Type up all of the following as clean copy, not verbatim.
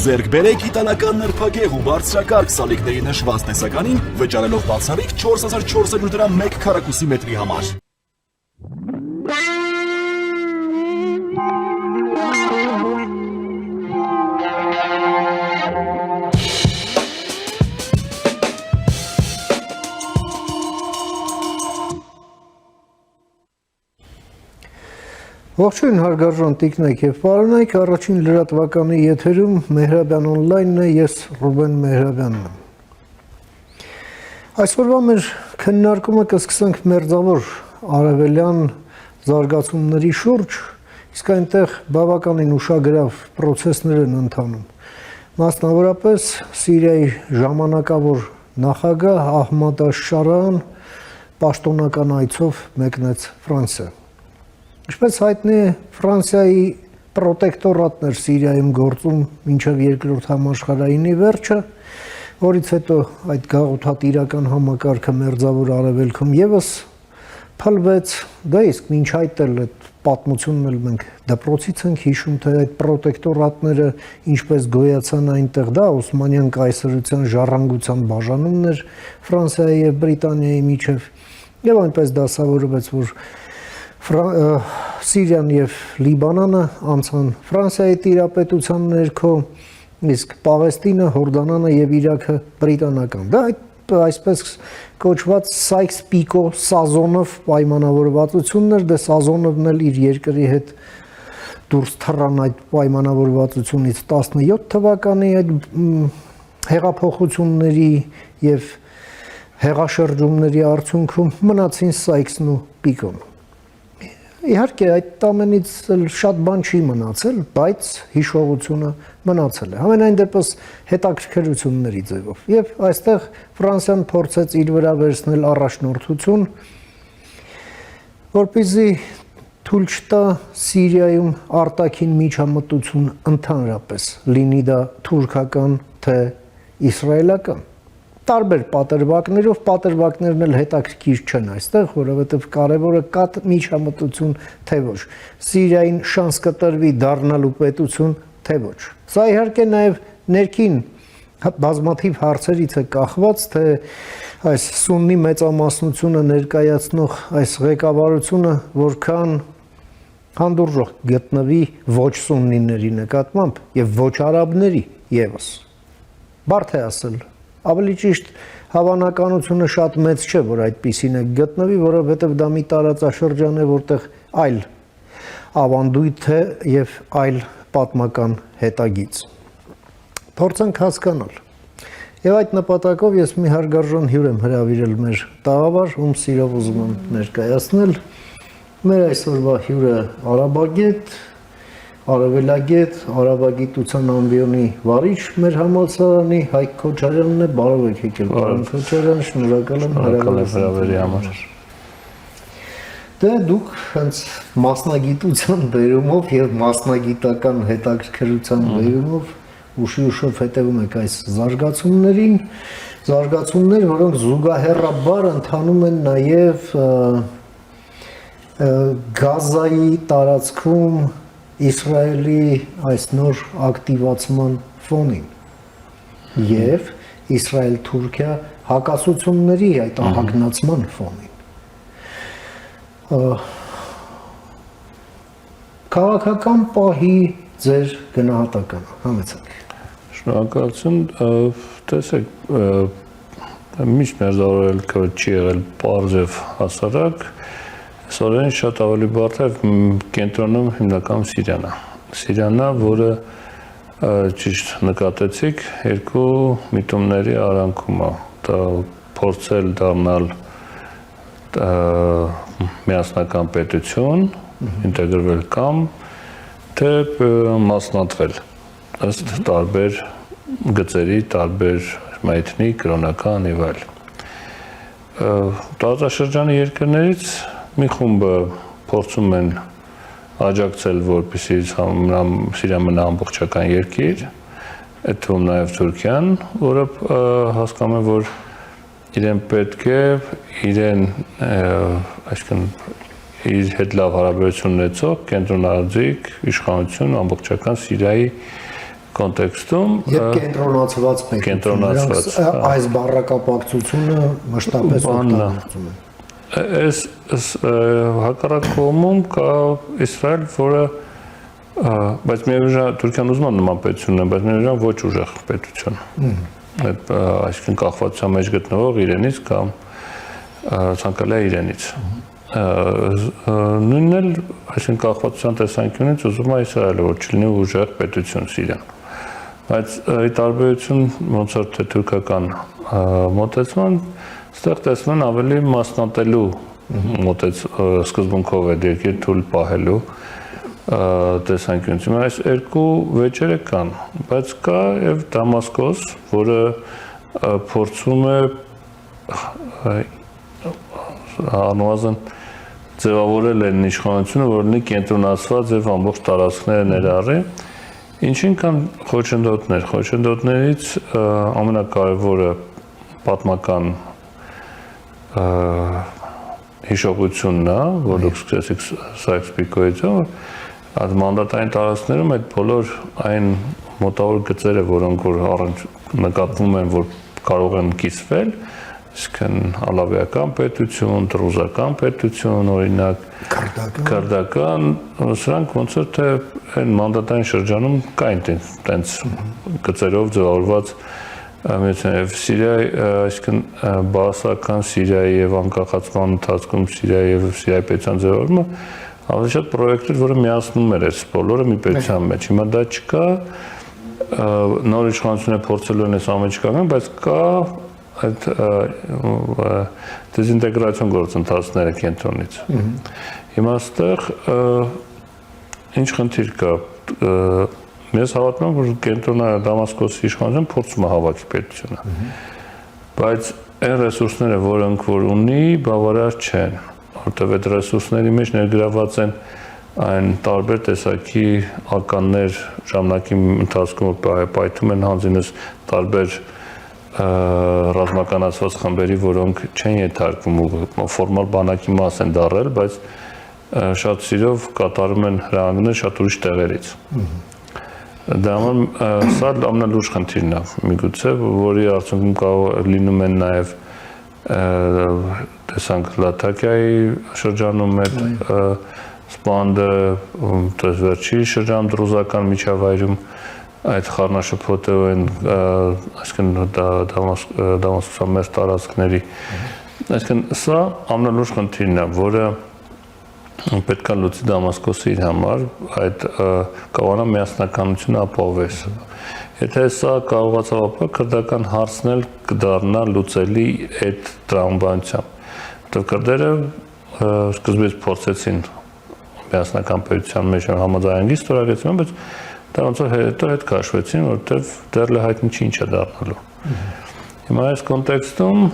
Ձեռք բերեք իտալական նրբագեղ ու բարձրակարգ սալիկների նշված տեսականին, վճարելով բացառիկ 4400 դրամ 1 քառակուսի մետրի համար։ Ողջույն հարգարժան տիկնայք եւ պարոնայք, առաջին լրատվականի եթերում Մեհրաբյան օնլայնն է, ես Ռուբեն Մեհրաբյանն եմ։ Այսօրվա մեր քննարկումը կսկսենք մերձավոր արևելյան զարգացումների շուրջ, իսկ այնտեղ բավականին ուշագրավ պրոցեսներ են ընթանում։ Մասնավորապես Սիրիայի ժամանակավոր նախագահ Ահմադ Աշ-Շարան պաշտոնական այցով մեկնեց Ֆրանսիա։ Ինչպես հայտնի է, Ֆրանսիայի պրոտեկտորատն էր Սիրիայում գործում մինչև երկրորդ համաշխարհայինի վերջը, որից հետո այդ գաղութատիրական համակարգը մերձավոր արևելքում եւս փլվեց, դա իսկ մինչ այդ էլ այդ պատմությունն էլ մենք դպրոցից ենք հիշում, թե այդ պրոտեկտորատները ինչպես գոյացան այնտեղ, դա Օսմանյան կայսրության ժառանգության բաժանումն էր Ֆրանսիայի եւ Բրիտանիայի միջև, եւ այնպես դասավորվեց, որ Սիրիան եւ Լիբանանը անցան Ֆրանսիայի տիրապետության ներքո, իսկ Պաղեստինը, Հորդանանը եւ Իրաքը բրիտանական։ Դա այսպես կոչված Սայքս-Պիկո Սազոնով պայմանավորվածությունն էր, դե Սազոնովն էլ իր երկրի հետ դուրս թռան այդ պայմանավորվածությունից 17 թվականի այդ հեղափոխությունների եւ հեղաշրջումների արդյունքում մնացին Սայքսն ու Պիկոն։ Իհարկե այդ ամենից շատ բան չի մնացել, բայց հիշողությունը մնացել է։ Համենայն դեպս հետաքրքրությունների ձևով։ Եվ այստեղ Ֆրանսիան փորձեց իր վրա վերցնել առաջնորդություն, որպեսզի թույլ չտա Սիրիայում արտաքին միջամտություն ընդհանրապես, լինի դա թուրքական թե իսրայելական։ Տարբեր պատրվակներով, պատրվակներն էլ հետաքրքիր չեն այստեղ, որովհետև կարևորը կա միջամտություն թե ոչ, Սիրիային շանս կտրվի դառնալու պետություն թե ոչ։ Սա իհարկե նաև ներքին բազմաթիվ հարցերից է կախված, թե այս սուննի մեծամասնությունը ներկայացնող այս ղեկավարությունը որքան հանդուրժող գտնվի ոչ սուննիների նկատմամբ եւ ոչ արաբների եւս։ Բարդ է ասել, ավելի ճիշտ հավանականությունը շատ մեծ չէ, որ այդպիսին է գտնվի, որովհետև դա մի տարածաշրջան է, որտեղ այլ ավանդույթ է եւ այլ պատմական հետագիծ։ Փորձենք հասկանալ։ Եվ այդ նպատակով ես մի հարգարժան հյուր եմ հրավիրել մեր տաղավար, ում սիրով ուզում եմ ներկայացնել։ Մեր այսօրվա հյուրը արաբագետ, արևելագետ, արաբագիտության ամբիոնի վարիչ մեր համալսարանի Հայկ Քոչարյանն է, բարով եք եկել, պարոն Քոչարյան, շնորհակալ եմ հրավերի համար։ Դե դուք հենց մասնագիտության բերումով եւ մասնագիտական հետաքրքրության բերումով ուշիուշով հետևում եք այս զարգացումներ, որոնք զուգահեռաբար ընթանում են նաեւ Գազայի տարածքում Իսրայելի այս նոր ակտիվացման ֆոնին եւ Իսրայել-Թուրքիա հակասությունների այդ ահագնացման ֆոնին։ Քաղաքական պահի ձեր գնահատականը, համեցեք։ Շնորհակալություն, տեսեք, միշտ մերձավորել չի եղել պարզ եւ հասարակ, Սորեն շատ ավելի բարդ է կենտրոնում հիմնականում Սիրիան է, որը ճիշտ նկատեցիք երկու միտումների արանքում է, դա փորձել դառնալ միասնական պետություն, ինտեգրվել կամ թե մասնատվել ըստ տարբեր գծերի, տարբեր մայթնի, կրոնական եւ այլ։ Տարածաշրջանի երկրներից մի խումբը փորձում են աջակցել, որպեսզի Սիրիան մնա ամբողջական երկիր, այդ թվում նաև Թուրքիան, որը հասկանում է, որ իրեն պետք է այսինքն իր հետ լավ հարաբերություն ունեցող կենտրոնարարձիկ իշխանություն ամբողջական Սիրիայի կոնտեքստում Եվ կենտրոնացված կենտրոնացված, այս բառակապակցությունը մշտապես օգտագործում են։ Այս հակառակ կողմում կա Իսրայել, որը բայց միևնույն Թուրքիան ուզում է նման պետություն, բայց միևնույն ոչ ուժեղ պետություն։ Այդ այսինքն կախվածության մեջ գտնվող իրենից կամ ցանկալի է իրենից։ Նույնն էլ այսինքն կախվածության տեսանկյունից ուզում է Իսրայելը, որ չլինի ուժեղ պետություն Սիրիան։ Բայց ի տարբերություն ոնց որ թե թուրքական մոտեցման, այստեղ տեսնում են ավելի մասնատելու սկզբունքով է երկիր թույլ պահելու տեսանկյունից։ Այս երկու վեճերը կան, բայց կա եւ Դամասկոս, որը փորձում է անվազն ձևավորել են իշխանությունը, որ լինի կենտրոնացված եւ ամբողջ տարածքները ներառի։ Ինչին կան խոչընդոտներ։ Խոչընդոտներից ամենակարևորը պատմական հիշողությունն է, որ դուք սկսեցիք Սայքս-Պիկոյից, այդ մանդատային տարածքներում այդ բոլոր այն մոտավոր գծերը, որոնք որ առանց նկատվում են, որ կարող են կիսվել, իսկն ալավիական պետություն, դրուզական պետություն, օրինակ քրդական, սրանք ոնց որ թե այն մանդատային շրջանում կային տենց գծերով ձևավորված միություններ Սիրիայի, այսինքն բաասական Սիրիայի եւ անկախացման ընթացքում Սիրիայի եւ Սիրիայի պետության ձևավորումը ավելի շատ պրոյեկտ էր, որը միացնում էր այս բոլորը մի պետության մեջ։ Հիմա դա չկա, նոր իշխանությունը փորձելու են այս ամենը չկանգնել, բայց կա այդ դեզինտեգրացիոն գործընթացները կենտրոնից։ Հիմա այստեղ ինչ խնդիր կա։ Ես հավատում եմ, որ կենտրոնը Դամասկոսի իշխանությունը փորձում է հավաքի պետությունը։ Բայց այն ռեսուրսները, որոնք որ ունի, բավարար չեն, որտեղ այդ ռեսուրսների մեջ ներգրաված են այն տարբեր տեսակի ականներ ժամանակի ընթացքում պայթում են հանձինս տարբեր ռազմականացված խմբերի, որոնք չեն ենթարկվում ու ֆորմալ բանակի մաս են դառել, բայց շատ սիրով կատարում են հրահանգներ շատ ուրիշ տեղերից։ Դա սա ամենալուրջ խնդիրն է, միգուցե, որի արդյունքում կարող լինում են նաև տեսանք Լաթակիայի շրջանում այդ սպանդը, վերջի շրջանում դրուզական միջավայրում այդ խառնաշփոթը են, այսինքն Դամասկոսի մեր տարածքների, այսինքն սա ամենալուրջ խնդիրն է, որը պետք է լուծի Դամասկոսի իր համար, այդ կարողանա միասնականությունը ապահովես։ Եթե սա կարողացավ ապահովել, քրդական հարցն էլ կդառնա լուծելի այդ տրամաբանությամբ։ Որտեղ քրդերը սկզբից փորձեցին միասնական պետության մեջ համաձայնագիր ստորագրեցին, բայց դա ոնց որ հետո հետ քաշվեցին, որովհետև դեռ հայտնի չի ինչ է դառնալու։ Հիմա այս կոնտեքստում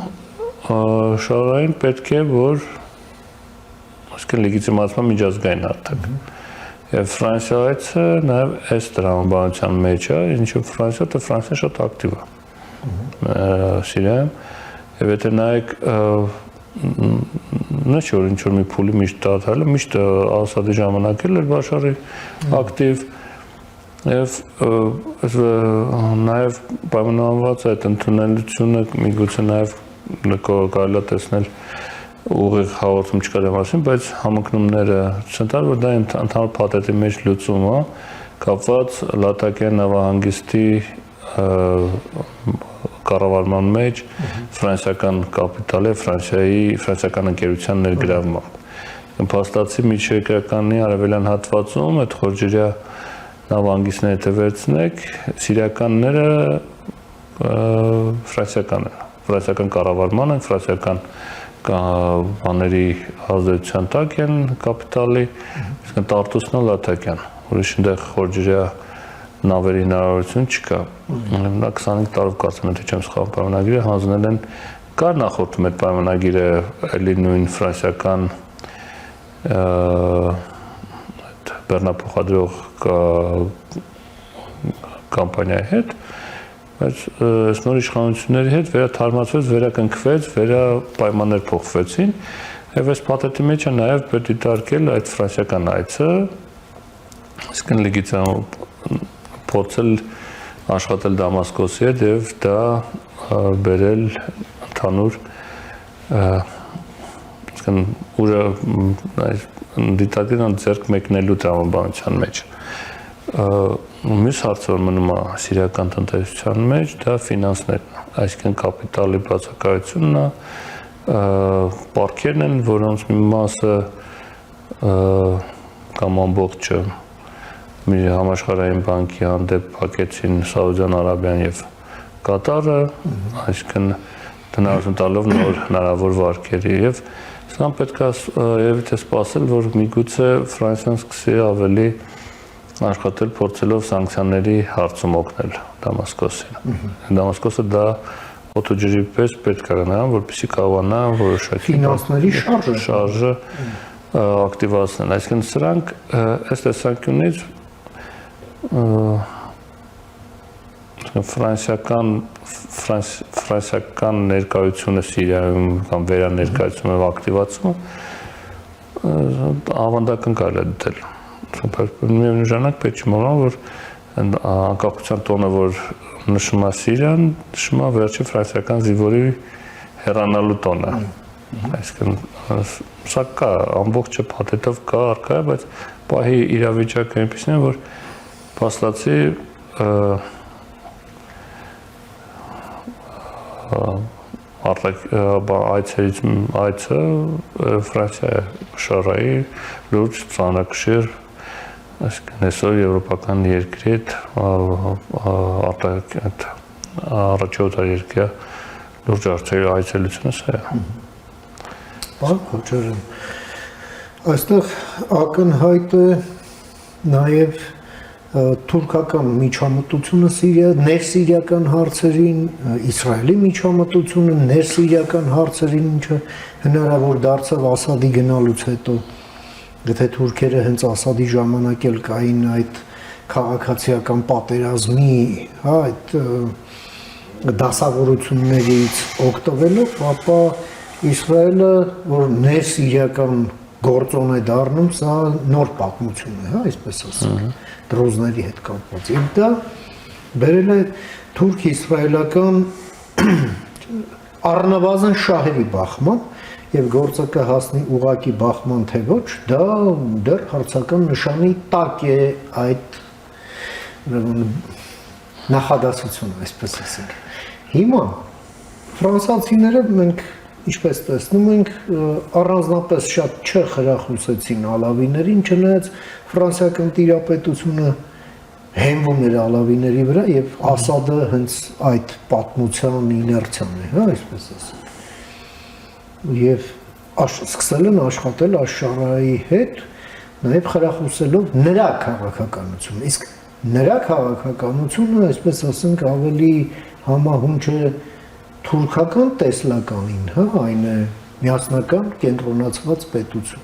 շարային պետք է որ այսինքն լեգիտիմացման միջազգային հարթակ։ Եվ Ֆրանսիայից նաև այս տրամաբանության մեջ է, ինչու Ֆրանսիան շատ ակտիվ է Սիրիայում, եւ եթե նայեք նա չէ որ ինչ որ մի փուլի միշտ դադարել, միշտ Ասադի ժամանակ էլ էր Բաշարի ակտիվ եւ նաեւ պայմանավորված այդ ընդունելությունը միգուցե նաեւ կարելի է տեսնել ուղիղ հաղորդում չկա դրա մասին, բայց համընկնումները ցենտրալ որ դա ընդհանուր փաթեթի մեջ լուծում է կապված Լատակիա նավահանգիստի կառավարման մեջ ֆրանսիական կապիտալի, ֆրանսիական ընկերության ներգրավմամբ։ Փաստացի միջերկրականի արևելյան հատվածում այդ խորջերյա նավահանգիստները եթե վերցնեք, սիրիականները ֆրանսիական են, ֆրանսիական կառավարման են, ֆրանսիական բաների ազդեցության տակ են կապիտալի, իսկ Տարտուսն ու Լաթակյան, ուրիշ այնտեղ խորջերյա նավերի հնարավորություն չկա։ Նա 25 տարով կարծեմ թե չեմ սխալվում պայմանագիրը հանձնել են կար նախորդում այդ պայմանագիրը էլի նույն ֆրանսիական այդ բեռնափոխադրող կամպանիայի հետ, բայց այս նոր իշխանությունների հետ վերաթարմացվեց, վերակնքվեց, վերապայմաններ փոխվեցին եւ այս փաթեթի մեջ է նաեւ պետք է դիտարկել այդ ֆրանսիական այցը, այսինքն լեգիտիմ փորձել աշխատել Դամասկոսի հետ եւ դա բերել ընդհանուր ուժը դիտարկեն ձեռք մեկնելու տրամաբանության մեջ։ Մյուս հարցը որ մնում է սիրիական տնտեսության մեջ, դա ֆինանսներն է, այսինքն կապիտալի բացակայությունն է, պարքերն են, որոնց մի մասը կամ ամբողջը մի համաշխարհային բանկի հանդեպ փակեցին Սաուդյան Արաբիան եւ Կատարը, այսինքն հնարավորություն տալով նոր հնարավոր վարկերի եւ սա պետք է երևի թե սպասել, որ միգուցե Ֆրանսիան սկսի ավելի աշխատել փորձելով սանկցիաների հարցում օգնել Դամասկոսին։ Դամասկոսը դա օդոջրի պես պետք է նրան, որպեսզի կարողանա որոշակի ֆինանսների շարժը ակտիվացնել։ Այսինքն սրանք այս տեսանկյունից ֆրանսիական ներկայությունը Սիրիայում կամ վերաներկայացումը ակտիվացումը ավանդական կարելի է դիտել։ Միևնույն ժամանակ պետք է մոռանալ, որ անկախության տոնը, որ նշում է Սիրիան, նշում է վերջին ֆրանսիական զինվորի հեռանալու տոնը։ Այսինքն սա կա, ամբողջը փաթեթով կա, առկա է, բայց պահի իրավիճակը այնպիսին է, որ փաստացի այցը Ֆրանսիա շարայի լուրջ ծանրակշիռ, այսինքն այսօր եվրոպական երկրի հետ առաջոտ երկրի լուրջ այցելությունը սա է։ Պարոն Քոչարյան, այստեղ ակնհայտ է նաև թուրքական միջամտությունը ներսիրիական հարցերին, Իսրայելի միջամտությունը ներսիրիական հարցերին, ինչը հնարավոր դարձավ Ասադի գնալուց հետո, եթե թուրքերը հենց Ասադի ժամանակ էլ կային այդ քաղաքացիական պատերազմի, այդ դասավորություններից օգտվելով, ապա Իսրայելը, որ ներսիրիական գործոն է դառնում, սա նոր պատմություն է, այսպես ասենք, դրոզների հետ կապված։ Եվ դա բերել է թուրք-իսրայելական առնվազն շահերի բախման, եւ գործը կհասնի ուղակի բախման թե ոչ, դա դեռ հարցական նշանի տակ է այդ նախադասությունը, այսպես ասենք։ Հիմա ֆրանսիացիները մենք ինչպես տեսնում ենք, առանձնապես շատ չխրախուսեցին ալավիներին, չնայած ֆրանսիական տիրապետությունը հենվում էր ալավիների վրա եւ Ասադը հենց այդ պատմության իներցիան է, հա, այսպես ասենք։ Եվ սկսել են աշխատել Աշարայի հետ, նաեւ խրախուսելով նրա քաղաքականությունը։ Իսկ նրա քաղաքականությունը, այսպես ասենք, ավելի համահունչ է թուրքական տեսլականին, հա, այն է միասնական կենտրոնացված պետություն։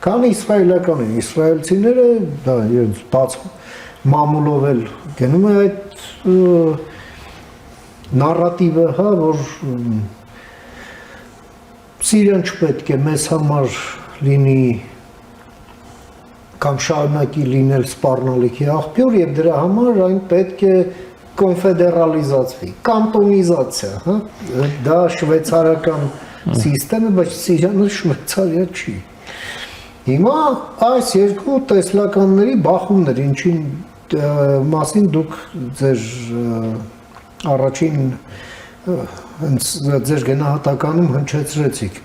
Քան իսրայելական են, իսրայելցիները դա իրենց բաց մամուլով էլ գնում է այդ նարատիվը, հա, որ Սիրիան չպետք է մեզ համար լինի կամ շարունակի լինել սպառնալիքի աղբյուր եւ դրա համար այն պետք է կոնֆեդերալիզացվի, կանտոնիզացիա, հա, դա շվեյցարական սիստեմ է, բայց Սիրիանը Շվեյցարիա չի։ Հիմա այս երկու տեսլականների բախումներ, ինչին մասին դուք ձեր առաջին ձեր գնահատականում հնչեցրեցիք։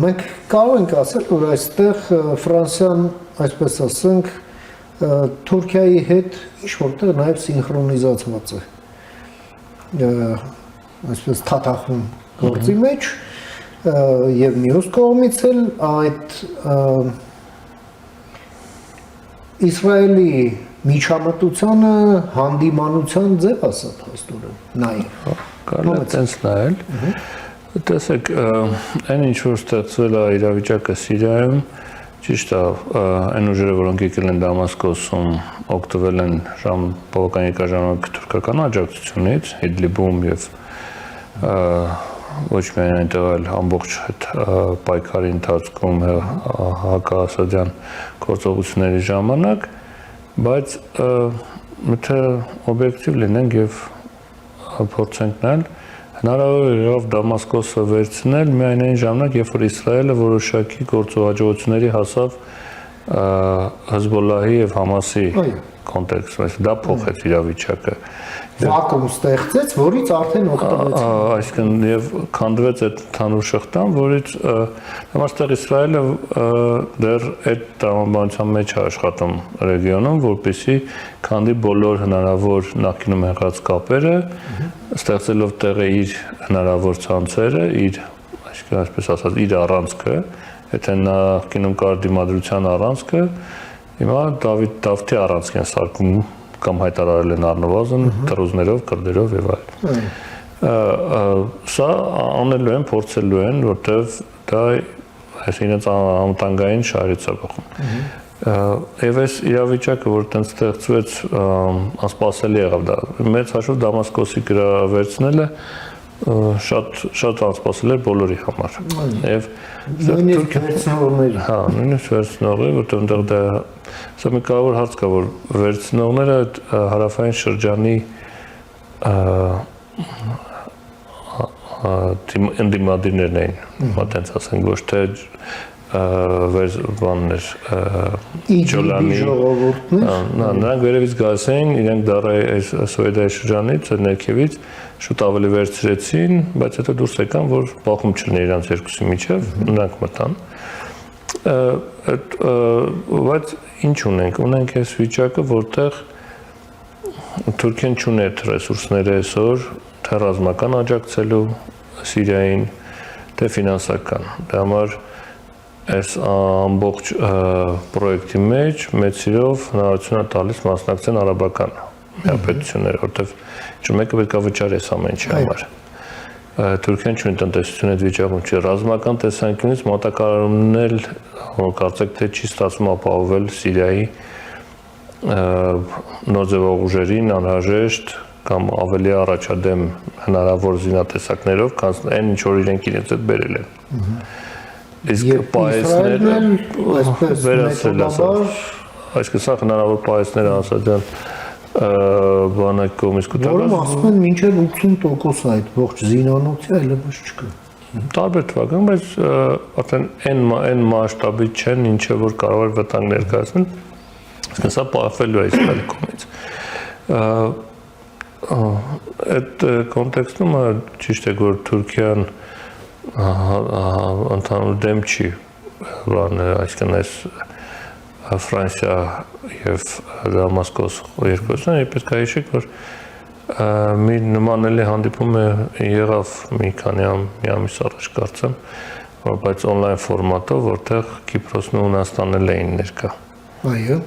Մենք կարող ենք ասել, որ այստեղ Ֆրանսիան, այսպես ասենք, Թուրքիայի հետ ինչ-որտեղ նաև սինխրոնիզացված է, այսպես թաթախում գործի մեջ, և մյուս կողմից էլ այդ Իսրայելի միջամտությանը հանդիմանության ձև ասա փաստորեն, նաև։ Կարելի է տենց նայել, տեսեք, այն ինչ որ ստեղծվել է իրավիճակը Սիրիայում, ճիշտ է, այն ուժերը, որոնք եկել են Դամասկոսում, օգտվել են բավական երկար ժամանակ թուրքական աջակցությունից, Իդլիբում և ոչ միայն այնտեղ այլ ամբողջ այդ պայքարի ընթացքում հակաասադյան գործողությունների ժամանակ, բայց Եթե օբյեկտիվ լինենք եւ փորձենք նայել, հնարավոր է ով Դամասկոսը վերցնել միայն այն ժամանակ, երբ որ Իսրայելը որոշակի գործողությունների հասավ Հեզբոլլահի եւ Համասի կոնտեքստում, դա փոխեց իրավիճակը։ Վակուում ստեղծեց, որից արդեն օգտվեց։ Այսինքն եւ քանդվեց այդ ընդհանուր շղթան, որից այստեղ Իսրայելը դեռ այդ տրամաբանության մեջ է աշխատում ռեգիոնում, որպեսզի քանդի բոլոր հնարավոր նախկինում եղած կապերը, ստեղծելով տեղը իր հնարավոր ցանցերը, իր, այսինքն այսպես ասած, իր առանցքը, եթե նախկինում կար դիմադրության առանցքը, հիմա Դավթի առանցք են սարքում կամ հայտարարել են առնվազն տրուզներով, կրդերով եւ այլն։ Սա անելու են, փորձելու են, որտեվ դա այսինքն անվտանգային շահերից է բխում։ Եվ այս իրավիճակը, որ այդպես ստեղծվեց, անսպասելի եղավ դա։ Մեծ հաշվով Դամասկոսի գրավեցնելը շատ անսպասելի էր բոլորի համար։ Եվ նույնիսկ վերցնողները։ Հա, նույնիսկ վերցնողները, որտեղ այնտեղ դա սա մի կարևոր հարց կա, որ վերցնողները հարավային շրջանի ընդդիմադիրներն էին, այդպես ասենք, ոչ թե բաններ Ջոլանի նրանք վերևից գալիս էին, իրենք դառը այս Սուեդիայի շրջանից, ներքևից շուտ ավելի վերցրեցին, բայց հետո դուրս եկան, որ բախում չլինի իրանց երկուսի միջև, նրանք մտան։ Բայց ինչ ունենք։ Ունենք այս վիճակը, որտեղ Թուրքիան չունի այդ ռեսուրսները այսօր, թե ռազմական աջակցելու Սիրիային, թե ֆինանսական։ Դա համար այս ամբողջ պրոյեկտի մեջ մեծ սիրով հնարավորություն է տալիս մասնակցեն արաբական միապետությունները, որտեղ մեկը պետք է վճարի այս ամեն ինչի համար։ Թուրքիան չունի տնտեսություն այդ վիճակում չի, ռազմական տեսանկյունից մատակարարումն էլ կարծեք թե չի ստացվում ապահովել Սիրիայի նոր ձևաուժերին անհրաժեշտ կամ ավելի առաջադեմ հնարավոր զինատեսակներով, քան այն ինչ որ իրենք իրենց հետ բերել են։ Իսկ պայեսները վերացրել ասած, այսինքն սա հնարավոր պայեսները ասածյան բանակի կողմից կուտակված։ Որում ասում են մինչև 80% այդ ողջ զինանոցի այլևս չկա։ Տարբեր թվական, բայց արդեն այն մասշտաբի չեն, ինչը որ կարող է վտանգ ներկայացնել, այսինքն սա պահվելու է Իսրայելի կողմից։ Այդ կոնտեքստում ճիշտ է, որ Թուրքիան ընդհանուր դեմ չի այսինքն այս Ֆրանսիա եւ Դամասկոս երկուսն պետք է հիշեք, որ մի նման էլի հանդիպում եղավ մի քանի ամիս առաջ կարծեմ, բայց on-line ֆորմատով, որտեղ Կիպրոսն ու Հունաստանն էին ներկա։ Այո։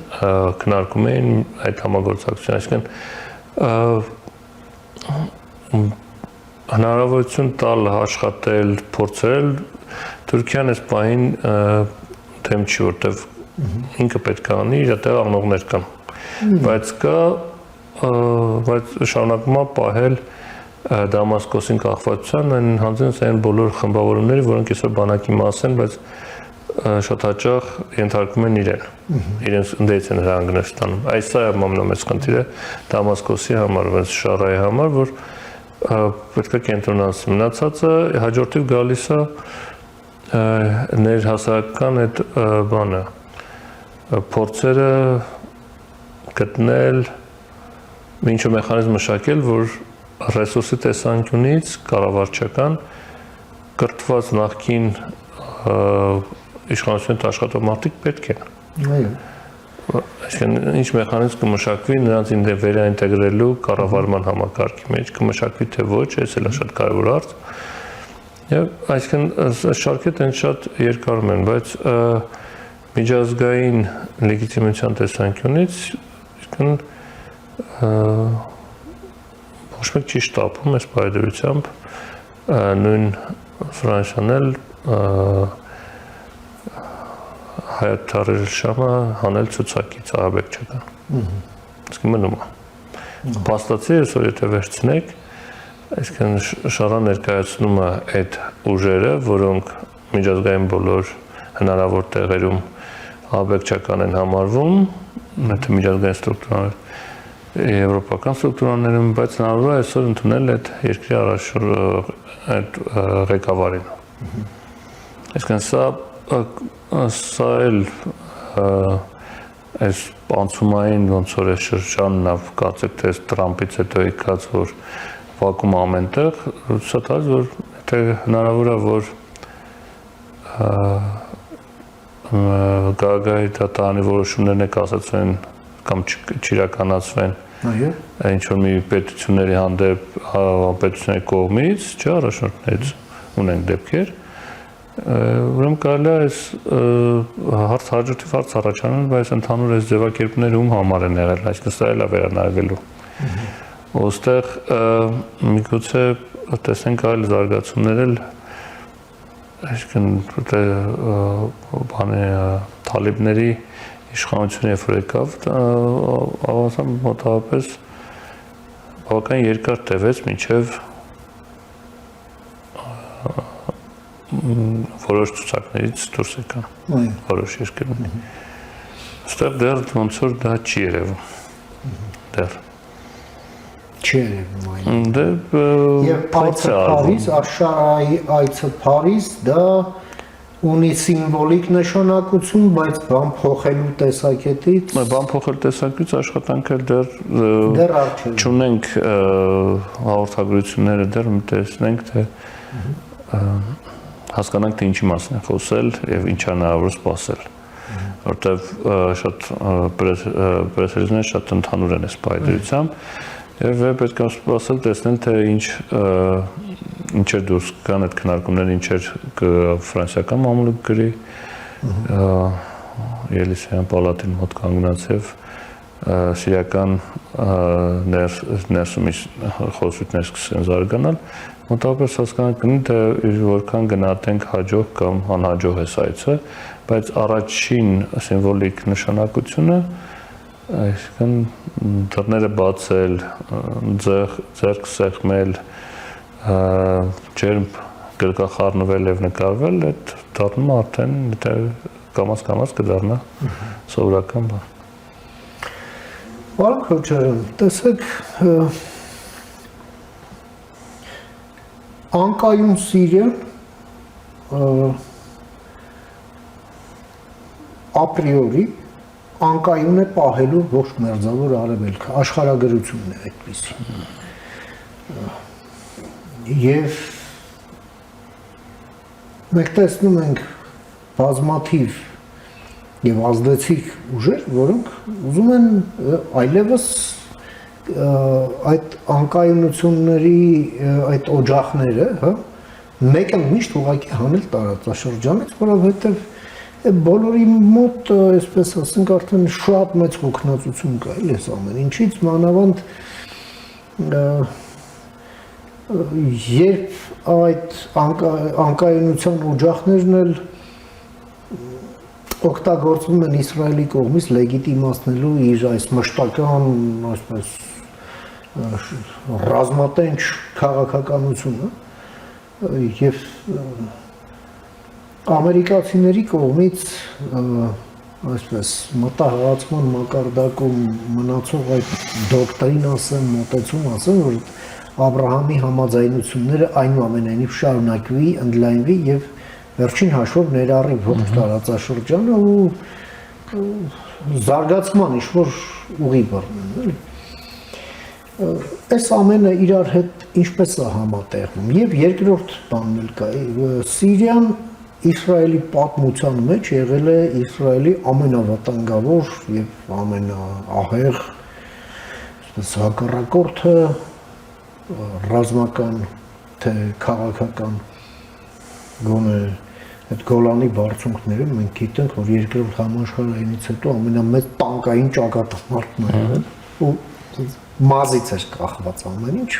Քննարկում էին այդ համագործակցությունը, այսինքն հնարավորություն տալ, աշխատել, փորձել, Թուրքիան այս պահին դեմ չի, որտեվ ինքը պետք է անի, իր տեղ աղնողներ կան, բայց շարունակում է պահել Դամասկոսին կախվածության այն հանձնած այն բոլոր խմբավորումները, որոնք այսօր բանակի մաս են, բայց շատ հաճախ ենթարկում են իրենց ընդդեմ են հրանգներ ստանում։ Այս է ամենամեծ խնդիրը Դամասկոսի համար, բայց Շարայի համար, որ պետք է կենտրոնանալ։ Մնացածը հաջորդիվ գալիս է ներհասարական այդ բանը փորձերը գտնել ինչ-որ մեխանիզմ մշակել, որ ռեսուրսի տեսանկյունից կառավարչական կրթված նախկին իշխանությունից աշխատող մարդիկ պետք են։ Այո։ Այսինքն ինչ մեխանիզմ կմշակվի նրանց վերաինտեգրելու կառավարման համակարգի մեջ, կմշակվի թե ոչ, այս էլ է շատ կարևոր հարց։ Եվ այսինքն շարքերը այն շատ երկարում են, բայց միջազգային լեգիտիմության տեսանկյունից իսկն ոչ մեկ չի շտապում այս բարդությունությամբ նույն Ֆրանսիան էլ Հայոց Շամը հանել ցուցակից ահաբեկչական։ Իսկ մնում է։ Փաստացի այսօր եթե վերցնեք, այսինքն Շարը ներկայացնում է այդ ուժերը, որոնք միջազգային բոլոր հնարավոր տեղերում ահաբեկչական են համարվում, եթե միջազգային ստրուկտուրաներ, եվրոպական ստրուկտուրաներում, բայց հնարավոր է այսօր ընդունել այդ երկրի այդ ղեկավարին։ Այսինքն սա էլ այս անցումային ոնց որ այս շրջանն ավ կարծեք թե Տրամպից հետո եկած որ վակում ամենտեղ, սա տալիս որ թե հնարավոր է որ Գագայի դատարանի որոշումներն կասեցվեն կամ չիրականացվեն ինչ որ մի պետությունների հանդեպ պետությունների կողմից, չէ, առաջնորդներից ունենք դեպքեր, ուրեմն կարելի է այս հաջորդիվ հարց առաջանում, բայց ընդհանուր այս ձևակերպները ում համար են եղել, այսինքն սա էլ է վերանայվելու։ Ոստեղ միգուցե տեսնենք այլ զարգացումներ էլ այսինքն բանի թալիբների իշխանությունը երբ որ եկավ, ավազան մոտավորապես բավական երկար տևեց մինչև որոշ ցուցակներից դուրս եկան որոշ երկրներ։ Այստեղ դեռ ոնց որ դա չի երևում։ Դեռ չի երևում այն։ Դե Եվ այցը Փարիզ, Աշարայի այցը Փարիզ դա ունի սիմվոլիկ նշանակություն, բայց բան փոխելու տեսակետից բան փոխել տեսակետից աշխատանքը դեռ արդյոք չունենք հաղորդագրությունները դեռ տեսնենք թե հասկանանք թե ինչի մասին է խոսել եւ ինչ է հնարավոր սպասել որտեվ շատ պրեսերիզները շատ ընդհանուր են այս պայդրությամբ եւ պետք է սպասել տեսնել թե ինչ էր դուրս կան այդ քննարկումները ինչ էր ֆրանսիական մամուլը գրի Ելիսեյան պալատին մոտ կանգնած եւ սիրիական ներսումից խոսություններ սկսեն զարգանալ մոտավորապես հասկանանք թե որքան գնահատենք հաջող կամ անհաջող է այցը բայց առաջին սիմվոլիկ նշանակությունը այսինքն դռները բացել ձեռք սեղմել ջերմ գրկախառնվել եւ նկարվել այդ դառնում արդեն կամաց կդառնա սովորական բան Պարոն Քոչարյան, տեսեք Անկայուն Սիրիան ապրիորի անկայուն է պահելու ողջ մերձավոր արևելքը, աշխարհագրությունն է այդպիսի։ Եվ մենք տեսնում ենք բազմաթիվ եւ ազդեցիկ ուժեր, որոնք ուզում են այլևս այդ անկայունությունների այդ օջախները, հա, մեկը միշտ ուղղակի հանել տարածաշրջանից, որովհետեւ բոլորի մոտ, այսպես ասենք, արդեն շատ մեծ հոգնածություն կա, էլի այս ամեն ինչից, մանավանդ երբ այդ անկայունության օջախներն էլ օգտագործվում են Իսրայելի կողմից լեգիտիմացնելու իր այս մշտական, այսպես ռազմատենչ քաղաքականությունը եւ ամերիկացիների կողմից այսպես մտահղացման մակարդակում մնացող այդ դոկտրին ասեմ, մոտեցում ասեմ, որ Աբրահամի համաձայնությունները այնուամենայնիվ շարունակվի, ընդլայնվի եւ վերջին հաշվով ներառի ողջ տարածաշրջանը ու զարգացման ինչ-որ ուղի բռնեն, էլի։ Այս ամենը իրար հետ ինչպես է համատեղվում եւ երկրորդ բանն էլ կա, Սիրիան Իսրայելի պատմության մեջ եղել է Իսրայելի ամենավտանգավոր եւ ամենաահեղ այսպես հակառակորդը ռազմական թե քաղաքական գոնե այդ Գոլանի բարձունքները մենք գիտենք որ երկրորդ համաշխարհայինից հետո ամենամեծ տանկային ճակատամարտն է եղել ու մազից էր կախված ամեն ինչ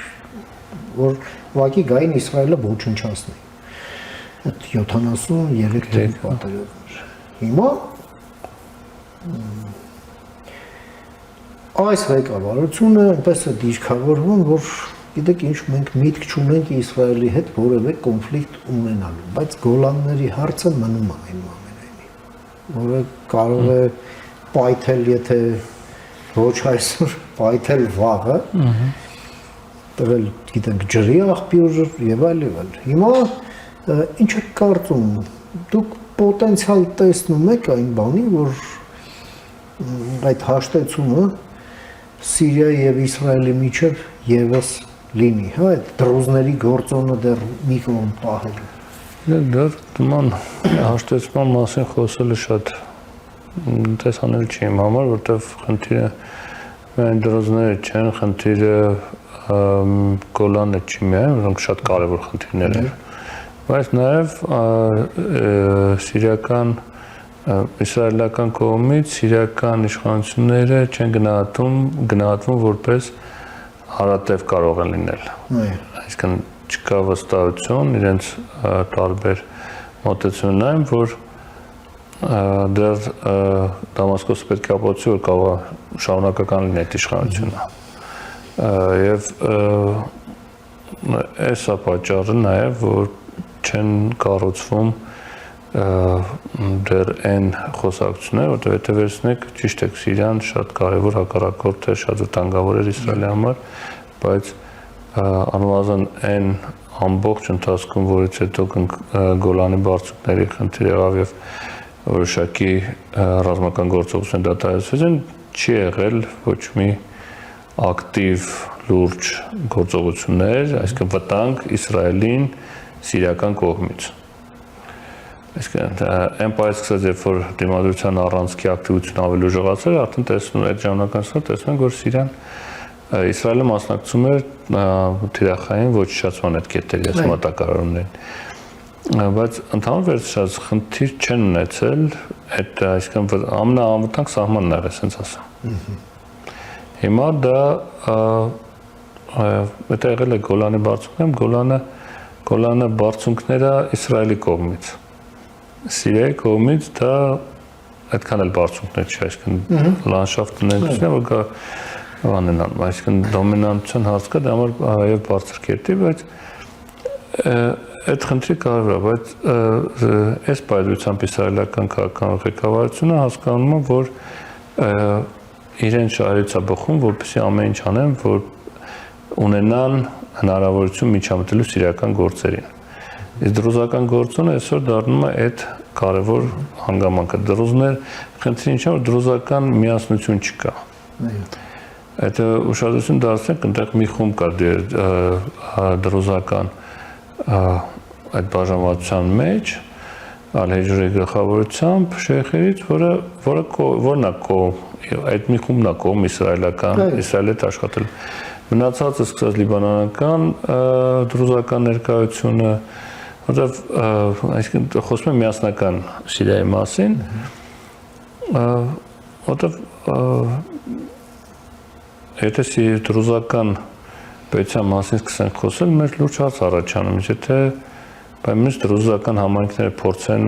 որ ուղղակի գային Իսրայելը ոչնչացնի այդ 73 թվականի պատերազմը հիմա այս ղեկավարությունը այնպես է դիրքավորվում որ գիտեք ինչ մենք միտք չունենք Իսրայելի հետ որևէ կոնֆլիկտ ունենալու, բայց Գոլանների հարցը մնում է այնուամենայնիվ, որը կարող է պայթել, եթե ոչ այսօր, պայթել վաղը, տվել, գիտենք, ջրի աղբյուր եւ այլ եւ այլ։ Հիմա ինչ եք կարծում, դուք պոտենցիալ տեսնում եք այն բանի, որ այդ հաշտեցումը Սիրիայի եւ Իսրայելի միջև եւս լինի, հա, այդ դրոզների գործոնը դեռ մի կողմ պահելու։ Դեռ նման հաշտեցման մասին խոսելը շատ տեսանելի չի իմ համար, որտեղ խնդիրը միայն դրոզները չեն, խնդիրը Գոլանը չի միայն, որոնք շատ կարևոր խնդիրներ են, բայց նաև սիրիական իսրայելական կողմից սիրիական իշխանությունները չեն գնահատվում որպես հարատև կարող են լինել։ Այսինքն չկա վստահություն, իրենց տարբեր մոտեցումն այն, որ դեռ Դամասկոսը պետք է ապացուցի, որ կարող է շարունակական լինի այդ իշխանությունը։ Եվ այս է պատճառը նաև, որ չեն կառուցվում դեռ այն խոսակցությունները, որտեղ եթե վերցնեք, ճիշտ է, Սիրիան շատ կարևոր հակառակորդ է, շատ վտանգավոր էր Իսրայելի համար, բայց անվազն այն ամբողջ ընթացքում, որից հետո Գոլանի բարձունքների խնդիր եղավ եւ որոշակի ռազմական գործողություններ դադարեցվեցին, չի եղել ոչ մի ակտիվ լուրջ գործողություններ, այսինքն վտանգ Իսրայելին սիրիական կողմից։ Այսինքն այն պայծ սկսած, երբ որ դիմադրության առանցքի ակտիվությունը ավելի ուժեղացել, արդեն տեսնում այդ ժամանակահատվածում տեսնում որ Սիրիան Իսրայելը մասնակցում էր թիրախային ոչնչացման այդ կետերի մատակարարումներին։ Բայց ընդհանուր վերցրած խնդիր չեն ունեցել, այդ այսինքն ամենաանվտանգ սահմանն է, ասենց ասեմ։ Հիմա դա դա եղել է Գոլանի բարձունքներում, Գոլանը բարձունքները Իսրայելի կողմից։ Սիրիայի կողմից դա այդքան էլ բարձունքներ չի, այսինքն լանդշաֆտն է, որ անենան, այսինքն դոմինանտության հարց կա, դա համար եւ բարձր կետի, բայց այդ խնդրի կարևոր է, բայց այս պայծությամբ իսրայելական քաղաքական ղեկավարությունը հասկանում է, որ իրեն շահերից է բխում, որպեսզի ամեն ինչ անեն, որ ունենան հնարավորություն միջամտելու սիրիական գործերին։ Իսկ դրուզական գործոնը այսօր դառնում է այդ կարևոր հանգամանքը։ Դրուզներ խնդիրը ինչ է, որ դրուզական միասնություն չկա։ Այդ ուշադրություն դարձնենք, այնտեղ մի խումբ կա դրուզական այդ բաժանվածության մեջ, Ալ-Հեջրի գլխավորությամբ շեյխերից, որն է կողմ, այդ մի խումբն է կողմ իսրայելական, Իսրայելի հետ աշխատել։ Մնացածը սկսած լիբանանական դրուզական ներկայությունը, որտեղ այսինքն խոսում եմ միասնական Սիրիայի մասին, որտեղ եթե դրուզական պետության մասին սկսենք խոսել, մեր լուրջ հարց առաջանում, եթե բայց դրուզական համայնքները փորձեն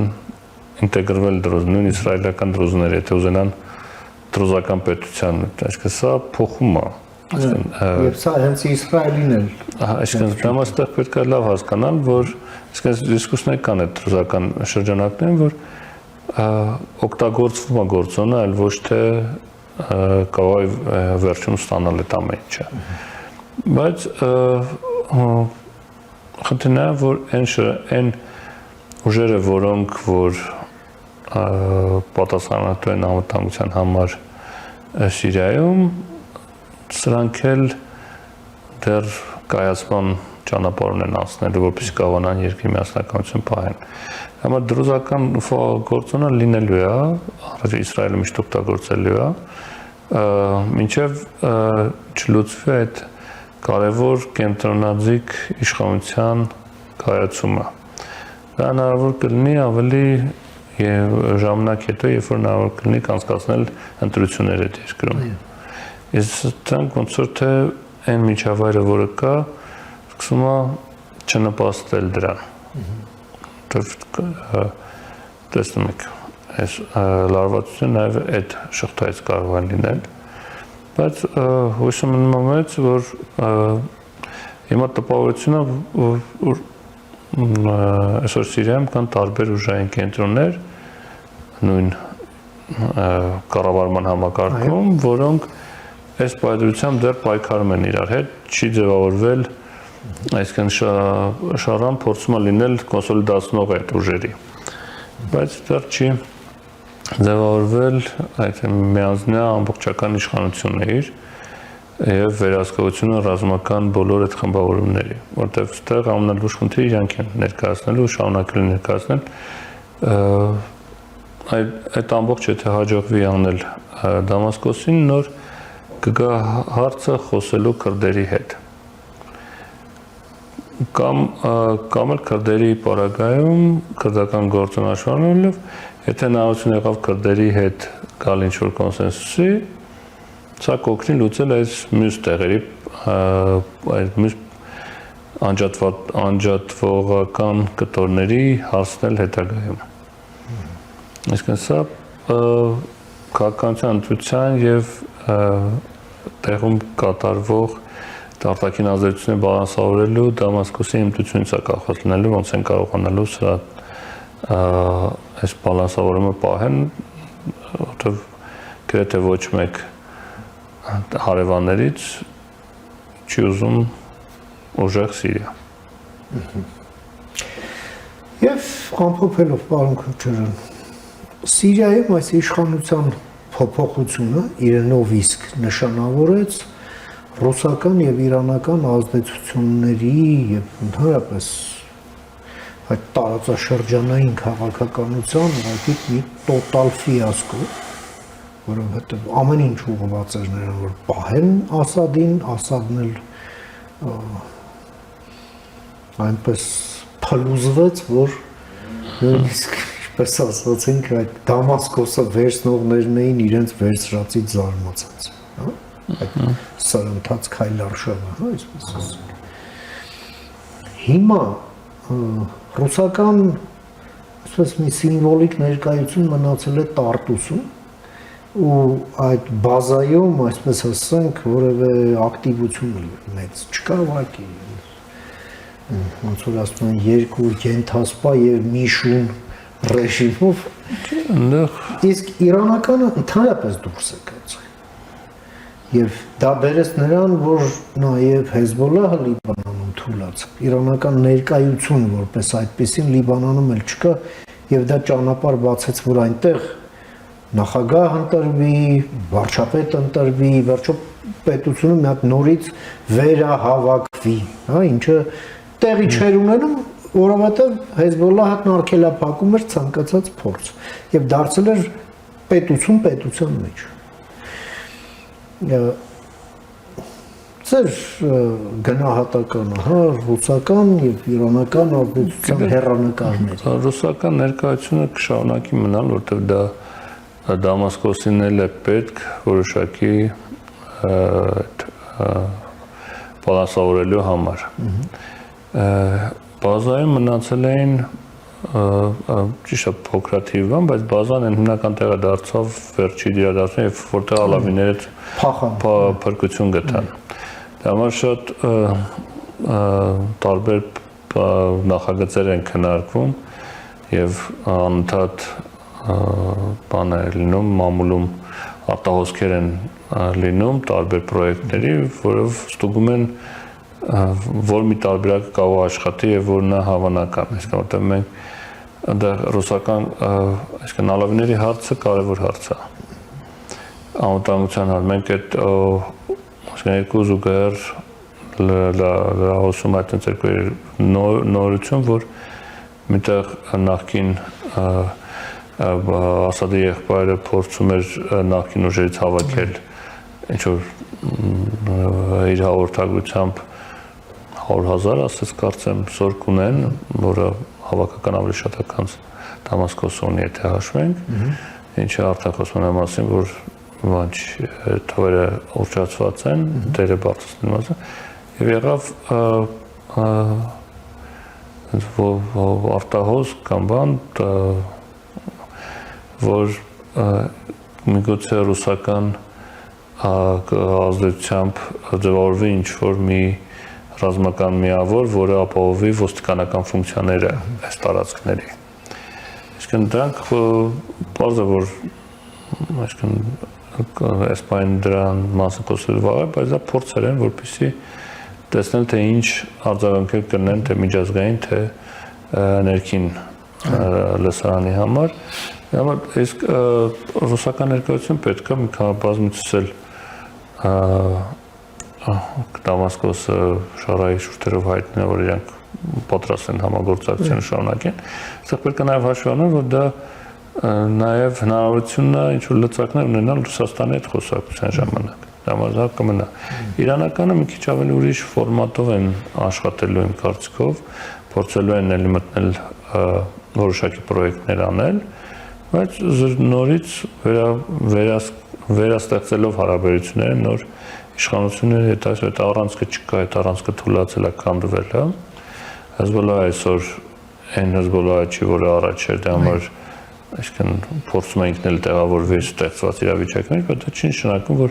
ինտեգրվել նույն իսրայելական դրուզները, եթե ուզենան դրուզական պետության, այսինքն սա փոխում է։ Եվ սա հենց Իսրայելին էլ։ Այսինքն դամաստեղ պետք է լավ հասկանալ, որ այսինքն դիսկուսիաներ կան այդ դրուզական շրջանակներում, որ օգտագործվում է գործոնը, այլ ոչ թե կարող է վերջում ստանալ այդ ամեն ինչը։ Բայց խնդիրն է, որ այն ուժերը, որոնք որ պատասխանատու են անվտանգության համար Սիրիայում, սրանք էլ դեռ կայացման ճանապարհ են անցնելու, որպեսզի կարողանան երկրի միասնականություն պահեն։ Համար դրուզական գործոնը լինելու է, առաջ Իսրայելը միշտ օգտագործելու է, մինչև չլուծվի այդ կարևոր կենտրոնաձիգ իշխանության կայացումը։ Դա հնարավոր կլինի ավելի ժամանակ հետո, երբ որ հնարավոր կլինի կանցկացնել ընտրություններ այդ երկրում։ Իսկ դրանք ոնց որ թե այն միջավայրը, որը կա, սկսում է չնպաստել դրան։ Տեսնում եք, այս լարվածությունը նաև այդ շղթայից կարող է լինել, բայց հույսը մնում է, որ հիմա տպավորությունը, որ այսօր Սիրիայում կան տարբեր ուժային կենտրոններ նույն կառավարման համակարգում, որոնք այս պայծրությամբ դեռ պայքարում են իրար հետ, չի ձևավորվել, այսինքն Շարան փորձում է լինել կոնսոլիդացնող այդ ուժերի, բայց դեռ չի ձևավորվել այդ միանձնյա ամբողջական իշխանությունն իր եւ վերահսկողությունը ռազմական բոլոր այդ խմբավորումների, որտեղ այստեղ ամենալուրջ խնդիրը իրանք են ներկայացնելու, շարունակելու ներկայացնել այդ ամբողջ եթե հաջողվի անել Դամասկոսին, նոր կգա հարցը խոսելու քրդերի հետ կամ էլ քրդերի պարագայում քրդական գործոնաշարներով եթե հնարավորություն եղավ քրդերի հետ գալ ինչ-որ կոնսենսուսի, սա կօգնի լուծել այս մյուս տեղերի, այդ մյուս անջատվողական կտորների հարցնել հետագայում։ Այսինքն սա քաղաքականության ընտրության եւ տեղում կատարվող արտաքին ազդեցությունները բալանսավորելու Դամասկոսի հմտությունից է կախված լինելու, ոնց են կարողանալու սա այս բալանսավորումը պահեն, որտեղ գրեթե ոչ մեկ հարևաններից չի ուզում ուժեղ Սիրիա։ Եվ ամփոփելով պարոն Քոչարյան, Սիրիայում այս իշխանության փոփոխությունը իրենով իսկ նշանավորեց ռուսական եւ իրանական ազդեցությունների եւ ընդհանրապես այդ տարածաշրջանային քաղաքականության ուղղակի մի տոտալ ֆիասկո, որովհետեւ ամեն ինչ ուղղված էր նրան, որ պահեն Ասադին, Ասադն էլ այնպես փլուզվեց, որ նույնիսկ ինչպես ասացինք, այդ Դամասկոսը վերցնողներն էին իրենց վերցրածից զարմացած, հա? Այդ սրընթաց քայլարշավը, հա, այսպես ասենք։ Հիմա ռուսական այսպես մի սիմվոլիկ ներկայություն մնացել է Տարտուսում ու այդ բազայում, այսպես ասենք, որևէ ակտիվություն մեծ չկա ուղղակի։ Ոնց որ ասում են երկու ենթասպա եւ մի շուն ռեժիմով, իսկ իրանականը ընդհանրապես դուրս է գացել։ Եվ դա բերեց նրան, որ նաև Հեզբոլլահը Լիբանանում թուլացավ։ Իրանական ներկայություն որպես այդպեսին Լիբանանում էլ չկա, եւ դա ճանապարհ բացեց, որ այնտեղ նախագահ ընտրվի, վարչապետ ընտրվի, վերջո պետությունը մի հատ նորից վերահավաքվի, հա, ինչը տեղի չէր ունենում, որովհետեւ Հեզբոլլահը արգելափակում էր ցանկացած փորձ եւ դարձել էր պետություն պետության մեջ։ Ձեր գնահատականը, հա, ռուսական եւ իրանական ազդեցության հեռանկարներ։ Ռուսական ներկայությունը կշարունակի մնալ, որտեղ դա Դամասկոսին էլ է պետք որոշակի բալանսավորելու համար։ Բազայում մնացել էին ճիշտ է փոքրաթիվ բան, բայց բազան են հիմնական տեղը դարձավ վերջի դիրադարձությունը, եւ որտեղ ալավիները փրկություն գտան։ Դա համար շատ տարբեր նախագծեր են քննարկվում եւ անընդհատ բաներ լինում, մամուլում արտահոսքեր են լինում տարբեր պրոյեկտների, որով ստուգում են որ մի տարբերակը կարող աշխատի եւ որն է հավանական, այսինքն որտեղ մենք այնտեղ ռուսական, այսինքն ալավիների հարցը կարևոր հարց է։ Անվտանգության հարց, մենք այդ այսինքն երկու զուգահեռ լրահոսում այդ երկու նորություն, որ միտեղ նախքին Ասադի եղբայրը փորձում էր նախքին ուժերից հավաքել ինչ որ իր հաղորդագրությամբ 100,000 ասես կարծեմ զորք ունեն, որը հավաքական ավելի շատ ականց Դամասկոսը ունի, եթե հաշվենք, ինչը արդեն խոսում եմ մասին, որ ոնց թվերը ուռճացված են, դերը բարձրացնված են, եւ եղավ արտահոս կամ բան, որ միգուցե ռուսական ազդեցությամբ ձևավորվի ինչ-որ մի ռազմական միավոր, որը ապահովի ոստիկանական ֆունկցիաները այս տարածքների։ Այսինքն դրանք պարզ է, որ այսինքն Էսպանիան դրան մասը կոսելու վաղը, բայց դա փորձեր են, որպեսզի տեսնել թե ինչ արձագանքեր կլինեն թե միջազգային, թե ներքին լսարանի համար։ Իսկ ռուսական ներկայություն պետք է մի քանի բազմիցս էլ Դամասկոսը շարայի շուրթերով հայտնել, որ իրանք պատրաստ են համագործակցություն շարունակեն։ Սա պետք է նաև հաշվի առնել, որ դա նաև հնարավորությունն է ինչ-որ լծակներ ունենալ Ռուսաստանի հետ խոսակցության ժամանակ։ Դա մարզակ կմնա։ Իրանականը մի քիչ ավելի ուրիշ ֆորմատով են աշխատելու իմ կարծիքով, փորձելու են ելի մտնել որոշակի պրոյեկտներ անել, բայց նորից վերաստեղծելով հարաբերությունները նոր իշխանությունների հետ այդ առանցքը չկա, այդ առանցքը թուլացել է, քանդվել է։ Հեզբոլլահը այսօր այն Հեզբոլլահը չի, որը առաջ էր, դրա համար այսինքն փորձում ենք նել տեղավորվել ստեղծված իրավիճակներ, բայց դա չի նշանակում, որ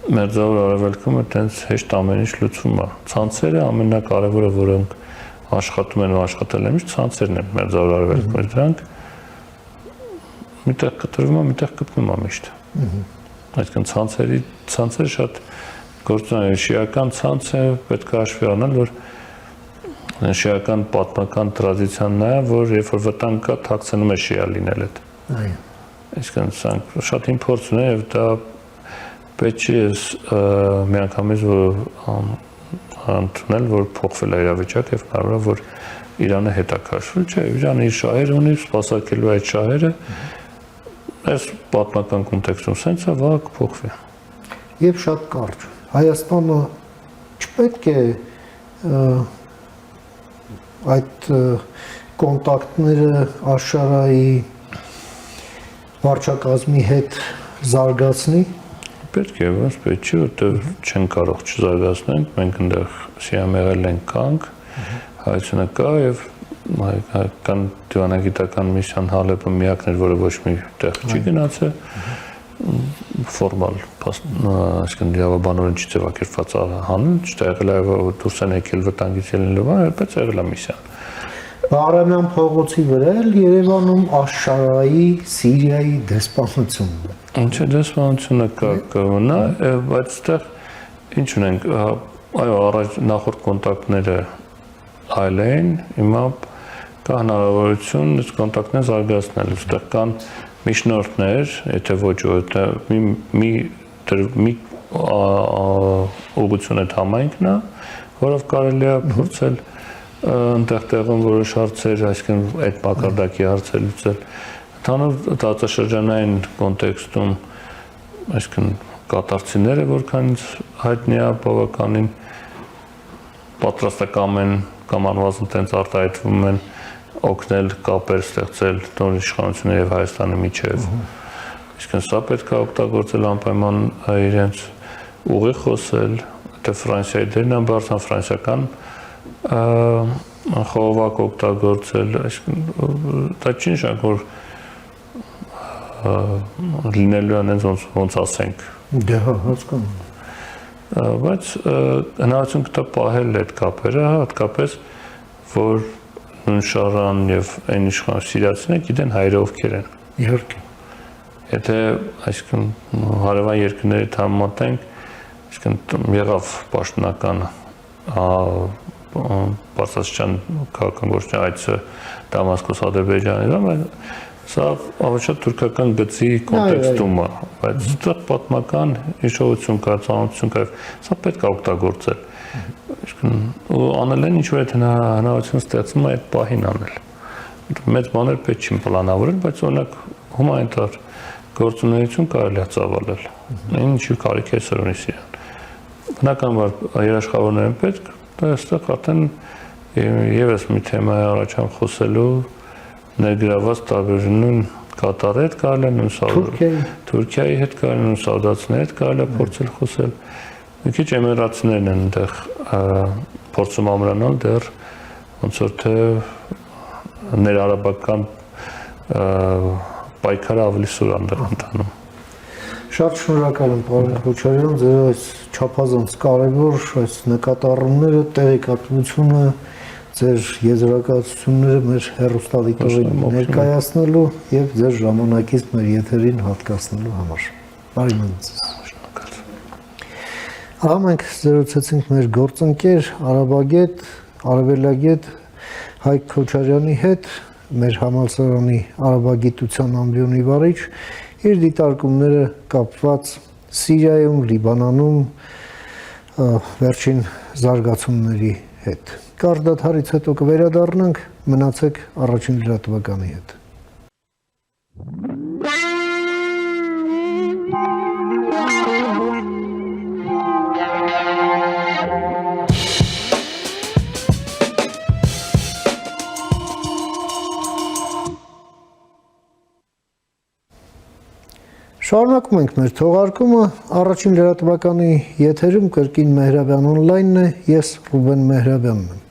Մերձավոր Արևելքում այդպես հեշտ ամեն ինչ լուծվում է։ Ցանցերը ամենակարևորը, որոնք աշխատում են ու աշխատել են, ցանցերն են Մերձավոր Արևելքում, դրանք միտեղ կտրվում է, միտեղ կպնում է միշտ։ Այսինքն ցանցերը շատ գործունեություն են, շիական ցանցը պետք է հաշվի առնել, որ շիական պատմական տրադիցիան է, որ երբ որ վտանգ կա, թաքցնում է շիա լինել այդ։ Այո։ Այսինքն սա շատ իմ փորձն է եւ դա պետք է միանգամից ընդունել, որ փոխվել է իրավիճակը եւ հնարավոր է, որ Իրանը հետաքաշվել, չէ, Իրանը իր շահերը ունի, սպասարկելու այդ շահերը, այս պատմական կոնտեքստում սենց է, վաղ կփոխվի։ Եվ շատ կարճ։ Հայաստանը չպետք է այդ կոնտակտները աշխարհի վարչակազմի հետ զարգացնի։ Պետք է, բայց պետք չէ, որտեղ չեն կարող չզարգացնել, մենք այնտեղ սիամեղել ենք կանք, հայությունը կա եւ հայկական դիվանագիտական միսիան Հալեպը միակն էր, որը ոչ մի տեղ չի գնացել, ֆորմալ, այսինքն իրավաբանորեն չի ձևակերպված հանել, չտեղել է դուրս են եկել վտանգից ելնելու բան, բայց եղել է միսիան։ Բաղրամյան փողոցի վրա էլ Երևանում աշխարհի Սիրիայի դեսպանությունն է։ Ինչ է դեսպանությունը կմնա, բայց այդտեղ ինչ ունենք, այո, առաջ նախորդ կոնտակտները այլ էին, հիմա կա հնարավորություն այս կոնտակտները զարգացնել, այդտեղ կան միջնորդներ, եթե ոչ մի ուղղություն այդ համայնքն է, որով կարելի է փորձել այնտեղ տեղում որոշ հարցեր, այսինքն այդ մակարդակի հարցեր լուծել։ Ընդհանուր տարածաշրջանային կոնտեքստում, այսինքն կատարցիները որքանից հայտնի է բավականին պատրաստական են կամ անվազն տենց արտահայտվում են օգնել կապեր ստեղծել նոր իշխանությունների եւ Հայաստանի միջեւ։ Այսինքն սա պետք է օգտագործել անպայման իրենց ուղիղ խոսել, թե Ֆրանսիայի դերն է բարձր ֆրանսիական խողովակ օգտագործել, այսինքն դա չի նշանակում, որ լինելու են ոնց ասենք։ Դե հասկանում։ Բայց հնարավորություն կտա պահել այդ կապերը, հատկապես որ նույն Շարան եւ այն իշխան սիրիացիները գիտեն հայրը ովքեր են։ Իհարկե։ Եթե այսինքն հարևան երկրների համեմատենք, այսինքն եղավ պաշտոնական Պարսկաստան քաղաքական գործունեության այցը Դամասկոս Ադրբեջանի, բայց սա ավելի թուրքական գծի կոնտեքստում է, բայց դա պատմական հիշողություն կա, ծանոթություն կա, սա պետք է օգտագործել։ Ու անել են ինչ-որ այդ հնարավորություն ստեղծում է այդ պահին անել։ Մեծ բաներ պետք չի պլանավորել, բայց օրինակ հումանիտար գործունեություն կարելի է ծավալել։ Ինչի կարիք է սրունի Սիրիան։ Բնականաբար երաշխավորներ են պետք, այստեղ արդեն եւս մի թեմա է առաջան խոսելու ներգրաված տարբերությունն Կատարի հետ կարելի է, Թուրքիայի հետ կարելի է, սաուդացիների հետ կարելի է փորձել խոսել։ Մի քիչ էմիրացիներն են այնտեղ փորձում ամրանալ դեռ ոնց որ թե ներարաբական պայքարը ավելի սուր այնտեղ ընթանում։ Շատ շնորհակալ եմ, պարոն Քոչարյան, ձեր այս չափազանց կարևոր այս նկատառումները, տեղեկատվությունը, ձեր եզրակացությունները մեր հեռուստադիտողին ներկայացնելու եւ ձեր ժամանակից մեր եթերին հատկացնելու համար։ Բարի մնաց։ Ահա մենք զրուցեցինք մեր գործընկեր, արաբագետ, արևելագետ Հայկ Քոչարյանի հետ, մեր համալսարանի արաբագիտության ամբիոնի վարիչ, իր դիտարկումները կապված Սիրիայում, Լիբանանում վերջին զարգացումների հետ։ Կարճ դադարից հետո կվերադառնանք, մնացեք առաջին լրատվականի հետ։ Շարունակում ենք մեր թողարկումը, առաջին լրատվականի եթերում կրկին Մեհրաբյան օնլայնն է, ես Ռուբեն Մեհրաբյանն եմ։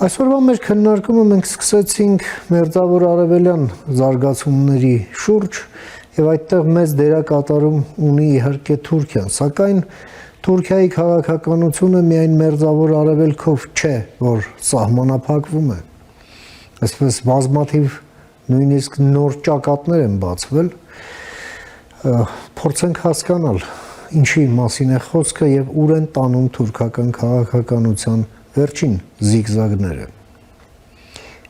Այսօրվա մեր քննարկումը մենք սկսեցինք Մերձավոր Արևելյան զարգացումների շուրջ եւ այդտեղ մեծ դերակատարում ունի իհարկե Թուրքիան, սակայն Թուրքիայի քաղաքականությունը միայն Մերձավոր Արևելքով չէ, որ սահմանափակվում է։ Այսպես բազմաթիվ նույնիսկ նոր ճակատներ են բացվել, փորձենք հասկանալ ինչի մասին է խոսքը եւ ուր են տանում թուրքական քաղաքականության վերջին զիգզագները։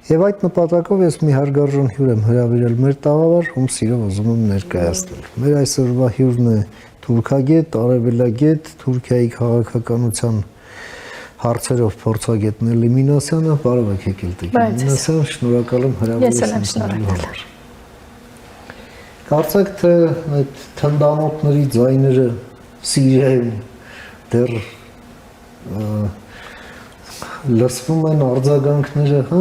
Եվ այդ նպատակով ես մի հարգարժան հյուր եմ հրավիրել մեր տաղավար, ում սիրով ուզում եմ ներկայացնել։ Մեր այսօրվա հյուրն է թուրքագետ, արևելագետ, Թուրքիայի քաղաքականության հարցերով փորձագետ Նելի Մինասյանը, բարև եք եկել Տիկին Մինասյան, շնորհակալ եմ հրավիրելու համար։ Կարծեք թե այդ թնդանոթների ձայները Սիրիայում դեռ լսվում են արձագանքները, հա,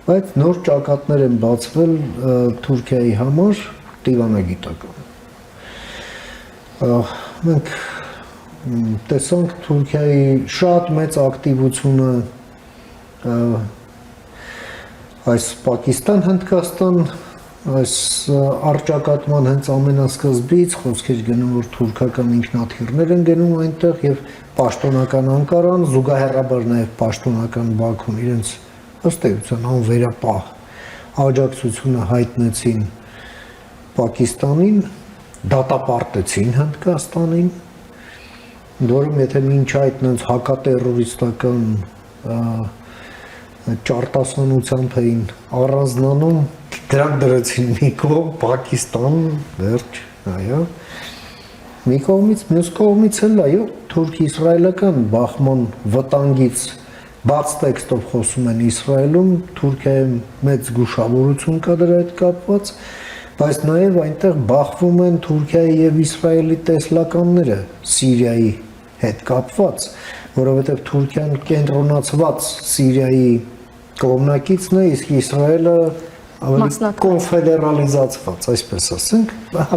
բայց նոր ճակատներ են բացվել Թուրքիայի համար դիվանագիտական։ Մենք տեսանք Թուրքիայի շատ մեծ ակտիվությունը այս Պակիստան-Հնդկաստան այս առճակատման հենց ամենասկզբից խոսքեր գնում, որ թուրքական ինքնաթիռներ են գնում այնտեղ եւ պաշտոնական Անկարան, զուգահեռաբար նաեւ պաշտոնական Բաքուն իրենց ըստ էության անվերապահ աջակցությունը հայտնեցին Պակիստանին, դատապարտեցին Հնդկաստանին, որում եթե մինչ այդ նենց հակատերորիստական ճարտասանությամբ էին առանձնանում, դրանք դրեցին մի կողմ, Պակիստան, վերջ, այո, մի կողմից, մյուս կողմից էլ, այո, թուրք-իսրայելական բախման վտանգից բաց տեքստով խոսում են Իսրայելում, Թուրքիայում մեծ զգուշավորություն կա դրա հետ կապված, բայց նաև այնտեղ բախվում են Թուրքիայի եւ Իսրայելի տեսլականները Սիրիայի հետ կապված, որովհետև Թուրքիան կենտրոնացված Սիրիայի կողմնակիցն է, իսկ Իսրայելը ավելի կոնֆեդերալիզացված, այսպես ասենք,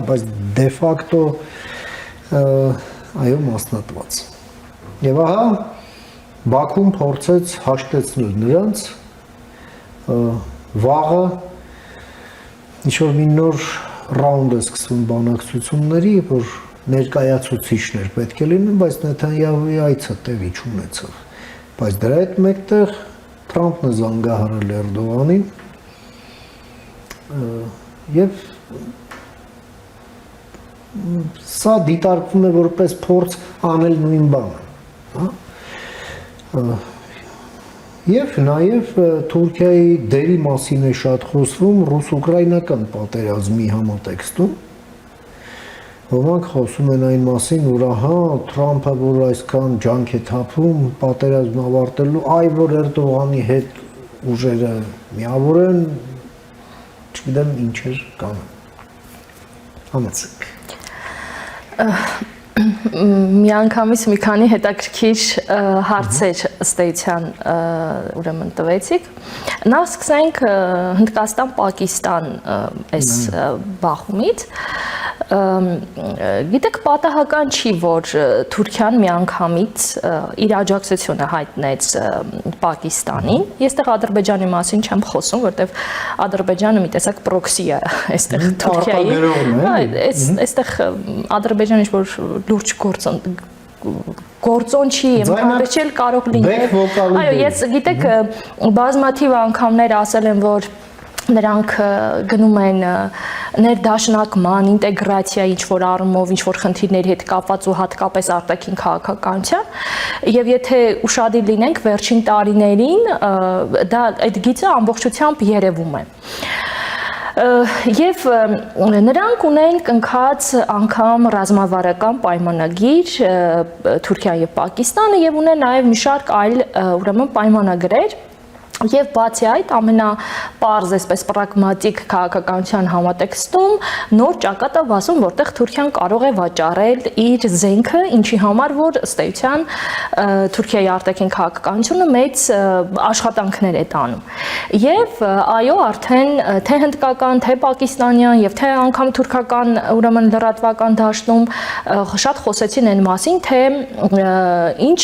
բայց դե ֆակտո այո մասնատված։ Եվ ահա Բաքուն փորձեց հաշտեցնել նրանց, վաղը ինչ-որ մի նոր ռաունդ է սկսվում բանակցությունների, որ ներկայացուցիչներ պետք է լինեն, բայց Նեթանյահուի այցը տևի չունեցավ։ Բայց դրա հետ մեկտեղ Թրամփն է զանգահարել Էրդողանին եւ սա դիտարկվում է որպես փորձ անել նույն բանը, հա։ Եվ նաև Թուրքիայի դերի մասին է շատ խոսվում ռուս-ուկրաինական պատերազմի համատեքստում, ոմանք խոսում են այն մասին, որ ահա Թրամփը, որ այսքան ջանք է թափում պատերազմը ավարտելու, այ որ Էրդողանի հետ ուժերը միավորեն, չգիտեմ ինչեր կանեն։ Համեցեք։ Միանգամից մի քանի հետաքրքիր հարցեր ըստ էության ուրեմն տվեցիք։ Նախ սկսենք Հնդկաստան-Պակիստան այս բախումից։ Գիտեք, պատահական չի, որ Թուրքիան միանգամից իր աջակցությունը հայտնեց Պակիստանին։ Ես դեռ Ադրբեջանի մասին չեմ խոսում, որտեղ Ադրբեջանը մի տեսակ պրոքսի է այստեղ Թուրքիայի։ Այստեղ Ադրբեջանը ինչ-որ լուրջ գործոն չի, ընդհանրապես չէ կարող լինել։ Այո, ես գիտեք բազմաթիվ անգամներ ասել եմ, որ նրանք գնում են ներդաշնակման, ինտեգրացիա ինչ-որ առումով, ինչ-որ խնդիրների հետ կապված ու հատկապես արտաքին քաղաքականության, եւ եթե ուշադիր լինենք վերջին տարիներին, դա այդ գիծը ամբողջությամբ երևում է։ Եվ նրանք ունեն կնքած անգամ ռազմավարական պայմանագիր Թուրքիան եւ Պակիստանը եւ ունեն նաեւ մի շարք այլ ուրեմն պայմանագրեր Եվ բացի այդ ամենապարզ այսպես պրագմատիկ քաղաքականության համատեքստում նոր ճակատ է վասում, որտեղ Թուրքիան կարող է վաճառել իր զենքը, ինչի համար որ ըստ էության Թուրքիայի արտաքին քաղաքականությունը մեծ աշխատանքներ է տանում։ Եվ այո, արդեն թե հնդկական, թե պակիստանյան եւ թե անգամ թուրքական ուրեմն լրատվական դաշտում շատ խոսեցին այն մասին, թե ինչ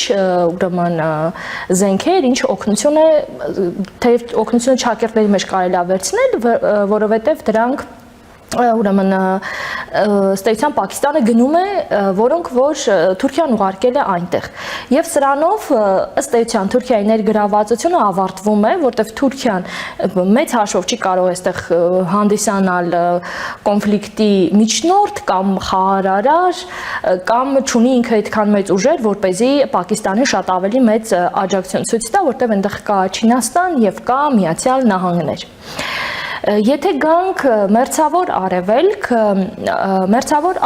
ուրեմն զենքեր, ինչ օգնություն է թեև օգնությունը ճակերտների մեջ կարելի է վերցնել, որովհետև դրանք ուրեմն ըստ էության Պակիստանը գնում է, որոնք որ Թուրքիան ուղարկել է այնտեղ։ Եվ սրանով ըստ էության Թուրքիայի ներգրավվածությունը ավարտվում է, որտեղ Թուրքիան մեծ հաշվով չի կարող այստեղ հանդիսանալ կոնֆլիկտի միջնորդ կամ խաղարարար կամ չունի ինքը այդքան մեծ ուժեր, որպեսզի Պակիստանին շատ ավելի մեծ աջակցություն ցույց տա, որտեղ այնտեղ կա Չինաստան եւ կա Միացյալ Նահանգներ։ Եթե գանք մերձավոր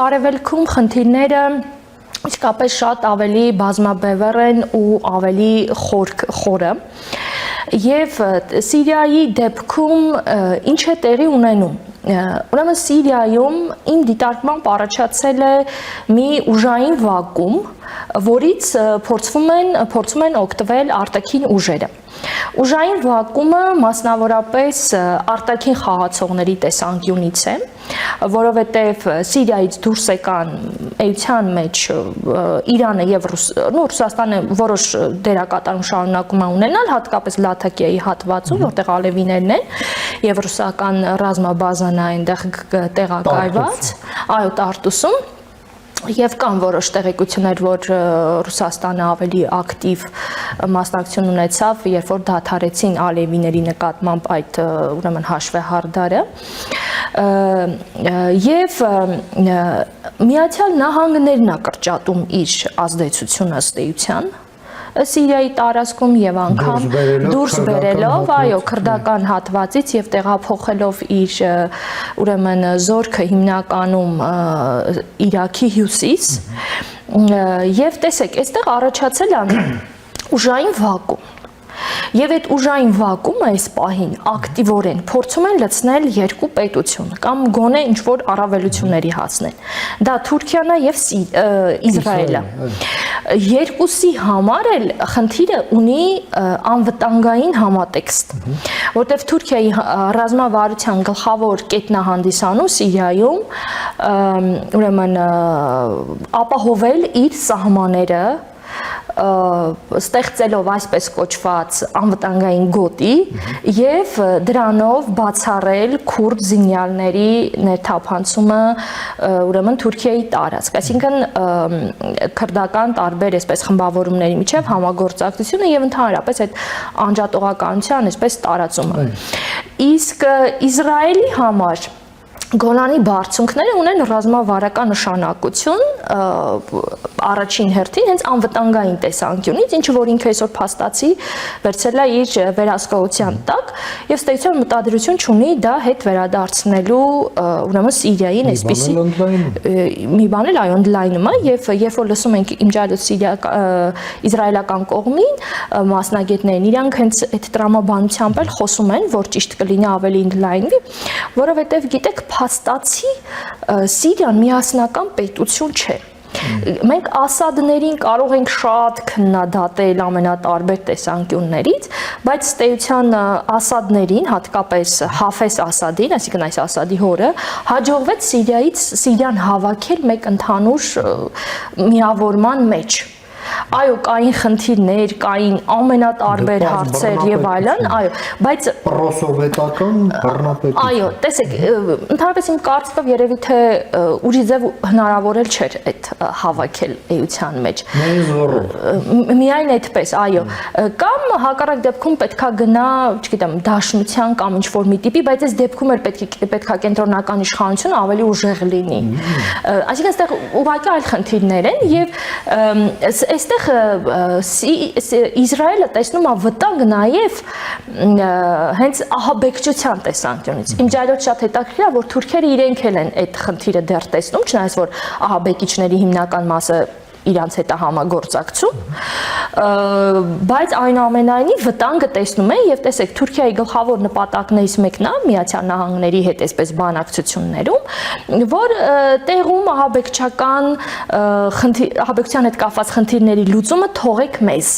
արևելքում խնդիրները իսկապես շատ ավելի բազմաբևեռ են ու ավելի խորը եւ Սիրիայի դեպքում ինչ է տեղի ունենում Ուրեմն Սիրիայում իմ դիտարկմամբ առաջացել է մի ուժային վակուում, որից փորձում են օգտվել արտաքին ուժերը։ Ուժային վակումը մասնավորապես արտաքին խաղացողների տեսանկյունից է, որովհետև Սիրիայից դուրս եկան էության մեջ Իրանը եւ Ռուսաստանը որոշ դերակատարում շարունակում են ունենալ, հատկապես Լաթակիայի հատվածում, որտեղ ալևիներն են եւ ռուսական ռազմաբազան է այնտեղ տեղակայված, այո, Տարտուսում Եվ կան որոշ տեղեկություններ, որ Ռուսաստանը ավելի ակտիվ մասնակցություն ունեցավ, երբ որ դադարեցին ալևիների նկատմամբ այդ ուրեմն հաշվեհարդարը։ Եվ Միացյալ Նահանգներն է կրճատում իր ազդեցությունը ըստ էության Սիրիայի տարածքում եւ անգամ դուրս բերելով, այո, քրդական հատվածից եւ տեղափոխելով իր ուրեմն զորքը հիմնականում Իրաքի հյուսիս եւ տեսեք, այստեղ առաջացել է ուժային վակուում Եվ այդ ուժային վակումը այս պահին ակտիվորեն փորձում են լցնել երկու պետություն կամ գոնե ինչ-որ առավելությունների հասնել։ Դա Թուրքիան է եւ Իսրայելը։ Երկուսի համար էլ խնդիրը ունի անվտանգային համատեքստ, որտեղ Թուրքիայի ռազմավարության գլխավոր կետն է հանդիսանում Սիրիայում, ուրեմն ապահովել իր սահմանները ստեղծելով այսպես կոչված անվտանգային գոտի եւ դրանով բացառել քուրդ զինյալների ներթափանցումը ուրեմն Թուրքիայի տարածք, այսինքն քրդական տարբեր այսպես խմբավորումների միջև համագործակցությունը եւ ընդհանրապես այդ անջատողականության այսպես տարածումը։ Իսկ Իսրայելի համար Գոլանի բարձունքները ունեն ռազմավարական նշանակություն առաջին հերթին հենց անվտանգային տեսանկյունից, ինչը որ ինքը այսօր փաստացի վերցրել է իր վերահսկողության տակ եւ ստեյցիոն մտադրություն չունի դա հետ վերադարձնելու ուրեմն Սիրիային այսպիսի մի բան էլ այո ընդլայնում է եւ երբ որ լսում ենք իմջալոց իսրայելական կողմին մասնագետներին իրանք հենց այդ տրամաբանությամբ էլ խոսում են որ ճիշտ կլինի ավելի ընդլայնվի որովհետեւ գիտեք փաստացի Սիրիան միասնական պետություն չէ Մենք Ասադներին կարող ենք շատ քննադատել ամենատարբեր տեսանկյուններից, բայց ստեյության Ասադներին, հատկապես Հաֆեզ Ասադին, այսինքն այս Ասադի հորը, հաջողվեց Սիրիան հավաքել մեկ ընդհանուր միավորման մեջ այո, կային խնդիրներ, կային ամենատարբեր հարցեր եւ այլն, այո, բայց պրոսովետական բռնապետություն։ այո, տեսեք, ընդհանրապես իմ կարծիքով երևի թե ուրիշ ձև հնարավոր էլ չէր այդ հավաքել էության մեջ։ Միայն այդպես, այո, կամ հակառակ դեպքում պետքա գնա, չգիտեմ, դաշնության կամ ինչ-որ մի տիպի, բայց այս դեպքում էլ պետքա կենտրոնական իշխանությունը ավելի ուժեղ լինի։ Այսինքն այստեղ ուղղակի այլ խնդիրներ են եւ այստեղ Իսրայելը տեսնում է վտանգ նաեւ հենց ահաբեկչության տեսանկյունից։ Իմ ջայլոց շատ հետաքրքիր է, որ թուրքերը իրենք էլ են այդ խնդիրը դեռ տեսնում, չնայած որ ահաբեկիչների հիմնական մասը իրանց հետ է համագործակցում, բայց այնուամենայնիվ վտանգը տեսնում են եւ տեսեք Թուրքիայի գլխավոր նպատակներից մեկն է Միացյալ Նահանգների հետ այսպես բանակցություններում, որ տեղում ահաբեկչության հետ կապված խնդիրների լուծումը թողեք մեզ։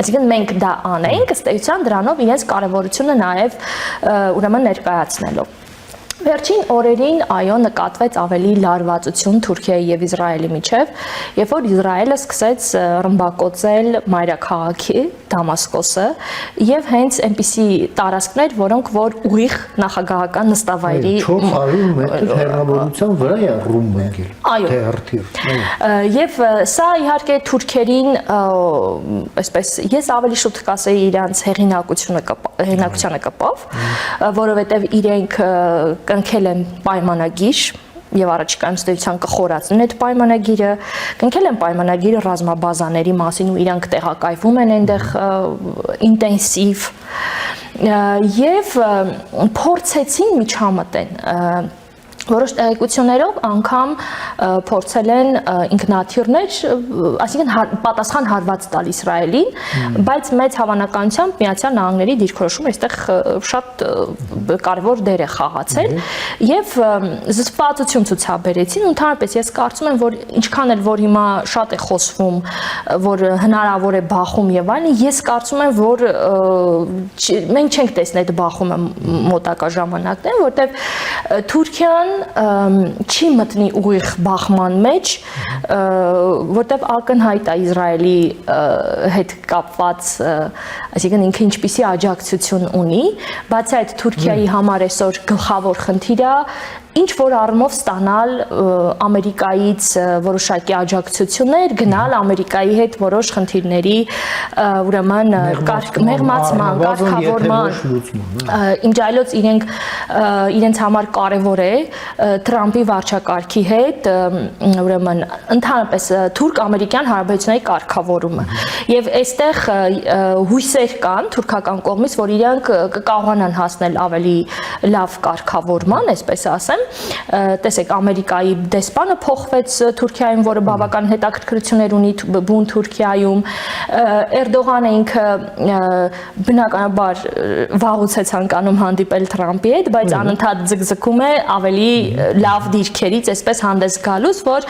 Այսինքն մենք դա անենք, ըստ էության դրանով իրենց կարևորությունը նաեւ ուրեմն ներկայացնելով։ Վերջին օրերին այո նկատվեց ավելի լարվածություն Թուրքիայի եւ Իսրայելի միջև, երբ որ Իսրայելը սկսեց ռմբակոծել մայրաքաղաքի Դամասկոսը եւ հենց այնպիսի տարածքներ, որոնք որ ուղիղ նախագահական նստավայրի 400 մետր հեռավորության վրա է ռումբ ընկել։ Այո։ Եվ սա իհարկե թուրքերին այսպես ես ավելի շուտ կասեի իրանց հեղինակությանը կապավ, որովհետեւ իրենք կնքել են պայմանագիր եւ առաջիկայում ստեյցիան կխորացնեն այդ պայմանագիրը, կնքել են պայմանագիրը ռազմաբազաների մասին ու իրանք տեղակայվում են այնտեղ ինտենսիվ եւ փորձեցին միջամտեն որոշ տեղեկություններով անգամ փորձել են ինքնաթիռներ, այսինքն պատասխան հարված տալ Իսրայելին, բայց մեծ հավանականությամբ Միացյալ Նահանգների դիրքորոշումը այստեղ շատ կարևոր դեր է խաղացել եւ զսպվածություն ցուցաբերեցին, ընդհանրապես ես կարծում եմ, որ ինչքան էլ որ հիմա շատ է խոսվում, որ հնարավոր է բախում եւ այլն, ես կարծում եմ, որ մենք չենք տեսնել այդ բախումը մոտակա ժամանակներում, որտեղ Թուրքիան չի մտնի ուղիղ բախման մեջ, որտեղ ակնհայտ է Իսրայելի հետ կապված, այսինքն ինքը ինչպիսի աջակցություն ունի, բացի այդ Թուրքիայի համար այսօր գլխավոր խնդիրը ինչ որ առումով ստանալ Ամերիկայից որոշակի աջակցություններ, գնալ Ամերիկայի հետ որոշ խնդիրների ուրեմն մեղմացման, կարգավորման, իմ ջայլոց իրենց համար կարևոր է Թրամփի վարչակարգի հետ ուրեմն ընդհանրապես թուրք-ամերիկյան հարաբերությունների կարգավորումը եւ այստեղ հույսեր կան թուրքական կողմից, որ իրենք կկարողանան հասնել ավելի լավ կարգավորման, այսպես ասեմ, տեսեք Ամերիկայի դեսպանը փոխվեց Թուրքիայում, որը բավական հետաքրքրություններ ունի բուն Թուրքիայում, Էրդողանը ինքը բնականաբար վաղուց է ցանկանում հանդիպել Թրամփի հետ, բայց անընդհատ ձգձգում է ավելի լավ դիրքերից, այսպես հանդես գալուց, որ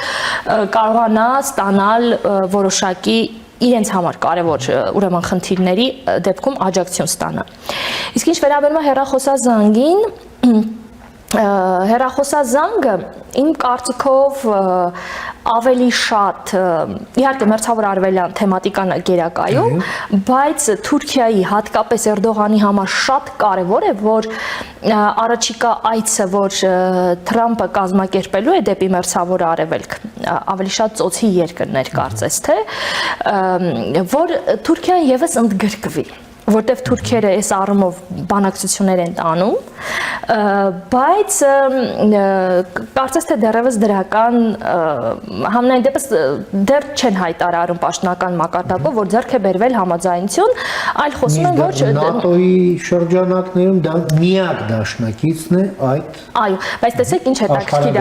կարողանա ստանալ որոշակի իրենց համար կարևոր ուրեմն խնդիրների դեպքում աջակցություն ստանալ։ Իսկ ինչ վերաբերում է հեռախոսազանգին, հեռախոսազանգը իմ կարծիքով ավելի շատ իհարկե մերձավոր արևելյան թեմատիկան գերակայում, բայց Թուրքիայի հատկապես Էրդողանի համար շատ կարևոր է, որ առաջիկա այցը, որ Թրամփը կազմակերպելու է դեպի մերձավոր արևելք, ավելի շատ ծոցի երկրներ կարծես թե, որ Թուրքիան եւս ընդգրկվի, որտեվ թուրքերը այս առումով բանակցություններ են տանում, բայց կարծես թե դեռևս դրական համենայն դեպս դեռ չեն հայտարարում պաշտոնական մակարդակով, որ ձեռք է բերվել համաձայնություն, այլ խոսում են, որ ՆԱՏՕ-ի շրջանակներում դա միակ դաշնակիցն է այդ։ Այո, բայց տեսեք ինչ հետաքրքիր է։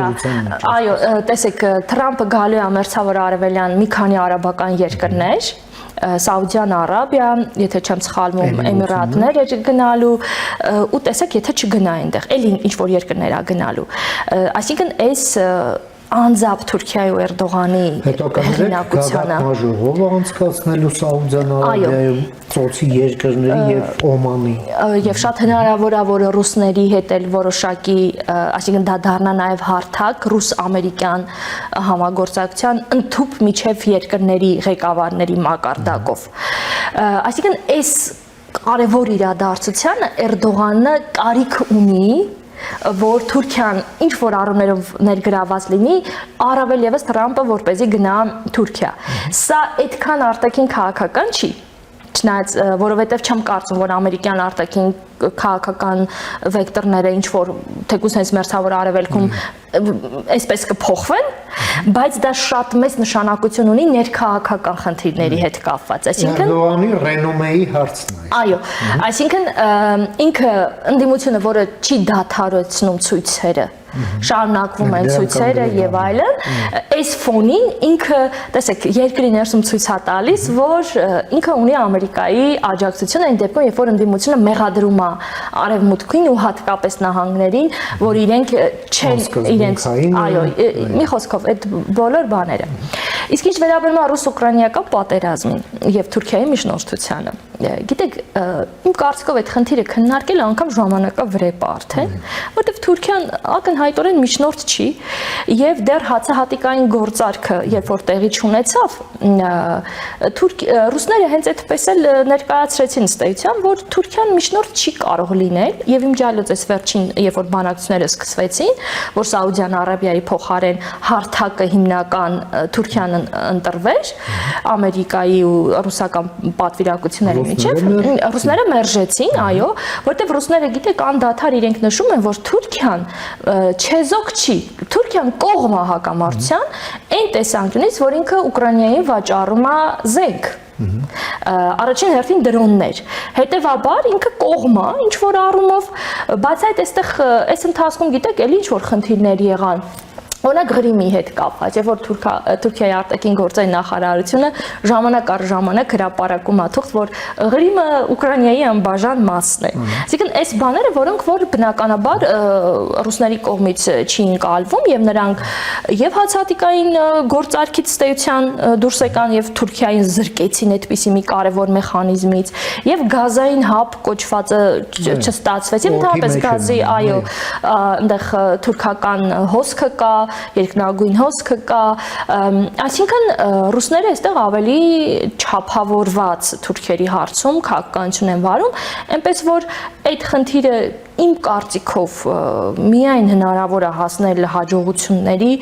Այո, տեսեք Թրամփը գալու է մերձավոր արևելյան մի քանի արաբական երկրներ, Սաուդյան Արաբիա, եթե չեմ սխալվում, Էմիրատներ էր գնալու, ու տեսեք, եթե չգնա այնտեղ, էլի ինչ որ երկրներ է գնալու։ Այսինքն այս անձամբ Թուրքիայի ու Էրդողանի հեղինակությանը։ Մաժողովը անցկացնելու Սաուդյան Արաբիայում, ծոցի երկրների եւ Օմանի։ Եվ շատ հնարավոր է, որ ռուսների հետ էլ որոշակի, այսինքն դա դառնա նաեւ հարթակ ռուս-ամերիկյան համագործակցության ընդհուպ միջև երկրների ղեկավարների մակարդակով։ Այսինքն այս կարևոր իրադարձությանը Էրդողանը կարիք ունի, որ Թուրքիան ինչ որ առումներով ներգրաված լինի, առավել եւս Թրամպը որպեսզի գնա Թուրքիա։ Սա այդքան արտաքին քաղաքական չի, չնայած որովհետեւ չեմ կարծում, որ ամերիկյան արտաքին քաղաքական վեկտորները ինչ որ թեկուզ հենց մերձավոր արևելքում այսպես կփոխվեն, բայց դա շատ մեծ նշանակություն ունի ներքաղաքական խնդիրների հետ կապված, այսինքն Էրդողանի ռենոմեի հարցն է։ Այո, այսինքն ինքը ընդդիմությունը, որը չի դադարեցնում ցույցերը, շարունակվում են ցույցերը եւ այլն, այս ֆոնին ինքը, տեսեք, երկրի ներսում ցույց է տալիս, որ ինքը ունի Ամերիկայի աջակցությունը այն դեպքում, երբ որ ընդդիմությունը մեղադրում է արևմուտքին ու հատկապես նահանգներին, որ իրենք չեն իրենց, այո, մի խոսքով այդ բոլոր բաները։ Իսկ ինչ վերաբերում է ռուս-ուկրաինական պատերազմին եւ Թուրքիայի միջնորդությանը, գիտեք, իմ կարծիքով այդ խնդիրը քննարկել անգամ ժամանակավրեպ արդեն, որտեղ Թուրքիան ակնհայտորեն միջնորդ չի եւ դեռ հացահատիկային գործարքը, երբ որ տեղի չունեցավ, ռուսները հենց այդպես էլ ներկայացրեցին ըստ էության, որ Թուրքիան միջնորդ չի կարող լինել եւ իմջալոց այս վերջին, երբ որ բանակցությունները սկսվեցին, որ Սաուդյան Արաբիայի փոխարեն հարթակը հիմնական Թուրքիան ընտրվեր Ամերիկայի ու ռուսական պատվիրակությունների միջև, ռուսները մերժեցին, այո, որտեղ ռուսները գիտեք անդադար իրենք նշում են, որ Թուրքիան չեզոք չի, Թուրքիան կողմ է հակամարտության այն տեսանկյունից, որ ինքը Ուկրաինային վաճառում է զենք։ Առաջին հերթին դրոններ, հետևաբար ինքը կողմ է ինչ որ առումով, բայց այդ այս ընթացքում գիտեք, էլի ինչ որ խնդիրներ եղան։ Օրինակ Ղրիմի հետ կապված, երբ որ Թուրքիայի արտաքին գործերի նախարարությունը ժամանակ առ ժամանակ հրապարակում է թող, որ Ղրիմը Ուկրաինայի անբաժան մասն է։ Այսինքն այս բաները, որոնք որ բնականաբար ռուսների կողմից չի ընկալվում եւ նրանք եւ հացահատիկային գործարքից ստեյության դուրս եկան եւ Թուրքիային զրկեցին այդպիսի մի կարևոր մեխանիզմից եւ գազային հապ կոչվածը չստացվեց եւ ընդհանրապես գազի, այո, այնտեղ թուրքական հոսքը կա, երկնագույն հոսքը կա, այսինքն ռուսները այստեղ ավելի չափավորված թուրքերի հարցում քաղաքականություն են վարում, այնպես որ այդ խնդիրը իմ կարծիքով միայն հնարավոր է հասնել հաջողությունների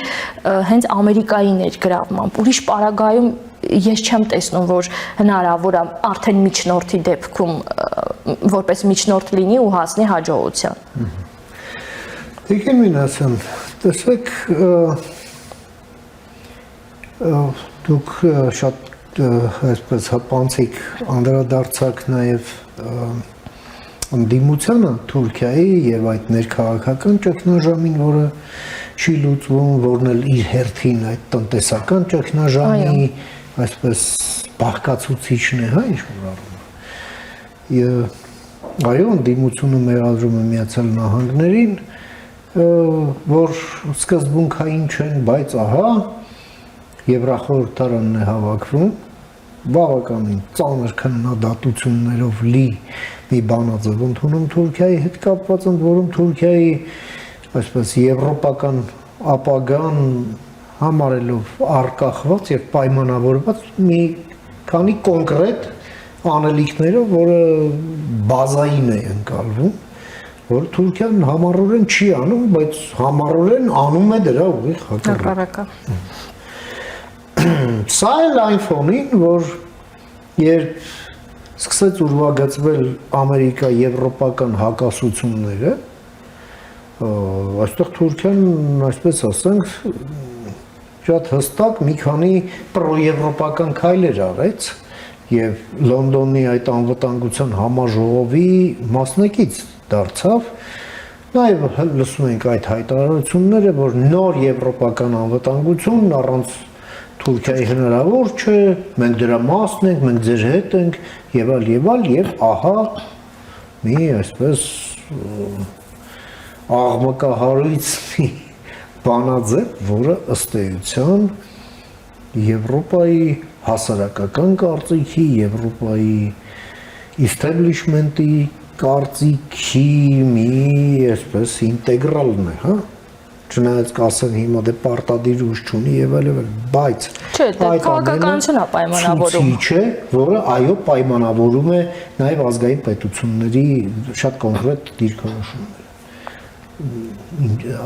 հենց Ամերիկայի ներգրավմամբ, ուրիշ պարագայում ես չեմ տեսնում, որ հնարավոր է արդեն միջնորդի դեպքում որպես միջնորդ լինի ու հասնի հաջողության։ Եկեք մինասան, տեսեք, դուք շատ այսպես հապանցիկ անդրադարձակ նաև ընդդիմությանը Թուրքիայի եւ այդ ներքաղաքական ճգնաժամին, որը չի լուծվում, որն էլ իր հերթին այդ տնտեսական ճգնաժամի այսպես բաղկացուցիչն է, հա, ինչ-որ առումով։ Այո, ընդդիմությունը մեղադրում է Միացյալ Նահանգներին, որ սկզբունքային չեն, բայց ահա Եվրախորհրդարանն է հավաքվում, բավականին ծանր քննադատություններով լի մի բանաձև ընդունում Թուրքիայի հետ կապված, ընդ որում Թուրքիայի այսպես եվրոպական ապագան համարելով արկախված եւ պայմանավորված մի քանի կոնկրետ անելիքներով, որը բազային է ընկալվում, որ Թուրքիան համառորեն չի անում, բայց համառորեն անում է դրա ուղիղ հակառակը։ Սա էլ այն ֆոնին, որ երբ սկսեց ուրվագծվել ամերիկա-եվրոպական հակասությունները, այստեղ Թուրքիան, այսպես ասենք, շատ հստակ մի քանի պրոեվրոպական քայլեր արեց եւ Լոնդոնի այդ անվտանգության համաժողովի մասնակից դարձավ, նաեւ լսում ենք այդ հայտարարությունները, որ նոր եվրոպական անվտանգություն առանց Թուրքիայի հնարավոր չէ, մենք դրա մասն ենք, մենք ձեր հետ ենք եւ այլ եւ ահա մի այսպես աղմկահարույց բանաձև, որը ըստ էության Եվրոպայի հասարակական կարծիքի, Եվրոպայի establishment-ի կարծիքի մի այսպես ինտեգրալն է, հա? Չնայած կասեն հիմա դե պարտադիր ուժ չունի եւ այլն, բայց չէ, դա քաղաքականություն է պայմանավորում։ Չէ, որը այո պայմանավորում է նաեւ ազգային պետությունների շատ կոնկրետ դիրքորոշումները։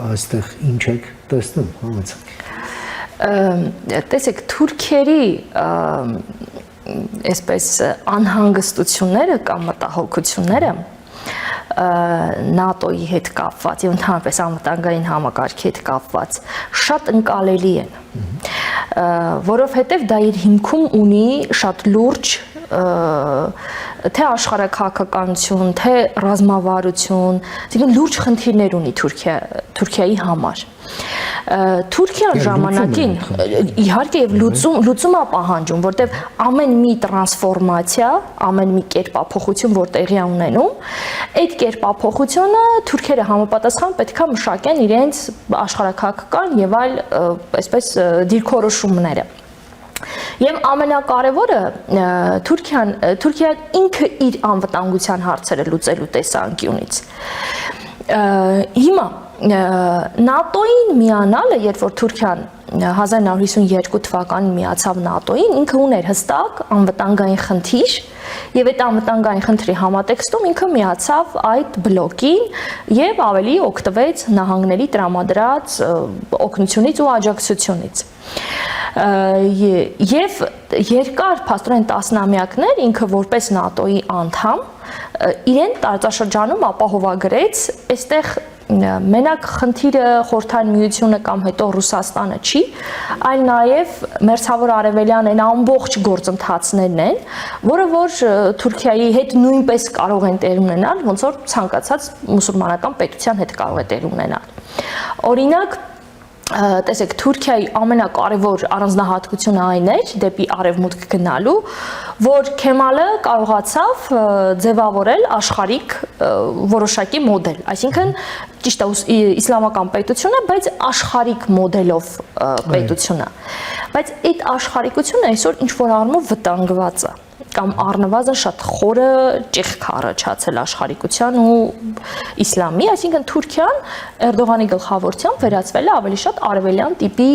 Այստեղ ինչ եք տեսնում, համեցեք։ Տեսեք, թուրքերի այսպես անհանգստությունները կամ մտահոգությունները ՆԱՏՕ-ի հետ կապված եւ ընդհանրապես անվտանգային համակարգի հետ կապված շատ ընկալելի են, որովհետեւ դա իր հիմքում ունի շատ լուրջ թե աշխարհաքաղաքականություն, թե ռազմավարություն, այսինքն լուրջ խնդիրներ ունի Թուրքիայի համար։ Թուրքիան ժամանակին իհարկե եւ լուծում է պահանջում, որտեվ ամեն մի տրանսֆորմացիա, ամեն մի կերպափոխություն, որ տեղի է ունենում, այդ կերպափոխությունը թուրքերը համապատասխան պետքա մշակեն իրենց աշխարհաքաղաքական եւ այլ այսպես դիրքորոշումները։ Եվ ամենակարևորը Թուրքիան ինքը իր անվտանգության հարցերը լուծելու տեսանկյունից։ Հիմա ՆԱՏՕ-ին միանալը, երբ որ Թուրքիան 1952 թվականին միացավ ՆԱՏՕ-ին, ինքը ուներ հստակ անվտանգային խնդիր, եւ այդ անվտանգային խնդրի համատեքստում ինքը միացավ այդ բլոկին եւ ավելի օգտվեց նահանգների տրամադրած օգնությունից ու աջակցությունից։ Եվ երկար փաստորեն տասնամյակներ ինքը որպես ՆԱՏՕ-ի անդամ իրեն տարածաշրջանում ապահովագրեց, այստեղ մենակ խնդիրը Խորհրդային Միությունը կամ հետո Ռուսաստանը չի, այլ նաև Մերձավոր Արևելյան այն ամբողջ գործընթացներն են, որը որ Թուրքիայի հետ նույնպես կարող են տեղ ունենալ, ոնց որ ցանկացած մուսուլմանական պետության հետ կարող է տեղ ունենալ։ Օրինակ, տեսեք, Թուրքիայի ամենակարևոր առանձնահատկությունը այն էր դեպի արևմուտք գնալու, որ Քեմալը կարողացավ ձևավորել աշխարհիկ որոշակի մոդել, այսինքն ճիշտ է իսլամական պետությունը, բայց աշխարհիկ մոդելով պետությունը։ Բայց այդ աշխարհիկությունը այսօր ինչ որ առումով վտանգված է կամ առնվազն շատ խորը ճեղք առաջացել աշխարհիկության ու իսլամի, այսինքն Թուրքիան Էրդողանի գլխավորությամբ վերածվել է ավելի շատ արևելյան տիպի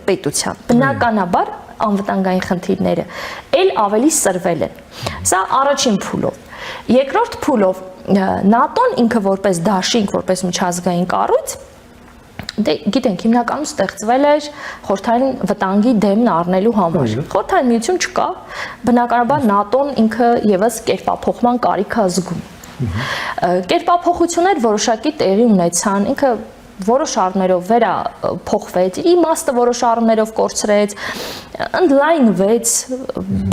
պետության։ Բնականաբար անվտանգային խնդիրները ել ավելի սրվել են։ Սա առաջին փուլով։ Երկրորդ փուլով ՆԱՏՕ-ն ինքը որպես դաշինք, որպես միջազգային կառույց, դե գիտենք, հիմնականում ստեղծվել էր խորհրդային վտանգի դեմն առնելու համար։ Խորհրդային միություն չկա, բնականաբար ՆԱՏՕ-ն ինքը եւս կերպափոխման կարիք է զգում։ Կերպափոխություններ որոշակի տեղի ունեցան, ինքը որոշ առումներով վերափոխվեց, իմաստը որոշ առումներով կորցրեց, ընդլայնվեց,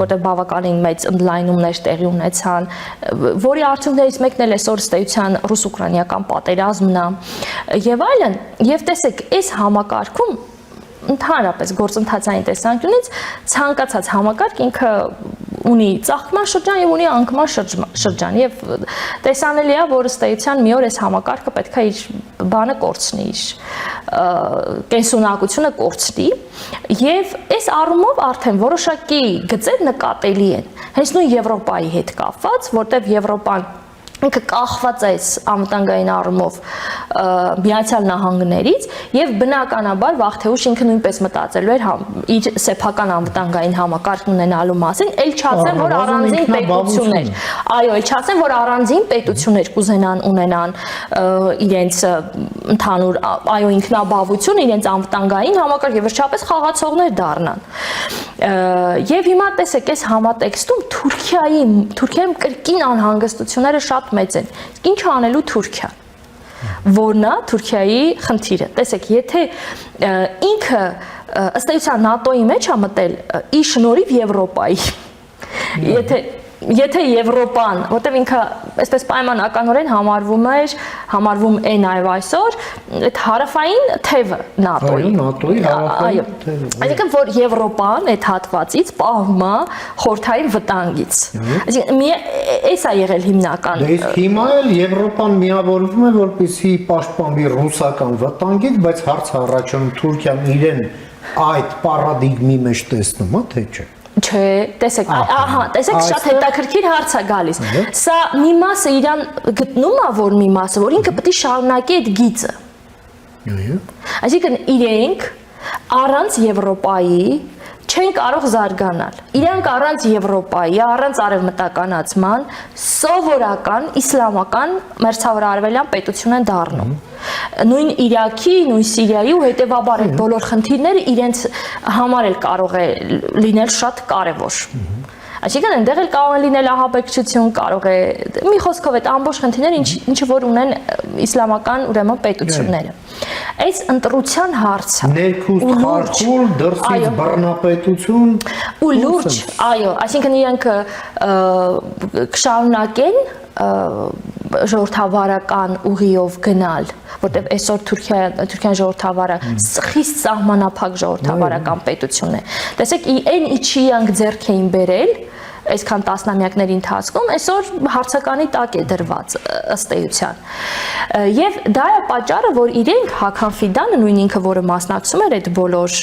որտեղ բավականին մեծ ընդլայնումներ տեղի ունեցան, որի արդյունքներից մեկն էլ այսօր ըստ էության ռուս-ուկրաինական պատերազմն է եւ այլն, եւ տեսեք, այս համակարգում ընդհանրապես գործընթացային տեսանկյունից ցանկացած համակարգ ինքը ունի ծաղկման շրջան եւ ունի անկման շրջան եւ տեսանելի է, որ ըստ էության մի օր այս համակարգը պետք է իր բանը կորցնի, իր կենսունակությունը կորցնի եւ այս առումով արդեն որոշակի գծեր նկատելի են հենց նույն Եվրոպայի հետ կապված, որտեղ Եվրոպան ինքը կախված է անվտանգային առումով Միացյալ Նահանգներից եւ բնականաբար վաղ թե ուշ ինքը նույնպես մտածելու էր իր սեփական անվտանգային համակարգն ունենալու մասին, ել չասեն, որ առանձին պետություններ, այո, ել չասեն, որ առանձին պետություններ կուզենան ունենան իրենց ընդհանուր այո ինքնաբավություն, իրենց անվտանգային համակարգ եւ վերջապես խաղացողներ դառնան։ Եվ հիմա տեսեք, այս համատեքստում Թուրքիայում կրկին անհանգստությունները շատ մեծ են։ Ինչ անելու Թուրքիան։ Որն է Թուրքիայի խնդիրը։ Տեսեք, եթե ինքը ըստ էության ՆԱՏՕ-ի մեջ է մտել ի շնորհիվ Եվրոպայի, եթե Եվրոպան, որտեղ ինքը այսպես պայմանականորեն համարվում է նաև այսօր այդ հարավային թևը ՆԱՏՕ-ի։ ՆԱՏՕ-ի հարավային թևը։ Այսինքն որ Եվրոպան այդ հատվածից պահում է խորհրդային վտանգից։ Այսինքն էս է եղել հիմնական։ Դե իսկ հիմա էլ Եվրոպան միավորվում է, որպեսզի պաշտպանվի ռուսական վտանգից, բայց հարց առաջանում Թուրքիան իրեն այդ պարադիգմի մեջ տեսնում է, թե չէ։ Չէ, տեսեք, տեսեք շատ հետաքրքիր հարց է գալիս։ Սա մի մասը իրան գտնում է, որ մի մասը, որ ինքը պետք է շարունակի այդ գիծը։ Այսինքն իրենք առանց Եվրոպայի չեն կարող զարգանալ։ Իրանք առանց Եվրոպայի, առանց արևմտականացման սովորական իսլամական մերձավորարևելյան պետություն են դառնում։ Նույն Իրաքի, նույն Սիրիայի ու հետևաբար այդ բոլոր խնդիրները իրենց համար էլ կարող է լինել շատ կարևոր։ Այսինքն այնտեղ էլ կարող է լինել ահաբեկչություն, կարող է մի խոսքով այդ ամբողջ խնդիրները ինչը որ ունեն իսլամական ուրեմն պետությունները։ Այս ընտրության հարցը ներքուստ խարխուլ, դրսից բռնապետություն ու լուրջ, այո, այսինքն իրենք կշարունակեն ժողովրդավարական ուղիով գնալ, որտեղ այսօր Թուրքիան ժողովրդավարը խիստ սահմանափակ ժողովրդավարական պետություն է։ Տեսեք, այն ինչի իրանք ձեռք էին բերել այսքան տասնամյակների ընթացքում այսօր հարցականի տակ է դրված ըստ էության։ Եվ դա է պատճառը, որ իրենք Հական Ֆիդանը, նույն ինքը, որը մասնակցում էր այդ բոլոր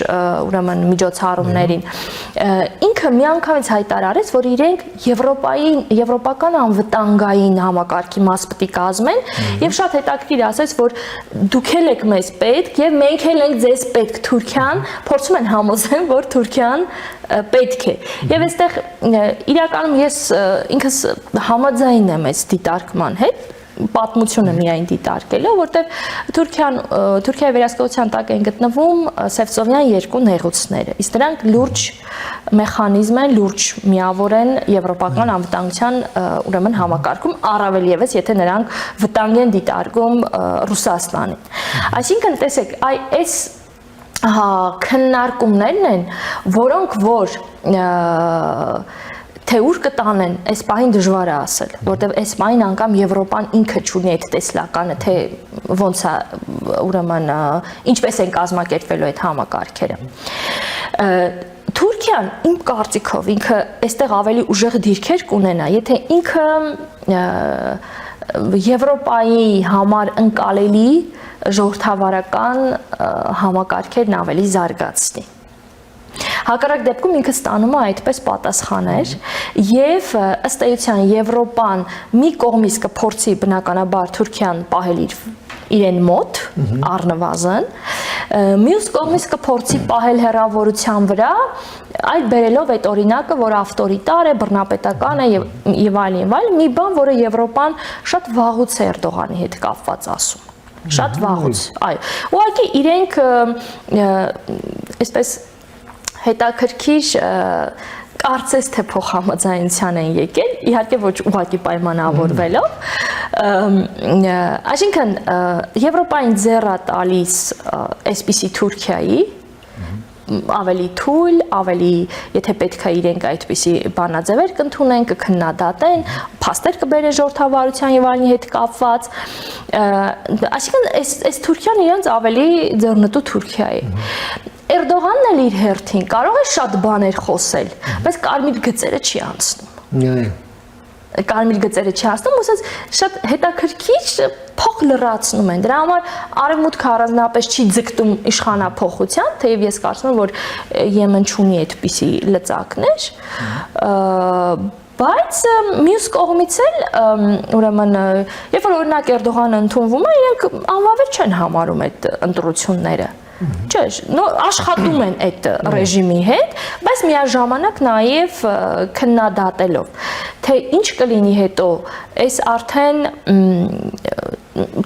ուրեմն միջոցառումներին, ինքը միանգամից հայտարարեց, որ իրենք եվրոպական անվտանգային համակարգի մաս պետք է կազմեն, եւ շատ հետաքրքիր ասեց, որ դուք եք մեզ պետք եւ մենք էլ ենք ձեզ պետք։ Թուրքիան փորձում են համոզել, որ Թուրքիան պետք է։ Եվ այստեղ իրականում ես ինքս համաձայն եմ այս դիտարկման հետ, պատմությունը միայն դիտարկելով, որտեղ Թուրքիայի վերահսկողության տակ են գտնվում Սևծովյան երկու նեղուցները։ Իսկ դրանք լուրջ մեխանիզմ են, լուրջ միավոր են եվրոպական անվտանգության ուրեմն համակարգում, առավել եւս եթե նրանք վտանգ են դիտարկում Ռուսաստանին։ Այսինքն, տեսեք, այս քննարկումներն են, որոնք որ թե ուր կտանեն, այս պահին դժվար է ասել, որտեղ այս պահին անգամ Եվրոպան ինքը չունի այդ տեսլականը, թե ոնց է ուրեմն ինչպես են կազմակերպվելու այդ համակարգերը։ Թուրքիան իմ կարծիքով ինքը այստեղ ավելի ուժեղ դիրքեր կունենա, եթե ինքը Եվրոպայի համար ընկալելի ժողովրդավարական համակարգերն ավելի զարգացնի։ Հակառակ դեպքում ինքը ստանում է այդպես պատասխաներ եւ ըստ էության Եվրոպան մի կողմից կփորձի բնականաբար Թուրքիան պահել իրեն մոտ առնվազն, մյուս կողմից կփորձի պահել հեռավորության վրա, այդ բերելով այդ օրինակը, որ ավտորիտար է, բռնապետական է եւ այլն, մի բան, որը Եվրոպան շատ վաղուց է Էրդողանի հետ կապված ասում։ Շատ վաղուց, այո։ Ուղղակի իրենք այսպես հետաքրքիր կարծես թե փոխհամաձայնության են եկել, իհարկե ոչ ուղղակի պայմանավորվելով, այսինքն Եվրոպային ձեռը տալիս այսպիսի Թուրքիայի ավելի թույլ, ավելի, եթե պետք է իրենք այդպիսի բանաձևեր կընդունեն, կքննադատեն, փաստեր կբերեն ժողովրդավարության եւ այլնի հետ կապված, այսինքն այս Թուրքիան իրենց ավելի ձեռնտու Թուրքիա է։ Էրդողանն էլ իր հերթին կարող է շատ բաներ խոսել, բայց կարմիր գծերը չի անցնում։ Կարմիր գծերը չի հասնում, ուսած շատ հետաքրքիր փող լրացնում են։ Դրա համար արևմուտքը առանձնապես չի ձգտում իշխանափոխության, թեև ես կարծում եմ, որ Եմեն չունի այդպիսի լծակներ, բայց մյուս կողմից էլ ուրեմն երբ որ օրինակ Էրդողանը ընդունվում է, իրենք անվավեր չեն համարում այդ ընտրությունները։ Չէ, աշխատում են այդ ռեժիմի հետ, բայց միաժամանակ նաև քննադատելով, թե ինչ կլինի հետո, այս արդեն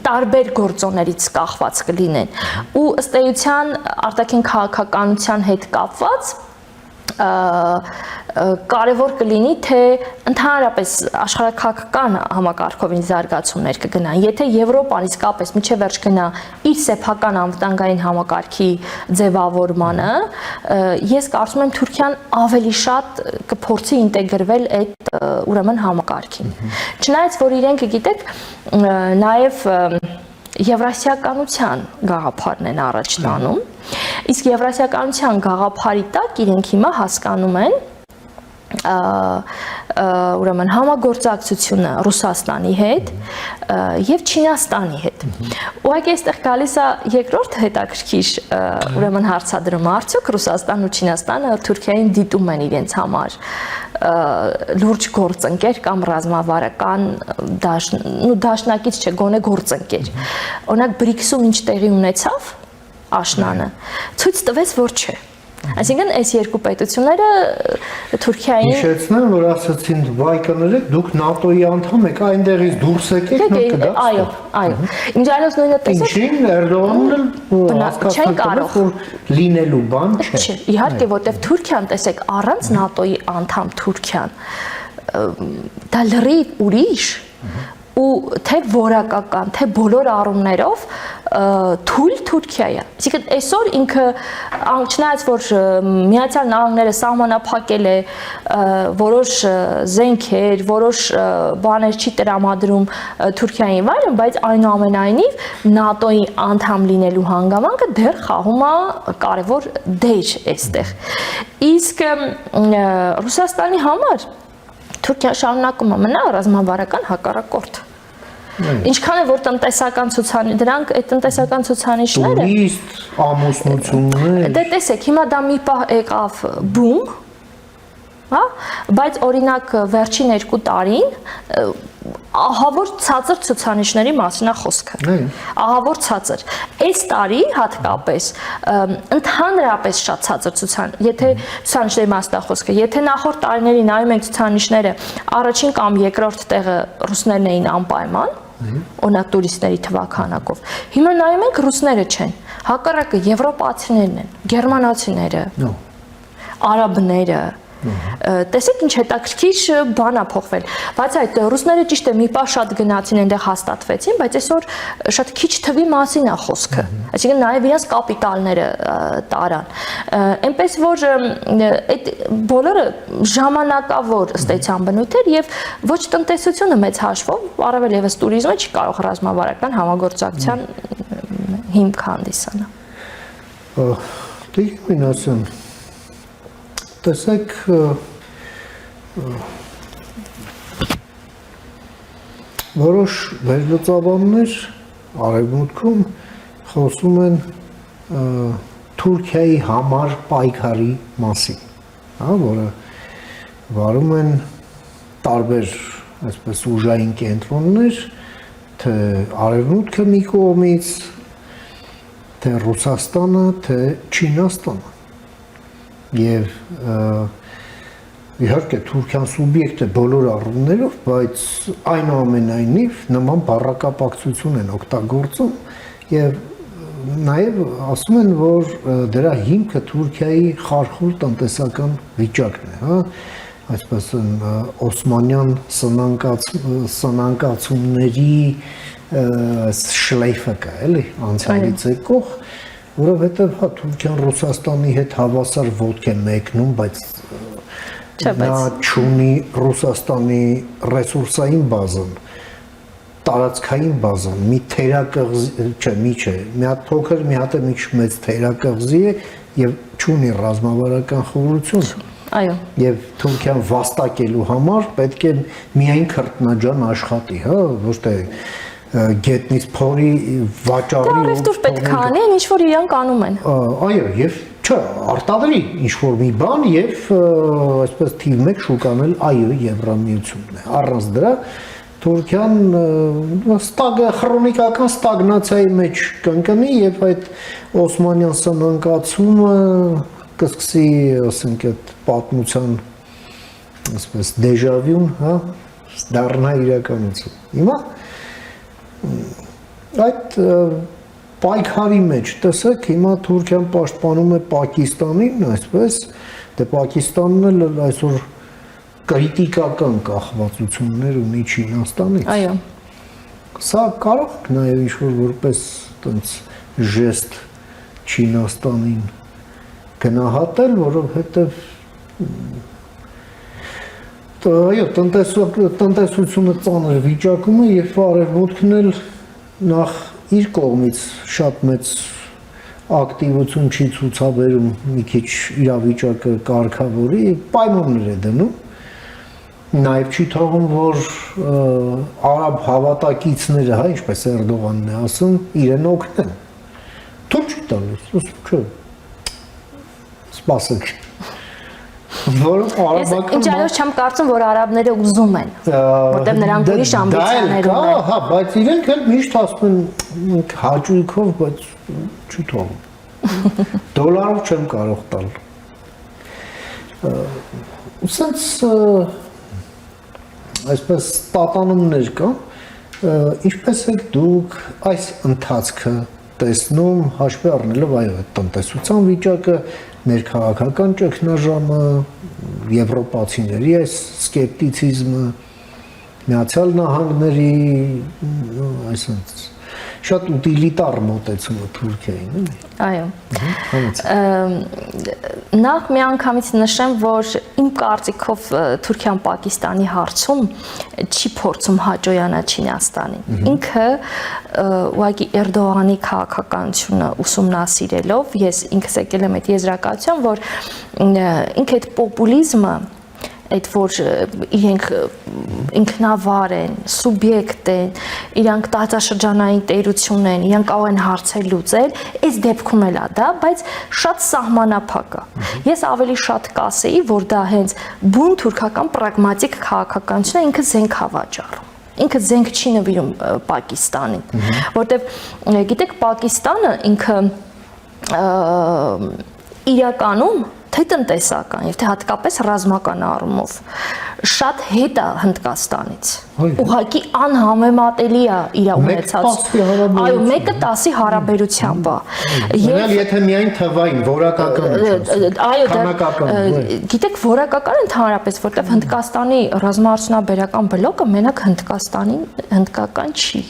տարբեր գործոններից կախված կլինեն ու ըստ էության արտաքին քաղաքականության հետ կապված կարևոր կլինի, թե ընդհանրապես աշխարհակաղակական համակարգովին զարգացումներ կգնան։ Եթե Եվրոպան իսկապես միջև վերջ գնա իր սեփական անվտանգային համակարգի ձևավորմանը, ես կարծում եմ Թուրքիան ավելի շատ կփորձի ինտեգրվել այդ ուրեմն համակարգին։ Չնայած որ իրենք գիտեք, նաև եվրասիականության գաղափարն են առաջ տանում, իսկ եվրասիականության գաղափարի տակ իրենք հիմա հասկանում են ուրեմն համագործակցությունը Ռուսաստանի հետ եւ Չինաստանի հետ։ Ուղղակի այստեղ գալիս է երկրորդ հետաքրքիր ուրեմն հարցադրումը, արդյոք Ռուսաստանն ու Չինաստանը Թուրքիային դիտում են իրենց համար լուրջ գործընկեր կամ ռազմավարական դաշնակից չէ, գոնե գործընկեր։ Օրինակ BRICS-ում ինչ տեղի ունեցավ աշնանը, ցույց տվեց, որ չէ։ Այսինքն այս երկու պետությունները Թուրքիային հիշեցնեմ, որ ասացին վայ կներեք, դուք ՆԱՏՕ-ի անդամ եք, այնտեղից դուրս եկեք, նա կդաս։ Այո, այո։ Ինչ այլոց նույնը տեսեք։ Ինչին Էրդողանն էլ հասկացել է, որ լինելու բան չէ։ Չէ, իհարկե, որտեվ Թուրքիան, տեսեք, առանց ՆԱՏՕ-ի անդամ Թուրքիան դա լրիվ ուրիշ ու թե որակական, թե բոլոր առումներով թույլ Թուրքիա է։ Այսինքն այսօր ինքը չնայած որ Միացյալ Նահանգները սահմանափակել է որոշ զենքեր, որոշ բաներ չի տրամադրում Թուրքիային վայրում, բայց այնուամենայնիվ ՆԱՏՕ-ի անդամ լինելու հանգամանքը դեռ խաղում է կարևոր դեր այստեղ։ Իսկ Ռուսաստանի համար Թուրքիան շարունակում է մնալ ռազմավարական հակառակորդ։ Ինչքան է որ տնտեսական ցուցանիշ, դրանք այդ տնտեսական ցուցանիշները տուրիստ, ամուսնություններ։ Դե տեսեք, հիմա դա մի պահ եկավ բում, հա, բայց օրինակ վերջին 2 տարին ահավոր ցածր ցուցանիշների մասին է խոսքը։ Ահավոր ցածր։ Այս տարի հատկապես ընդհանրապես շատ ցածր եթե ցուցանիշների մասին է խոսքը, եթե նախորդ տարիների նայում ենք ցուցանիշները, առաջին կամ երկրորդ տեղը ռուսներն էին անպայման, օրինակ տուրիստների թվականակով։ Հիմա նայում ենք ռուսները չեն, հակառակը եվրոպացիներն են, գերմանացիները, արաբները։ Տեսեք ինչ հետաքրքիր բան է փոխվել։ Բայց այդ ռուսները ճիշտ է մի պահ շատ գնացին այնտեղ հաստատվեցին, բայց այսօր շատ քիչ թվի մասին է խոսքը։ Այսինքն նաև իրենց կապիտալները տարան։ Այնպես որ այդ բոլորը ժամանակավոր ստեցան բնույթ էր եւ ոչ տնտեսությունը մեծ հաշվով, առավել եւս տուրիզմը չի կարող ռազմավարական համագործակցության հիմք հանդիսանալ։ Դե տեսեք որոշ վերլուծաբաններ արևմուտքում խոսում են Թուրքիայի համար պայքարի մասին, հա, որը վարում են տարբեր այսպես ուժային կենտրոններ, թե արևմուտքը մի կողմից, թե Ռուսաստանը, թե Չինաստանը։ Եվ իհարկե Թուրքիան սուբյեկտ է բոլոր առումներով, բայց այնուամենայնիվ նման բառակապակցություն են օգտագործում եւ նաեւ ասում են, որ դրա հիմքը Թուրքիայի խարխուլ տնտեսական վիճակն է, հա, այսպես օսմանյան սնանկացումների շլեյֆը կա, էլի, անցյալից եկող, որովհետև հա Թուրքիան Ռուսաստանի հետ հավասար ոտք է մեկնում, բայց նա չունի Ռուսաստանի ռեսուրսային բազան, տարածքային բազան, մի թերակղզի, չէ, մի հատ փոքր, մի հատ մեծ թերակղզի է եւ չունի ռազմավարական խորհրդություն։ Այո։ Եվ Թուրքիան վաստակելու համար պետք է միայն քրտնաջան աշխատի, հա, ոչ թե գետնից փորի վաճառի ու դուրս պետք է անեն, ինչ որ իրանք անում են։ Այո, եւ չէ, արտադրի ինչ որ մի բան եւ այսպես թիվ 1 շուկանել այո Եվրամիությունն է։ Առանց դրա Թուրքիան քրոնիկական ստագնացիայի մեջ կընկնի եւ այդ օսմանյան սնանկացումը կսկսի, ասենք, այդ պատմության այսպես դեժավյուն, հա, դառնա իրականություն։ Հիմա այդ պայքարի մեջ տեսեք հիմա Թուրքիան պաշտպանում է Պակիստանին, այսպես, Դե Պակիստանն էլ այսօր կրիտիկական կախվածություններ ունի Չինաստանից։ Այո։ Սա կարող է նաև ինչ-որ որպես տենց ժեստ Չինաստանին գնահատել, որովհետև այո, տնտեսությունը ծանր վիճակում է եւ Արևմուտքն էլ նախ իր կողմից շատ մեծ ակտիվություն չի ցուցաբերում մի քիչ իրավիճակը կարգավորի, պայմաններ է դնում։ Նաև չի թողում, որ արաբ հավատակիցները, հա, ինչպես Էրդողանն է ասում, իրեն օգնեն։ Թույլ չի տալիս, ասում չէ։ Սպասեք։ Որոնք արաբական Ինչ այլոց չեմ կարծում, որ արաբները ուզում են, որտեղ նրանք ուրիշ ամբիցիաներ ունեն։ Հա, բայց իրենք էլ միշտ ասում են հաճույքով, բայց չի թողում։ Դոլարով չեմ կարող տալ։ Ուսենց այսպես տատանումներ կան, ինչպես եք դուք այս ընթացքը տեսնում, հաշվի առնելով այո, տնտեսության վիճակը, ներքաղաքական ճգնաժամը, եվրոպացիների այս սկեպտիցիզմը, Միացյալ Նահանգների այսպես շատ ուտիլիտար մոտեցումը Թուրքիային, էլի։ Այո։ Նախ մի անգամից նշեմ, որ իմ կարծիքով Թուրքիան Պակիստանի հարցում չի փորձում հաջողանալ Չինաստանին։ Ինքը ուղղակի Էրդողանի քաղաքականությունը ուսումնասիրելով, ես ինքս եկել եմ այդ եզրակացության, որ ինքը այդ պոպուլիզմը այդ որ իրենք ինքնավար են, սուբյեկտ են, իրանք տարածաշրջանային տերություն են, իրանք կարող են հարցեր լուծել, այս դեպքում էլ է դա, բայց շատ սահմանափակ է։ Ես ավելի շատ կասեի, որ դա հենց բուն թուրքական պրագմատիկ քաղաքականություն է, ինքը զենք հավաճառում։ Ինքը զենք չի նվիրում Պակիստանին, որտեղ գիտեք Պակիստանը ինքը իրականում թե տնտեսական եւ թե հատկապես ռազմական առումով շատ հետ է Հնդկաստանից։ Ուղղակի անհամեմատելի է իր ունեցած։ Այո, 1-10-ի հարաբերությամբ է։ Եվ եթե միայն թվային, որակական է։ Այո, գիտեք, որակական ընդհանրապես, որտեղ Հնդկաստանի ռազմաարդյունաբերական բլոկը մենակ հնդկական չի։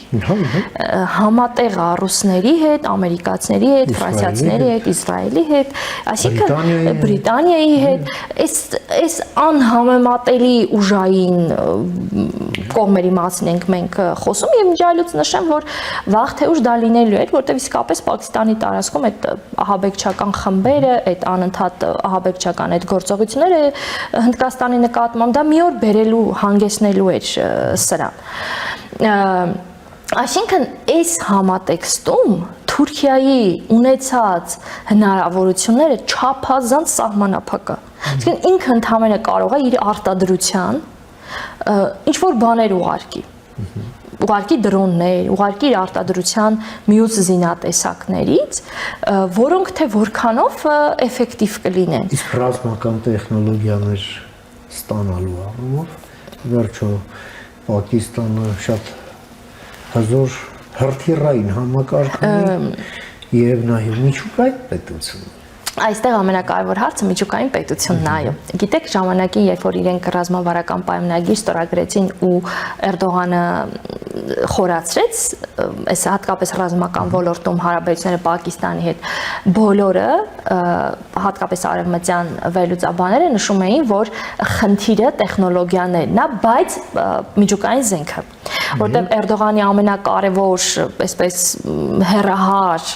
Համատեղ է ռուսների հետ, ամերիկացիների հետ, ֆրանսիացիների հետ, Իսրայելի հետ, այսինքն Բրիտանիայի հետ, այս անհամեմատելի ուժային կողմերի մասին ենք մենք խոսում եւ միջայլոց նշեմ, որ վաղ թե ուշ դա լինելու էր, որտեղ իսկապես Պակիստանի տարածքում այդ ահաբեկչական խմբերը, այդ անընդհատ ահաբեկչական այդ գործողությունները Հնդկաստանի նկատմամբ դա մի օր բերելու հանգեցնելու էր սրան։ Այսինքն այս համատեքստում Թուրքիայի ունեցած հնարավորությունները չափազանց սահմանափակ է։ Այսինքն ինքը ընդհանրապես կարող է իր արտադրության ինչ որ բաներ ուղարկի դրոններ, ուղարկի իր արտադրության մյուս զինատեսակներից, որոնք թե որքանով էֆեկտիվ կլինեն։ Իսկ ռազմական տեխնոլոգիաներ ստանալու առումով վերջո Պակիստանը շատ հզոր հրթիռային համակարգ ունի եւ նաեւ միջուկային պետություն։ Այստեղ ամենակարևոր հարցը միջուկային պետությունն է, այո։ Գիտեք, ժամանակին, երբ որ իրենք ռազմավարական պայմանագիր ստորագրեցին ու Էրդողանը խորացրեց, այս հատկապես ռազմական ոլորտում հարաբերությունները Պակիստանի հետ, բոլորը, հատկապես արևմտյան վերլուծաբանները նշում էին, որ խնդիրը տեխնոլոգիաներն է, բայց միջուկային զենքը, որտեղ Էրդողանի ամենակարևոր, այսպես հեռահար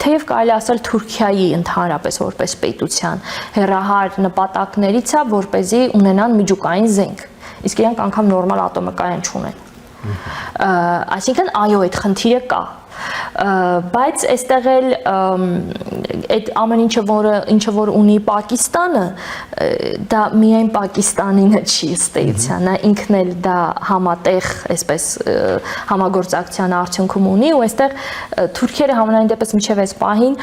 թեև կարելի ասել Թուրքիայի ընդհանրապես որպես պետության հեռահար նպատակներից է, որպեսզի ունենան միջուկային զենք, իսկ իրենք անգամ նորմալ ատոմակայան չունեն։ Այսինքն այո, այդ խնդիրը կա, բայց այստեղ էլ այդ ամեն ինչը որ ունի Պակիստանը, դա միայն Պակիստանինը չի ըստ էության, նա ինքն էլ դա համատեղ, այսպես համագործակցության արդյունքում ունի ու այստեղ թուրքերը համենայն դեպս մինչև այս պահին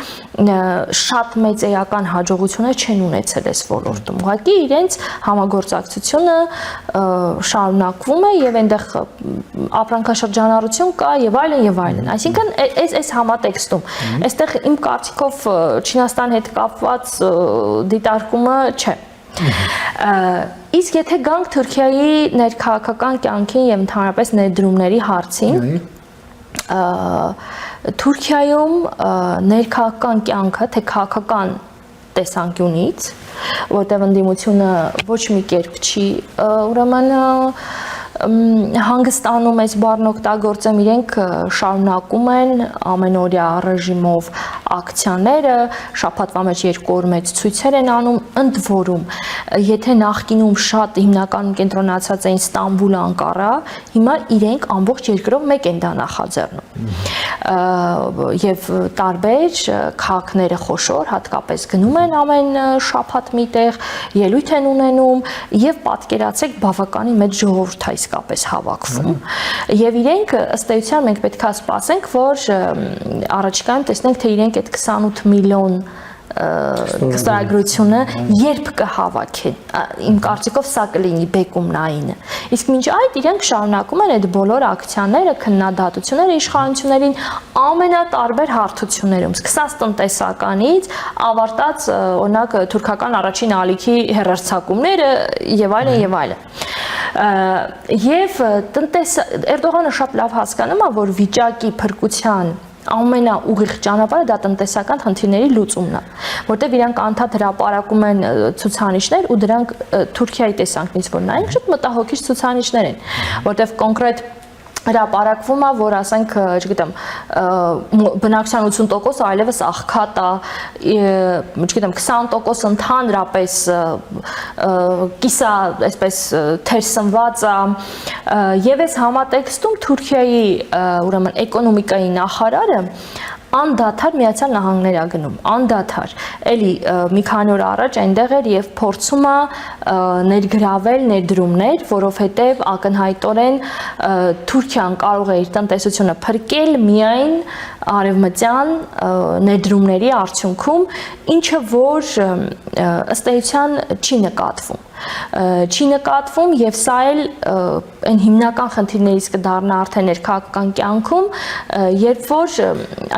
շատ մեծ էական հաջողություններ չեն ունեցել այս ոլորտում։ Ուղղակի իրենց համագործակցությունը շարունակվում է եւ այնտեղ ապրանքաշրջանառություն կա եւ այլն եւ այլն։ Այսինքն Այսինքն այս համատեքստում այստեղ իմ կարծիքով Չինաստանի հետ կապված դիտարկումը չէ։ Իսկ եթե գանք Թուրքիայի ներքաղաքական կյանքին եւ ընդհանրապես ներդրումների հարցին, Թուրքիայում ներքաղաքական կյանքը թե քաղաքական տեսանկյունից, որտեղ ընդդիմությունը ոչ մի կերպ չի ուրեմն հանգստանում այս բառն օգտագործեմ, իրենք շարունակում են ամենօրյա ռեժիմով ակցիաները, շաբաթվա մեջ 2 օր մեծ ցույցեր են անում, ընդ որում, եթե նախկինում շատ հիմնականում կենտրոնացած էին Ստամբուլ, Անկարա, հիմա իրենք ամբողջ երկրով մեկ են դա նախաձեռնում։ Եվ տարբեր քաղաքները խոշոր, հատկապես գնում են ամեն շաբաթ մի տեղ, ելույթ են ունենում եւ պատկերացեք բավականին մեծ ժողովուրդ իսկապես հավաքվում եւ իրենք ըստ էության մենք պետք է սպասենք, որ առաջիկայում տեսնենք, թե իրենք այդ 28 միլիոն ստորագրությունը երբ կհավաքեն, իմ կարծիքով սա կլինի բեկումնայինը, իսկ մինչ այդ իրենք շարունակում են այդ բոլոր ակցիաները, քննադատությունները իշխանություններին ամենատարբեր հարթություններում, սկսած տնտեսականից, ավարտած օրինակ թուրքական առաջին ալիքի հեռարձակումները եւ այլն եւ այլն։ Եվ Էրդողանը շատ լավ հասկանում է, որ վիճակի փրկության ամենաուղիղ ճանապարհը դա տնտեսական խնդիրների լուծումն է, որտեղ իրանք անդադ հրապարակում են ցուցանիշներ ու դրանք Թուրքիայի տեսանկյունից որ նայենք շատ մտահոգիչ ցուցանիշներ են, որտեղ կոնկրետ հրապարակվում է, որ ասենք, չգիտեմ, բնակչության 80% այլևս աղքատ է, չգիտեմ, 20% ընդհանրապես կիսա, այսպես թերսնված է, եւ այս համատեքստում Թուրքիայի ուրեմն էկոնոմիկայի նախարարը անդադար Միացյալ Նահանգներ է գնում, անդադար, էլի մի քանի օր առաջ այնտեղ էր եւ փորձում է ներգրավել ներդրումներ, որովհետեւ ակնհայտորեն Թուրքիան կարող է իր տնտեսությունը փրկել միայն արևմտյան ներդրումների արդյունքում, ինչը որ ըստ էության չի նկատվում եւ սա էլ այն հիմնական խնդիրներից կդառնա արդեն ներքաղաքական կյանքում, երբ որ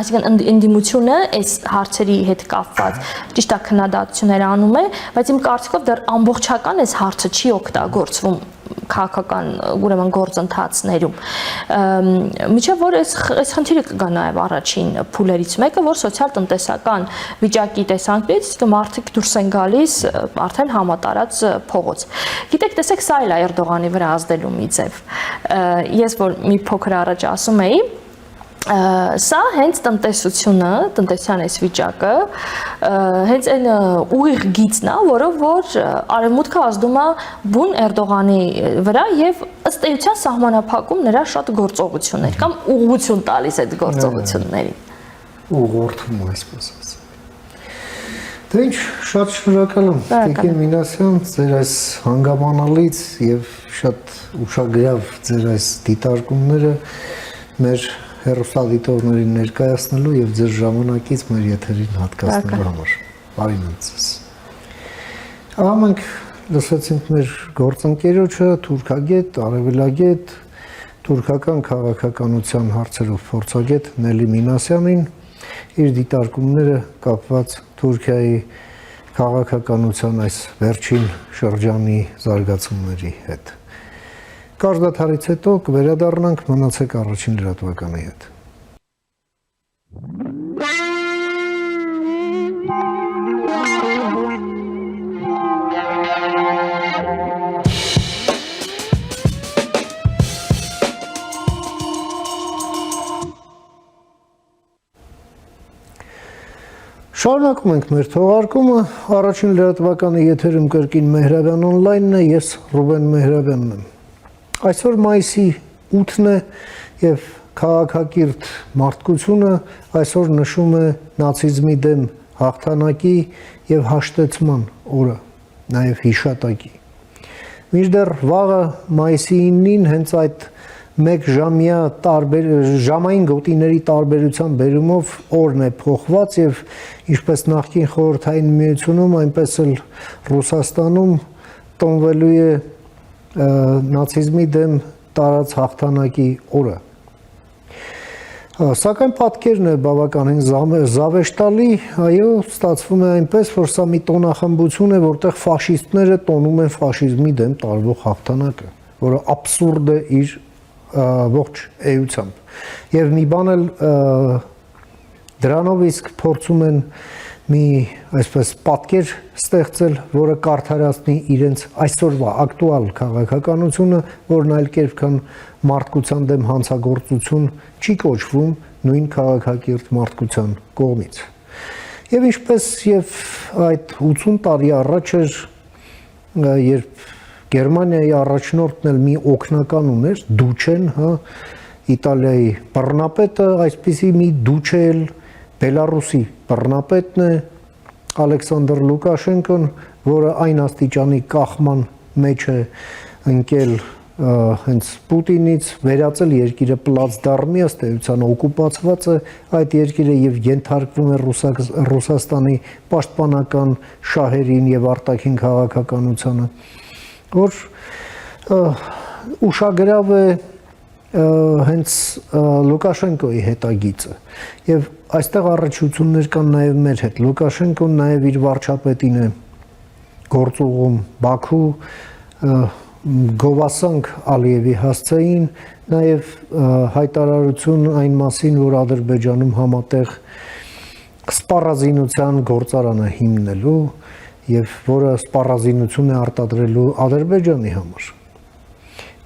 այսինքն ընդդիմությունը այս հարցերի հետ կապված ճիշտ է քննադատություններ անում է, բայց իմ կարծիքով դեռ ամբողջական այս հարցը չի օգտագործվում քաղաքական ուրեմն գործընթացներում։ Միջև որ այս խնդիրը կգա նաև առաջին փուլերից մեկը, որ սոցիալ-տնտեսական վիճակի տեսանկյունից մարդիկ դուրս են գալիս արդեն համատարած փողոց։ Գիտեք, տեսեք, սա էլ է Էրդողանի վրա ազդելու մի ձև։ Ես որ մի փոքր առաջ ասում էի, սա հենց տնտեսությունը, տնտեսության այս վիճակը, հենց այն ուղիղ գիծն է, որով որ արևմուտքը ազդում է բուն Էրդողանի վրա եւ ըստ էության սահմանափակում նրա շատ գործողություններ կամ ուղղություն տալիս այդ գործողություններին։ Ուղղորդում այսպես ասած։ Դե ինչ, շատ շնորհակալ եմ Տիկին Մինասյան, ձեր այս հանգամանալից եւ շատ ուշագրավ ձեր այս դիտարկումները մեր հեռուստադիտողներին ներկայացնելու եւ ձեր ժամանակից մեր եթերին հատկացնելու համար։ Բարի նույնպես։ Ահա մենք լսեցինք մեր գործընկերոջը, թուրքագետ, արևելագետ, թուրքական քաղաքականության հարցերով փորձագետ Նելի Մինասյանին, իր դիտարկումները կապված Թուրքիայի քաղաքականության այս վերջին շրջանի զարգացումների հետ։ Կարճ դադարից հետո կվերադառնանք, մնացեք առաջին լրատվականի հետ։ Շարունակում ենք մեր թողարկումը, առաջին լրատվականի եթերում կրկին Մեհրաբյան օնլայնն է, ես Ռուբեն Մեհրաբյանն եմ։ Այսօր մայիսի 8-ն է եւ քաղաքակիրթ մարդկությունը այսօր նշում է նացիզմի դեմ հաղթանակի եւ հաշտեցման օրը, նաեւ հիշատակի։ Մինչդեռ վաղը մայիսի 9-ին հենց այդ մեկ ժամյա ժամային գոտիների տարբերության բերումով օրն է փոխված եւ ինչպես նախկին խորհրդային միությունում, այնպես էլ Ռուսաստանում տոնվելու է նացիզմի դեմ տարած հաղթանակի օրը։ Սակայն պատկերն է բավականին զավեշտալի, այո, ստացվում է այնպես, որ սա մի տոնախմբություն է, որտեղ ֆաշիստները տոնում են ֆաշիզմի դեմ տարվող հաղթանակը, որը աբսուրդ է իր ողջ էությամբ։ Եվ մի բան էլ դրանով իսկ փորձում են մի այսպես պատկեր ստեղծել, որը կարդարացնի իրենց այսօրվա ակտուալ քաղաքականությունը, որն այլ կերպ քան մարդկության դեմ հանցագործություն չի կոչվում նույն քաղաքակիրթ մարդկության կողմից։ Եվ ինչպես եւ այդ 80 տարի առաջ էր, երբ Գերմանիայի առաջնորդն էլ մի օգնական ուներ, Դուչեն, հա, Իտալիայի բռնապետը, այսպիսի մի Դուչե էլ Բելարուսի բռնապետն է, Ալեքսանդր Լուկաշենկոն, որը այն աստիճանի կախման մեջ է ընկել հենց Պուտինից, վերածել երկիրը պլացդարմի, ըստ էության օկուպացված է այդ երկիրը եւ ենթարկվում է Ռուսաստանի պաշտպանական շահերին եւ արտաքին քաղաքականությանը, որ ուշագրավ է հենց Լուկաշենկոյի հետագիծը եւ այստեղ առնչություններ կան նաեւ մեր հետ։ Լուկաշենկոն նաեւ իր վարչապետին է գործուղում Բաքու, գովասանք Ալիևի հասցեին, նաեւ հայտարարություն այն մասին, որ Ադրբեջանում համատեղ սպառազինության գործարան է հիմնելու եւ որը սպառազինություն է արտադրելու Ադրբեջանի համար։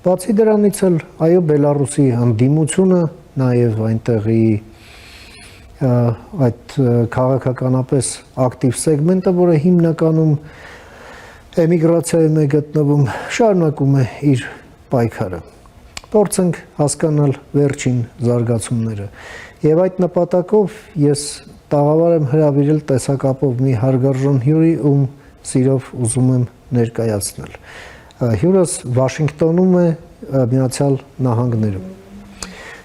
Բացի դրանից էլ այո Բելարուսի հանդիմությունը, նաև այնտեղի այդ քաղաքականապես ակտիվ սեգմենտը, որը հիմնականում էմիգրացիայում է գտնվում, շարունակում է իր պայքարը։ Փորձենք հասկանալ վերջին զարգացումները։ Եվ այդ նպատակով ես տաղավար եմ հրավիրել տեսակապով մի հարգարժան հյուրի, ում սիրով ուզում եմ ներկայացնել։ Հյուրս Вашингтоնում է, Միացյալ Նահանգներում։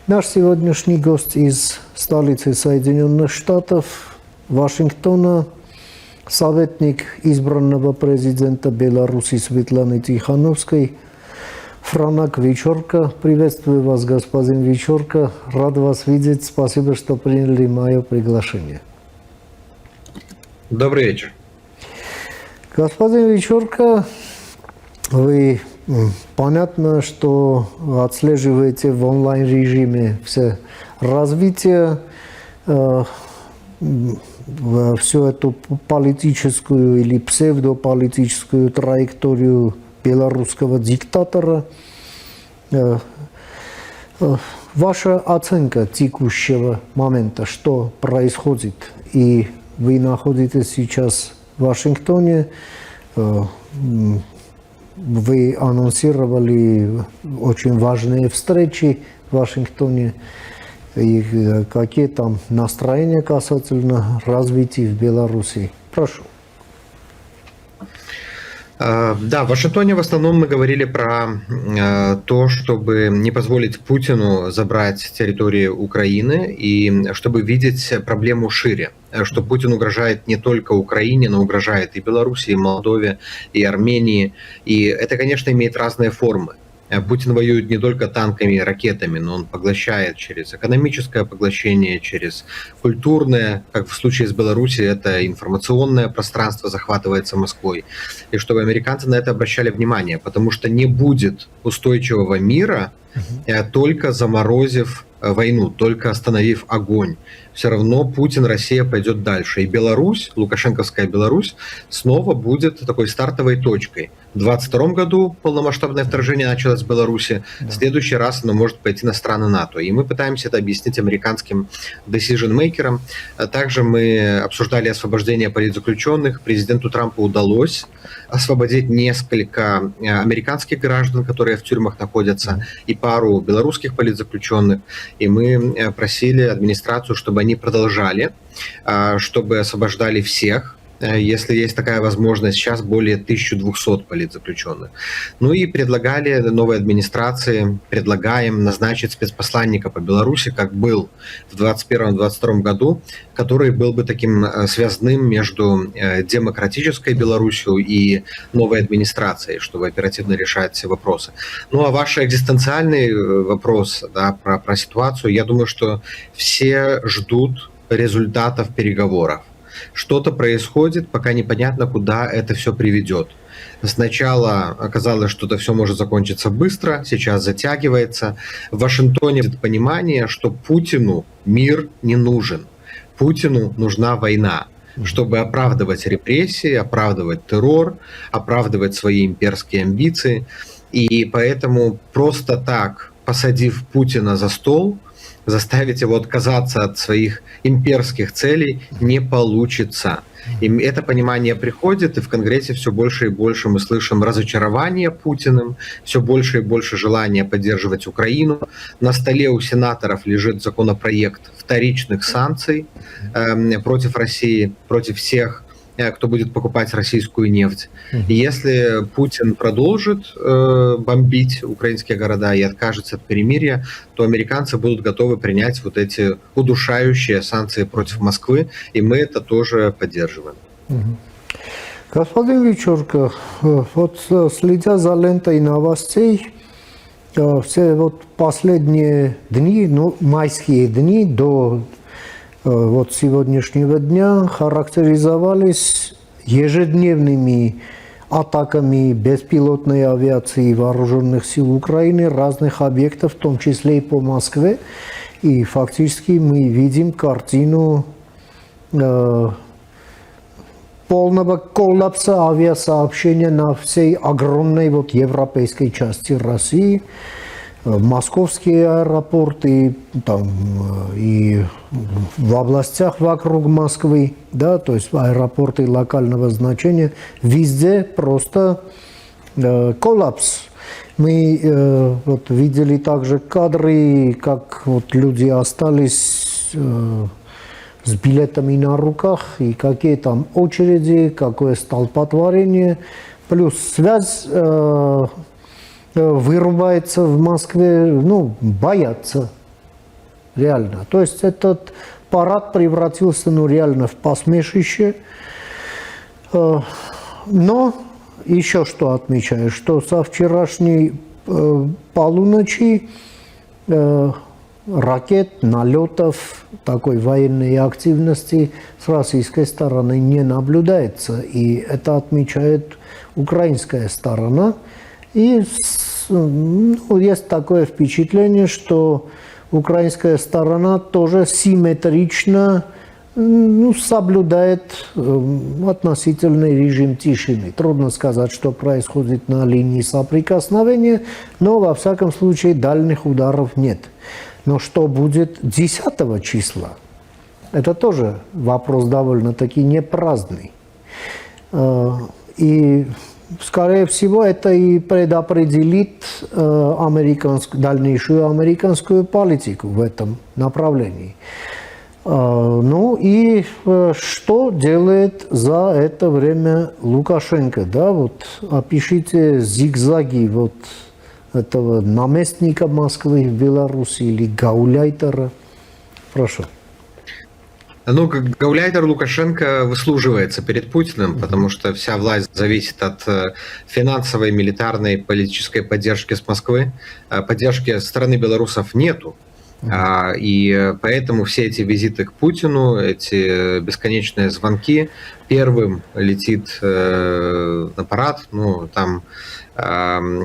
Наш сегодняшний гость из столицы Соединенных Штатов, Вашингтона, советник избранного президента Беларуси Светланы Тихановской, Франак Вечерка. Приветствую вас, господин Вечерка. Рад вас видеть. Спасибо, что приняли мое приглашение. Добрый вечер. Господин Вечерка, вы понятно, что отслеживаете в онлайн-режиме все развитие, всю эту политическую или псевдополитическую траекторию белорусского диктатора. Ваша оценка текущего момента, что происходит, и вы находитесь сейчас в Вашингтоне, вы анонсировали очень важные встречи в Вашингтоне, и какие там настроения касательно развития в Беларуси? Прошу. Да, в Вашингтоне в основном мы говорили про то, чтобы не позволить Путину забрать территории Украины и чтобы видеть проблему шире, что Путин угрожает не только Украине, но угрожает и Беларуси, и Молдове, и Армении. И это, конечно, имеет разные формы. Путин воюет не только танками и ракетами, но он поглощает через экономическое поглощение, через культурное, как в случае с Беларусью, это информационное пространство захватывается Москвой. И чтобы американцы на это обращали внимание, потому что не будет устойчивого мира, только заморозив войну, только остановив огонь. Все равно Путин, Россия пойдет дальше. И Беларусь, лукашенковская Беларусь, снова будет такой стартовой точкой. В 2022 году полномасштабное вторжение началось в Беларуси, в следующий раз оно может пойти на страны НАТО. И мы пытаемся это объяснить американским decision-мейкерам. Также мы обсуждали освобождение политзаключенных. Президенту Трампу удалось освободить несколько американских граждан, которые в тюрьмах находятся, и пару белорусских политзаключенных. И мы просили администрацию, чтобы они продолжали, чтобы освобождали всех, если есть такая возможность. Сейчас более 1200 политзаключенных. Ну и предлагали новой администрации, предлагаем назначить спецпосланника по Беларуси, как был в 2021-2022 году, который был бы таким связным между демократической Беларусью и новой администрацией, чтобы оперативно решать все вопросы. Ну а ваш экзистенциальный вопрос, да, про ситуацию, я думаю, что все ждут результатов переговоров. Что-то происходит, пока непонятно, куда это все приведет. Сначала оказалось, что это все может закончиться быстро, сейчас затягивается. В Вашингтоне есть понимание, что Путину мир не нужен. Путину нужна война, чтобы оправдывать репрессии, оправдывать террор, оправдывать свои имперские амбиции. И поэтому просто так, посадив Путина за стол, заставить его отказаться от своих имперских целей не получится. И это понимание приходит, и в Конгрессе все больше и больше мы слышим разочарование Путиным, все больше и больше желания поддерживать Украину. На столе у сенаторов лежит законопроект вторичных санкций против России, против всех, кто будет покупать российскую нефть. И если Путин продолжит бомбить украинские города и откажется от перемирия, то американцы будут готовы принять вот эти удушающие санкции против Москвы, и мы это тоже поддерживаем. Господин Вечерко, вот следя за лентой новостей, все вот последние дни, ну, майские дни до вот сегодняшнего дня характеризовались ежедневными атаками беспилотной авиации вооруженных сил Украины разных объектов, в том числе и по Москве. И фактически мы видим картину полного коллапса авиасообщения на всей огромной вот европейской части России. Московские аэропорты, там, и в областях вокруг Москвы, да, то есть аэропорты локального значения, везде просто коллапс. Мы вот видели также кадры, как вот люди остались с билетами на руках, и какие там очереди, какое столпотворение, плюс связь вырубается в Москве, ну, боятся, реально. То есть этот парад превратился, ну, реально в посмешище. Но еще что отмечаю, что со вчерашней полуночи ракет, налетов, такой военной активности с российской стороны не наблюдается. И это отмечает украинская сторона. И ну, есть такое впечатление, что украинская сторона тоже симметрично соблюдает относительный режим тишины. Трудно сказать, что происходит на линии соприкосновения, но во всяком случае дальних ударов нет. Но что будет 10 числа? Это тоже вопрос довольно-таки не праздный. И скорее всего, это и предопределит дальнейшую американскую политику в этом направлении. Ну и что делает за это время Лукашенко? Да, вот опишите зигзаги вот этого наместника Москвы в Беларуси или гауляйтера. Прошу. Ну, как гауляйтер Лукашенко выслуживается перед Путиным, потому что вся власть зависит от финансовой, милитарной, политической поддержки с Москвы. Поддержки со стороны белорусов нету. И поэтому все эти визиты к Путину, эти бесконечные звонки, первым летит на парад, ну, там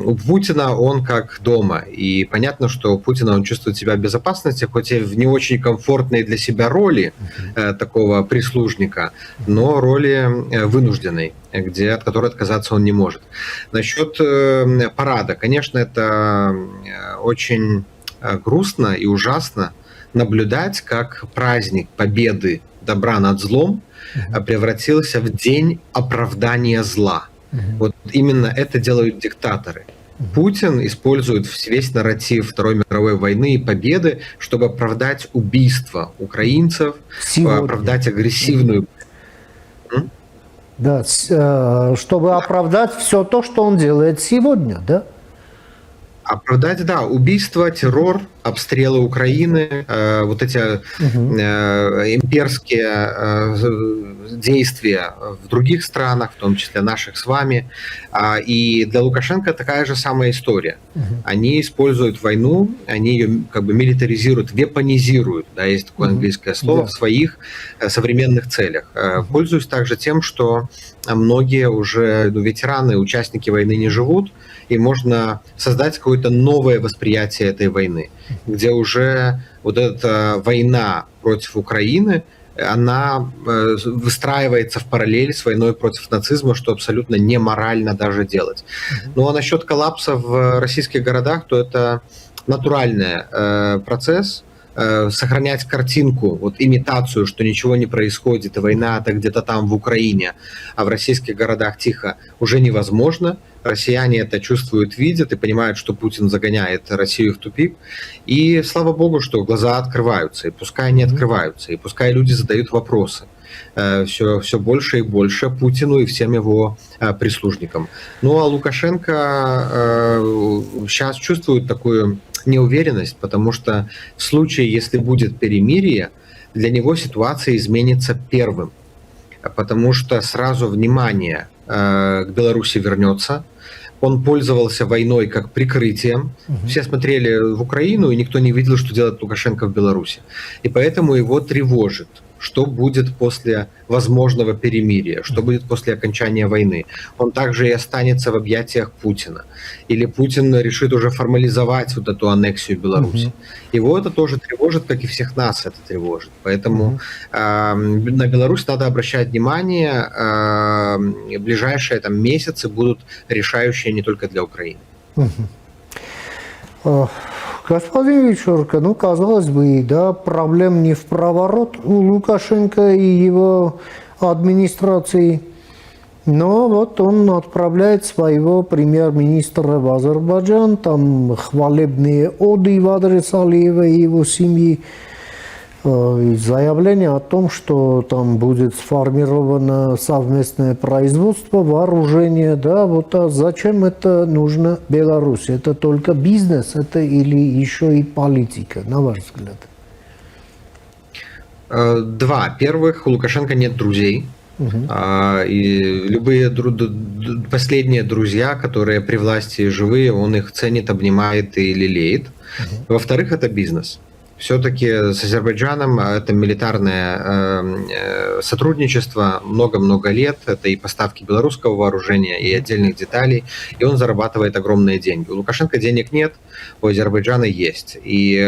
у Путина он как дома, и понятно, что у Путина он чувствует себя в безопасности, хоть и в не очень комфортной для себя роли такого прислужника, но роли вынужденной, от которой отказаться он не может. Насчет парада, конечно, это очень грустно и ужасно наблюдать, как праздник победы добра над злом превратился в день оправдания зла. Вот именно это делают диктаторы. Путин использует весь нарратив Второй мировой войны и победы, чтобы оправдать убийство украинцев, оправдать агрессивную... да, чтобы оправдать все то, что он делает сегодня, да? Оправдать, да, убийство, террор, обстрелы Украины, вот эти имперские действия в других странах, в том числе наших с вами. И для Лукашенко такая же самая история. Они используют войну, они ее как бы милитаризируют, вепонизируют, да, есть такое английское слово, в своих современных целях. Пользуюсь также тем, что многие уже ветераны, участники войны не живут, и можно создать какое-то новое восприятие этой войны, где уже вот эта война против Украины, она выстраивается в параллель с войной против нацизма, что абсолютно неморально даже делать. Ну а насчет коллапса в российских городах, то это натуральный процесс. Сохранять картинку, вот имитацию, что ничего не происходит, и война-то где-то там в Украине, а в российских городах тихо, уже невозможно. Россияне это чувствуют, видят и понимают, что Путин загоняет Россию в тупик. И слава богу, что глаза открываются, и пускай они открываются, и пускай люди задают вопросы. Все больше и больше Путину и всем его прислужникам. Ну а Лукашенко сейчас чувствует такую неуверенность, потому что в случае, если будет перемирие, для него ситуация изменится первым, потому что сразу внимание к Беларуси вернется. Он пользовался войной как прикрытием. Все смотрели в Украину, и никто не видел, что делает Лукашенко в Беларуси. И поэтому его тревожит, что будет после возможного перемирия, что будет после окончания войны. Он также и останется в объятиях Путина. Или Путин решит уже формализовать вот эту аннексию Беларуси. Его это тоже тревожит, как и всех нас это тревожит. Поэтому на Беларусь надо обращать внимание. Ближайшие там месяцы будут решающие не только для Украины. Господин Вечерко, ну, казалось бы, да, проблем не в проворот у Лукашенко и его администрации, но вот он отправляет своего премьер-министра в Азербайджан, там хвалебные оды в адрес Алиева и его семьи, заявление о том, что там будет сформировано совместное производство, вооружение, да, вот а зачем это нужно Беларуси? Это только бизнес, это или еще и политика, на ваш взгляд? Два. Первых, у Лукашенко нет друзей. И любые последние друзья, которые при власти живые, он их ценит, обнимает и лелеет. Во-вторых, это бизнес. Все-таки с Азербайджаном это милитарное сотрудничество много-много лет. Это и поставки белорусского вооружения, и отдельных деталей. И он зарабатывает огромные деньги. У Лукашенко денег нет, у Азербайджана есть. И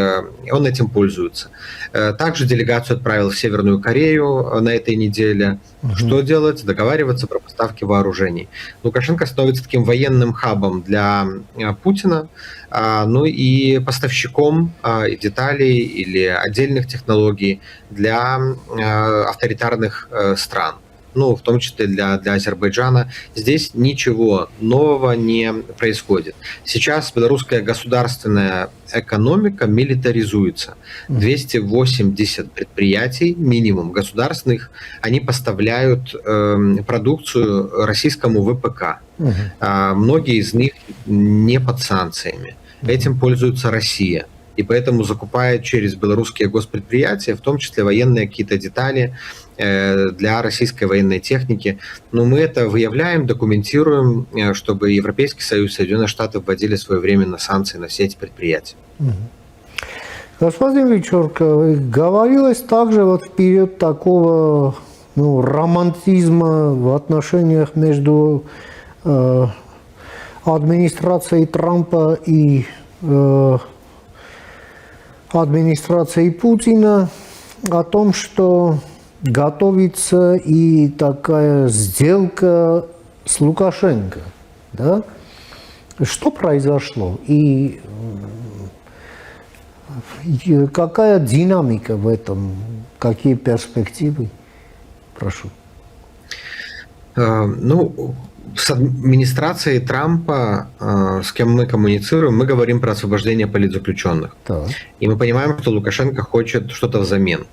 он этим пользуется. Также делегацию отправил в Северную Корею на этой неделе. Что делать? Договариваться про поставки вооружений. Лукашенко становится таким военным хабом для Путина, ну и поставщиком деталей или отдельных технологий для авторитарных стран, ну, в том числе для Азербайджана. Здесь ничего нового не происходит. Сейчас белорусская государственная экономика милитаризуется. 280 предприятий, минимум государственных, они поставляют продукцию российскому ВПК. Многие из них не под санкциями. Этим пользуется Россия. И поэтому закупает через белорусские госпредприятия, в том числе военные какие-то детали для российской военной техники. Но мы это выявляем, документируем, чтобы Европейский Союз и Соединенные Штаты вводили своевременно санкции на все эти предприятия. Господин Вечерко, говорилось также вот в период такого романтизма в отношениях между администрацией Трампа и администрацией Путина о том, что готовится и такая сделка с Лукашенко. Да? Что произошло? И какая динамика в этом? Какие перспективы? Прошу. Ну, с администрацией Трампа, с кем мы коммуницируем, мы говорим про освобождение политзаключенных. Так. И мы понимаем, что Лукашенко хочет что-то взамен.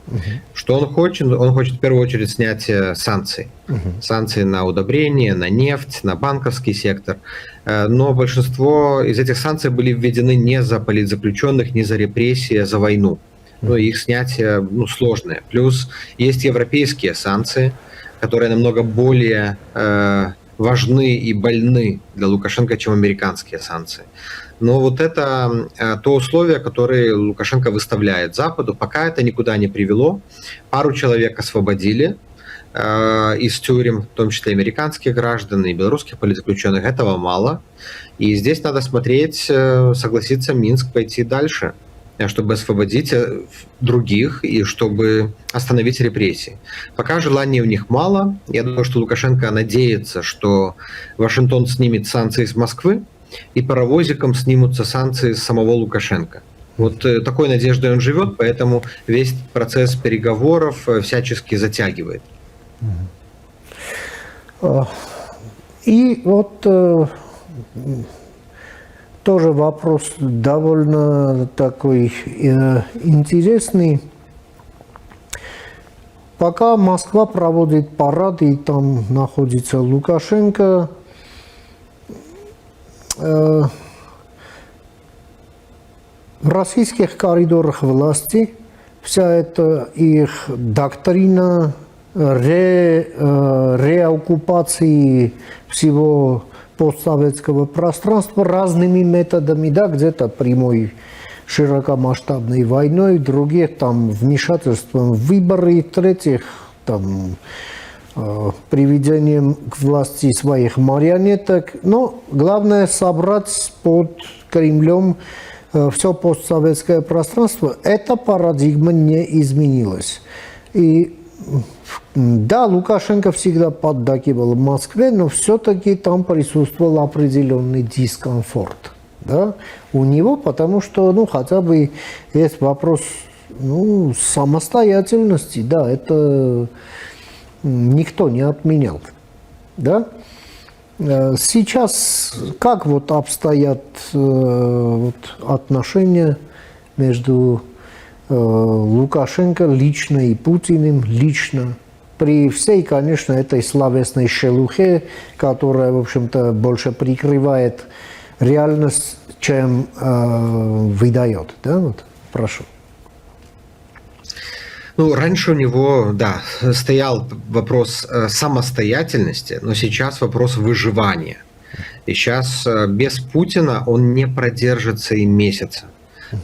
Что он хочет? Он хочет в первую очередь снятие санкций. Санкции на удобрения, на нефть, на банковский сектор. Но большинство из этих санкций были введены не за политзаключенных, не за репрессии, а за войну. Но их снятие сложное. Плюс есть европейские санкции, которые намного более важны и больны для Лукашенко, чем американские санкции. Но вот это то условие, которое Лукашенко выставляет Западу. Пока это никуда не привело. Пару человек освободили из тюрем, в том числе американских граждан и белорусских политзаключенных. Этого мало. И здесь надо смотреть, согласится Минск пойти дальше, чтобы освободить других и чтобы остановить репрессии. Пока желаний у них мало. Я думаю, что Лукашенко надеется, что Вашингтон снимет санкции с Москвы, и паровозиком снимутся санкции с самого Лукашенко. Вот такой надеждой он живет, поэтому весь процесс переговоров всячески затягивает. И вот тоже вопрос довольно такой интересный. Пока Москва проводит парад, и там находится Лукашенко, в российских коридорах власти вся эта их доктрина реоккупации всего постсоветского пространства разными методами, да, где-то прямой широкомасштабной войной, других там вмешательством в выборы, третьих там приведением к власти своих марионеток. Но главное собрать под Кремлем все постсоветское пространство. Эта парадигма не изменилась. И да, Лукашенко всегда поддакивал в Москве, но все-таки там присутствовал определенный дискомфорт. Да, у него, потому что, хотя бы есть вопрос, самостоятельности, да, это никто не отменял, да. Сейчас как вот обстоят отношения между Лукашенко лично и Путиным лично, при всей, конечно, этой словесной шелухе, которая, в общем-то, больше прикрывает реальность, чем выдает, да, вот, прошу. Раньше у него, да, стоял вопрос самостоятельности, но сейчас вопрос выживания. И сейчас без Путина он не продержится и месяца.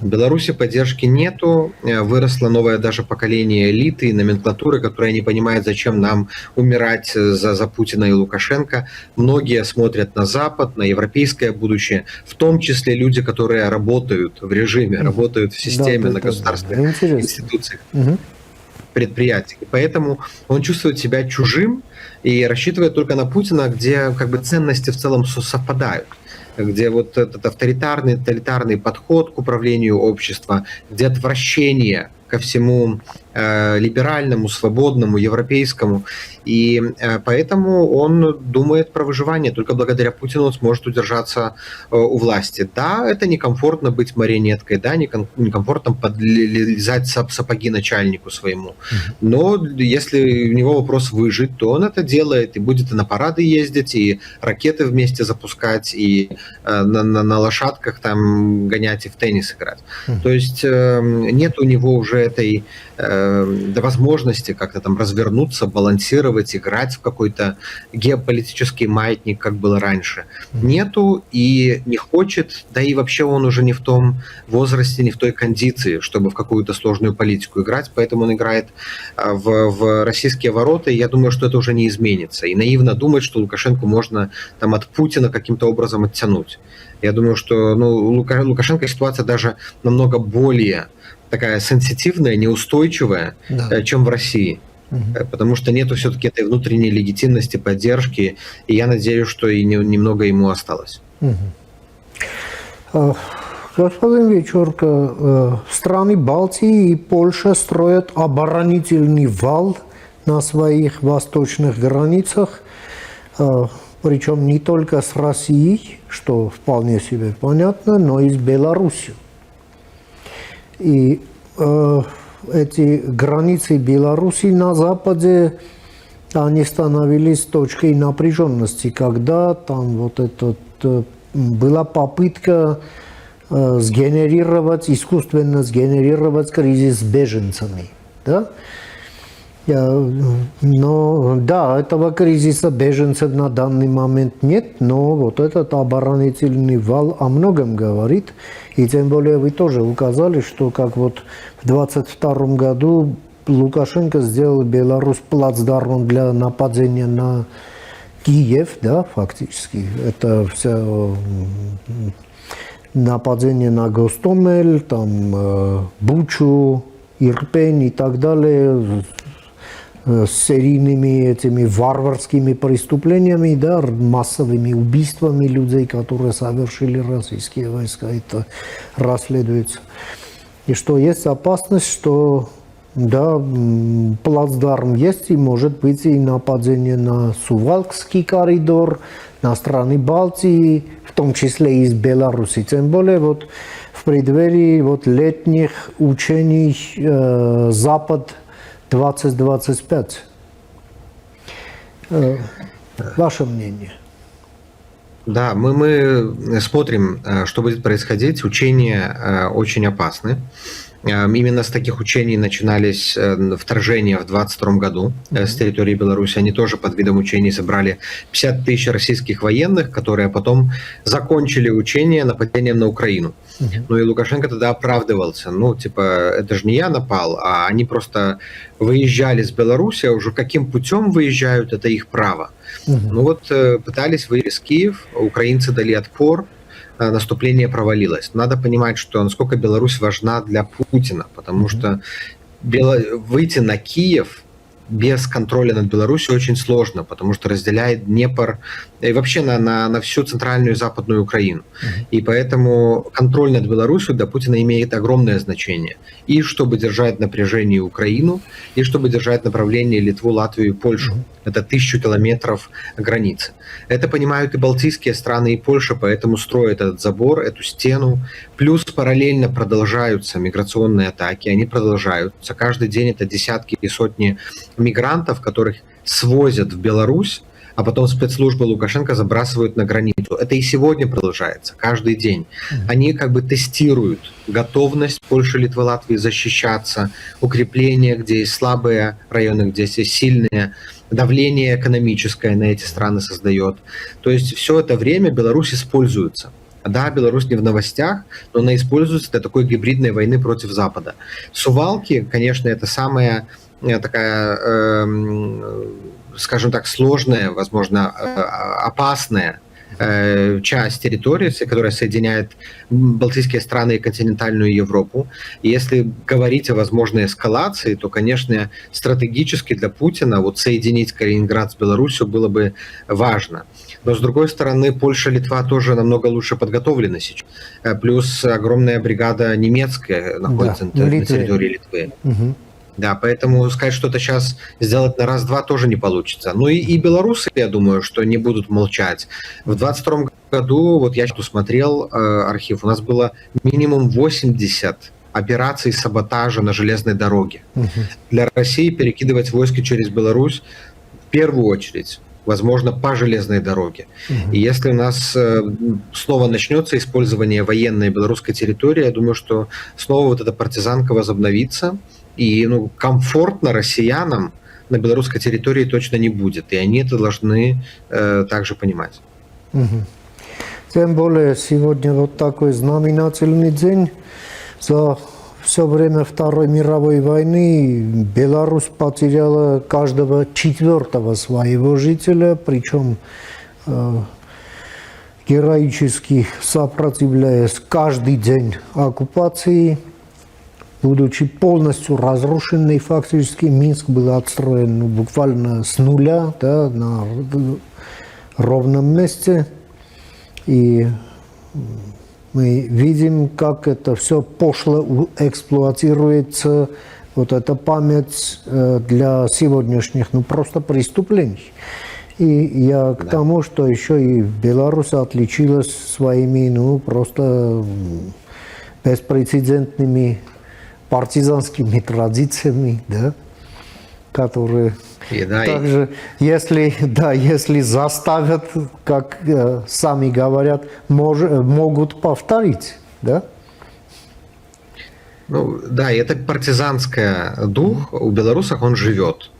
В Беларуси поддержки нету, выросло новое даже поколение элиты и номенклатуры, которая не понимает, зачем нам умирать за Путина и Лукашенко. Многие смотрят на Запад, на европейское будущее, в том числе люди, которые работают в режиме, работают в системе, на государственных институциях, предприятиях. И поэтому он чувствует себя чужим и рассчитывает только на Путина, где как бы ценности в целом совпадают, где вот этот авторитарный, тоталитарный подход к управлению обществом, где отвращение ко всему либеральному, свободному, европейскому. И поэтому он думает про выживание. Только благодаря Путину он сможет удержаться у власти. Да, это некомфортно быть марионеткой, да, некомфортно подлезать сапоги начальнику своему. Но если у него вопрос выжить, то он это делает и будет и на парады ездить, и ракеты вместе запускать, и на лошадках там гонять, и в теннис играть. То есть нет у него уже этой возможности как-то там развернуться, балансировать, играть в какой-то геополитический маятник, как было раньше. Нету и не хочет, да и вообще он уже не в том возрасте, не в той кондиции, чтобы в какую-то сложную политику играть, поэтому он играет в российские ворота, и я думаю, что это уже не изменится. И наивно думать, что Лукашенко можно там от Путина каким-то образом оттянуть. Я думаю, что Лукашенко ситуация даже намного более такая сенситивная, неустойчивая, чем в России. Потому что нету все-таки этой внутренней легитимности, поддержки, и я надеюсь, что и немного ему осталось. Господин Вечерко, страны Балтии и Польша строят оборонительный вал на своих восточных границах. причем не только с Россией, что вполне себе понятно, но и с Беларусью. И эти границы Беларуси на Западе, они становились точкой напряженности, когда там была попытка искусственно сгенерировать кризис с беженцами. Да? Но да, этого кризиса беженцев на данный момент нет, но вот этот оборонительный вал о многом говорит. И тем более вы тоже указали, что как вот в 2022 году Лукашенко сделал Беларусь плацдармом для нападения на Киев, да, фактически. Это все нападение на Гостомель, там, Бучу, Ирпень и так далее, с серийными этими варварскими преступлениями, да, массовыми убийствами людей, которые совершили российские войска. Это расследуется. И что есть опасность, что да, плацдарм есть, и может быть и нападение на Сувалкский коридор, на страны Балтии, в том числе и из Беларуси. Тем более вот в преддверии вот летних учений Запад 2025. Ваше мнение? Да, мы смотрим, что будет происходить. Учения очень опасны. Именно с таких учений начинались вторжения в 2022 году с территории Беларуси. Они тоже под видом учений собрали 50 тысяч российских военных, которые потом закончили учения нападением на Украину. Ну и Лукашенко тогда оправдывался. Ну, типа, это же не я напал, а они просто выезжали с Беларуси, а уже каким путем выезжают, это их право. Ну вот пытались выехать из Киева, украинцы дали отпор, наступление провалилось. Надо понимать, что насколько Беларусь важна для Путина, потому что выйти на Киев без контроля над Беларусью очень сложно, потому что разделяет Днепр и вообще на всю центральную и западную Украину. И поэтому контроль над Беларусью для Путина имеет огромное значение. И чтобы держать напряжение Украину, и чтобы держать направление Литву, Латвию и Польшу. Это 1000 километров границы. Это понимают и балтийские страны, и Польша, поэтому строят этот забор, эту стену. Плюс параллельно продолжаются миграционные атаки, они продолжаются. Каждый день это десятки и сотни мигрантов, которых свозят в Беларусь, а потом спецслужбы Лукашенко забрасывают на границу. Это и сегодня продолжается, каждый день. Они как бы тестируют готовность Польши, Литвы, Латвии защищаться, укрепления, где есть слабые районы, где есть сильные, давление экономическое на эти страны создает. То есть все это время Беларусь используется. Да, Беларусь не в новостях, но она используется для такой гибридной войны против Запада. Сувалки, конечно, это самая такая, скажем так, сложная, возможно, опасная часть территории, которая соединяет Балтийские страны и континентальную Европу. И если говорить о возможной эскалации, то, конечно, стратегически для Путина вот соединить Калининград с Беларусью было бы важно. Но, с другой стороны, Польша, Литва тоже намного лучше подготовлены сейчас. Плюс огромная бригада немецкая находится на территории Литвы. Да, поэтому сказать, что-то сейчас сделать на раз-два тоже не получится. Ну и белорусы, я думаю, что не будут молчать. В 2022 году, вот я смотрел архив, у нас было минимум 80 операций саботажа на железной дороге. Для России перекидывать войска через Беларусь в первую очередь, возможно, по железной дороге. И если у нас снова начнется использование военной белорусской территории, я думаю, что снова вот эта партизанка возобновится. И комфортно россиянам на белорусской территории точно не будет. И они это должны также понимать. Тем более сегодня вот такой знаменательный день. За все время Второй мировой войны Беларусь потеряла каждого 4-го своего жителя, причем героически сопротивляясь каждый день оккупации. Будучи полностью разрушенный, фактически Минск был отстроен буквально с нуля, да, на ровном месте. И мы видим, как это все пошло эксплуатируется, вот эта память для сегодняшних просто преступлений. И я к тому, что еще и Беларусь отличилась своими, ну, просто беспрецедентными партизанскими традициями, да, которые также, если заставят, как сами говорят, могут повторить, да? Ну да, и это партизанский дух у белорусов, он живет.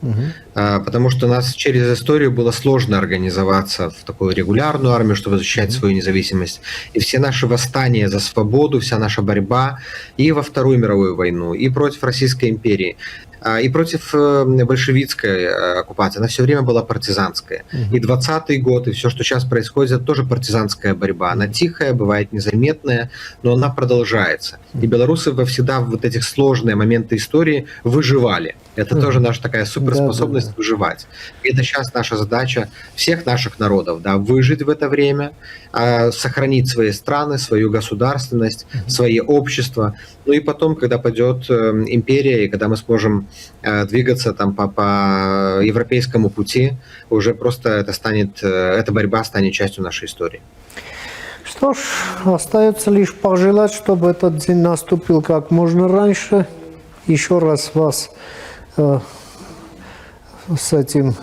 Потому что у нас через историю было сложно организоваться в такую регулярную армию, чтобы защищать свою независимость. И все наши восстания за свободу, вся наша борьба и во Вторую мировую войну, и против Российской империи, и против большевистской оккупации, она все время была партизанская. И 20-й год, и все, что сейчас происходит, это тоже партизанская борьба. Она тихая, бывает незаметная, но она продолжается. И белорусы всегда в вот этих сложные моменты истории выживали. Это тоже наша такая суперспособность выживать. И это сейчас наша задача всех наших народов, да, выжить в это время, сохранить свои страны, свою государственность, свои общества. Ну и потом, когда пойдет империя, и когда мы сможем двигаться там по европейскому пути, уже просто эта борьба станет частью нашей истории. Что ж, остается лишь пожелать, чтобы этот день наступил как можно раньше. Еще раз вас с этим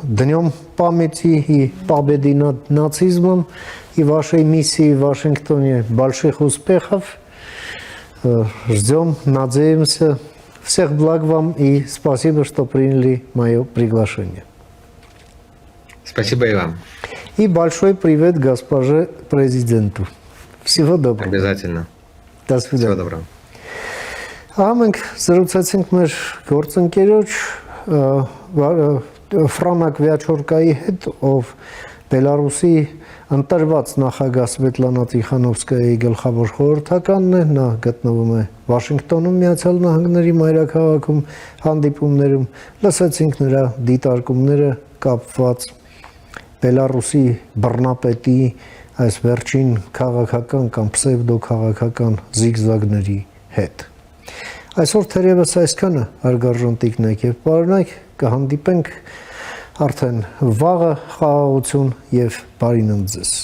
Днем памяти и победы над нацизмом и вашей миссии в Вашингтоне больших успехов. Ждем, надеемся. Всех благ вам и спасибо, что приняли мое приглашение. Спасибо и вам. И большой привет госпоже президенту. Всего доброго. Обязательно. До свидания. Всего доброго. Մենք զրուցեցինք մեր գործընկերոջ Ֆրանակ Վիաչորկայի հետ, ով Բելարուսի ընտրված նախագահ Սվետլանա Տիխանովսկայի գլխավոր խորհրդականն է, նա գտնվում է Վաշինգտոնում, Միացյալ Նահանգների մայրաքաղաքում հանդիպումներում, լսեցինք նրա դիտարկումները կապված Բելարուսի բռնապետի այս վերջին քաղաքական կամ պսևդո քաղաքական զիգզագների հետ։ Այսօր թերևս այսքանը հարգարժան տիկնայք եւ պարոնայք, կհանդիպենք արդեն վաղը խաղաղություն եւ բարի նոր ձեզ։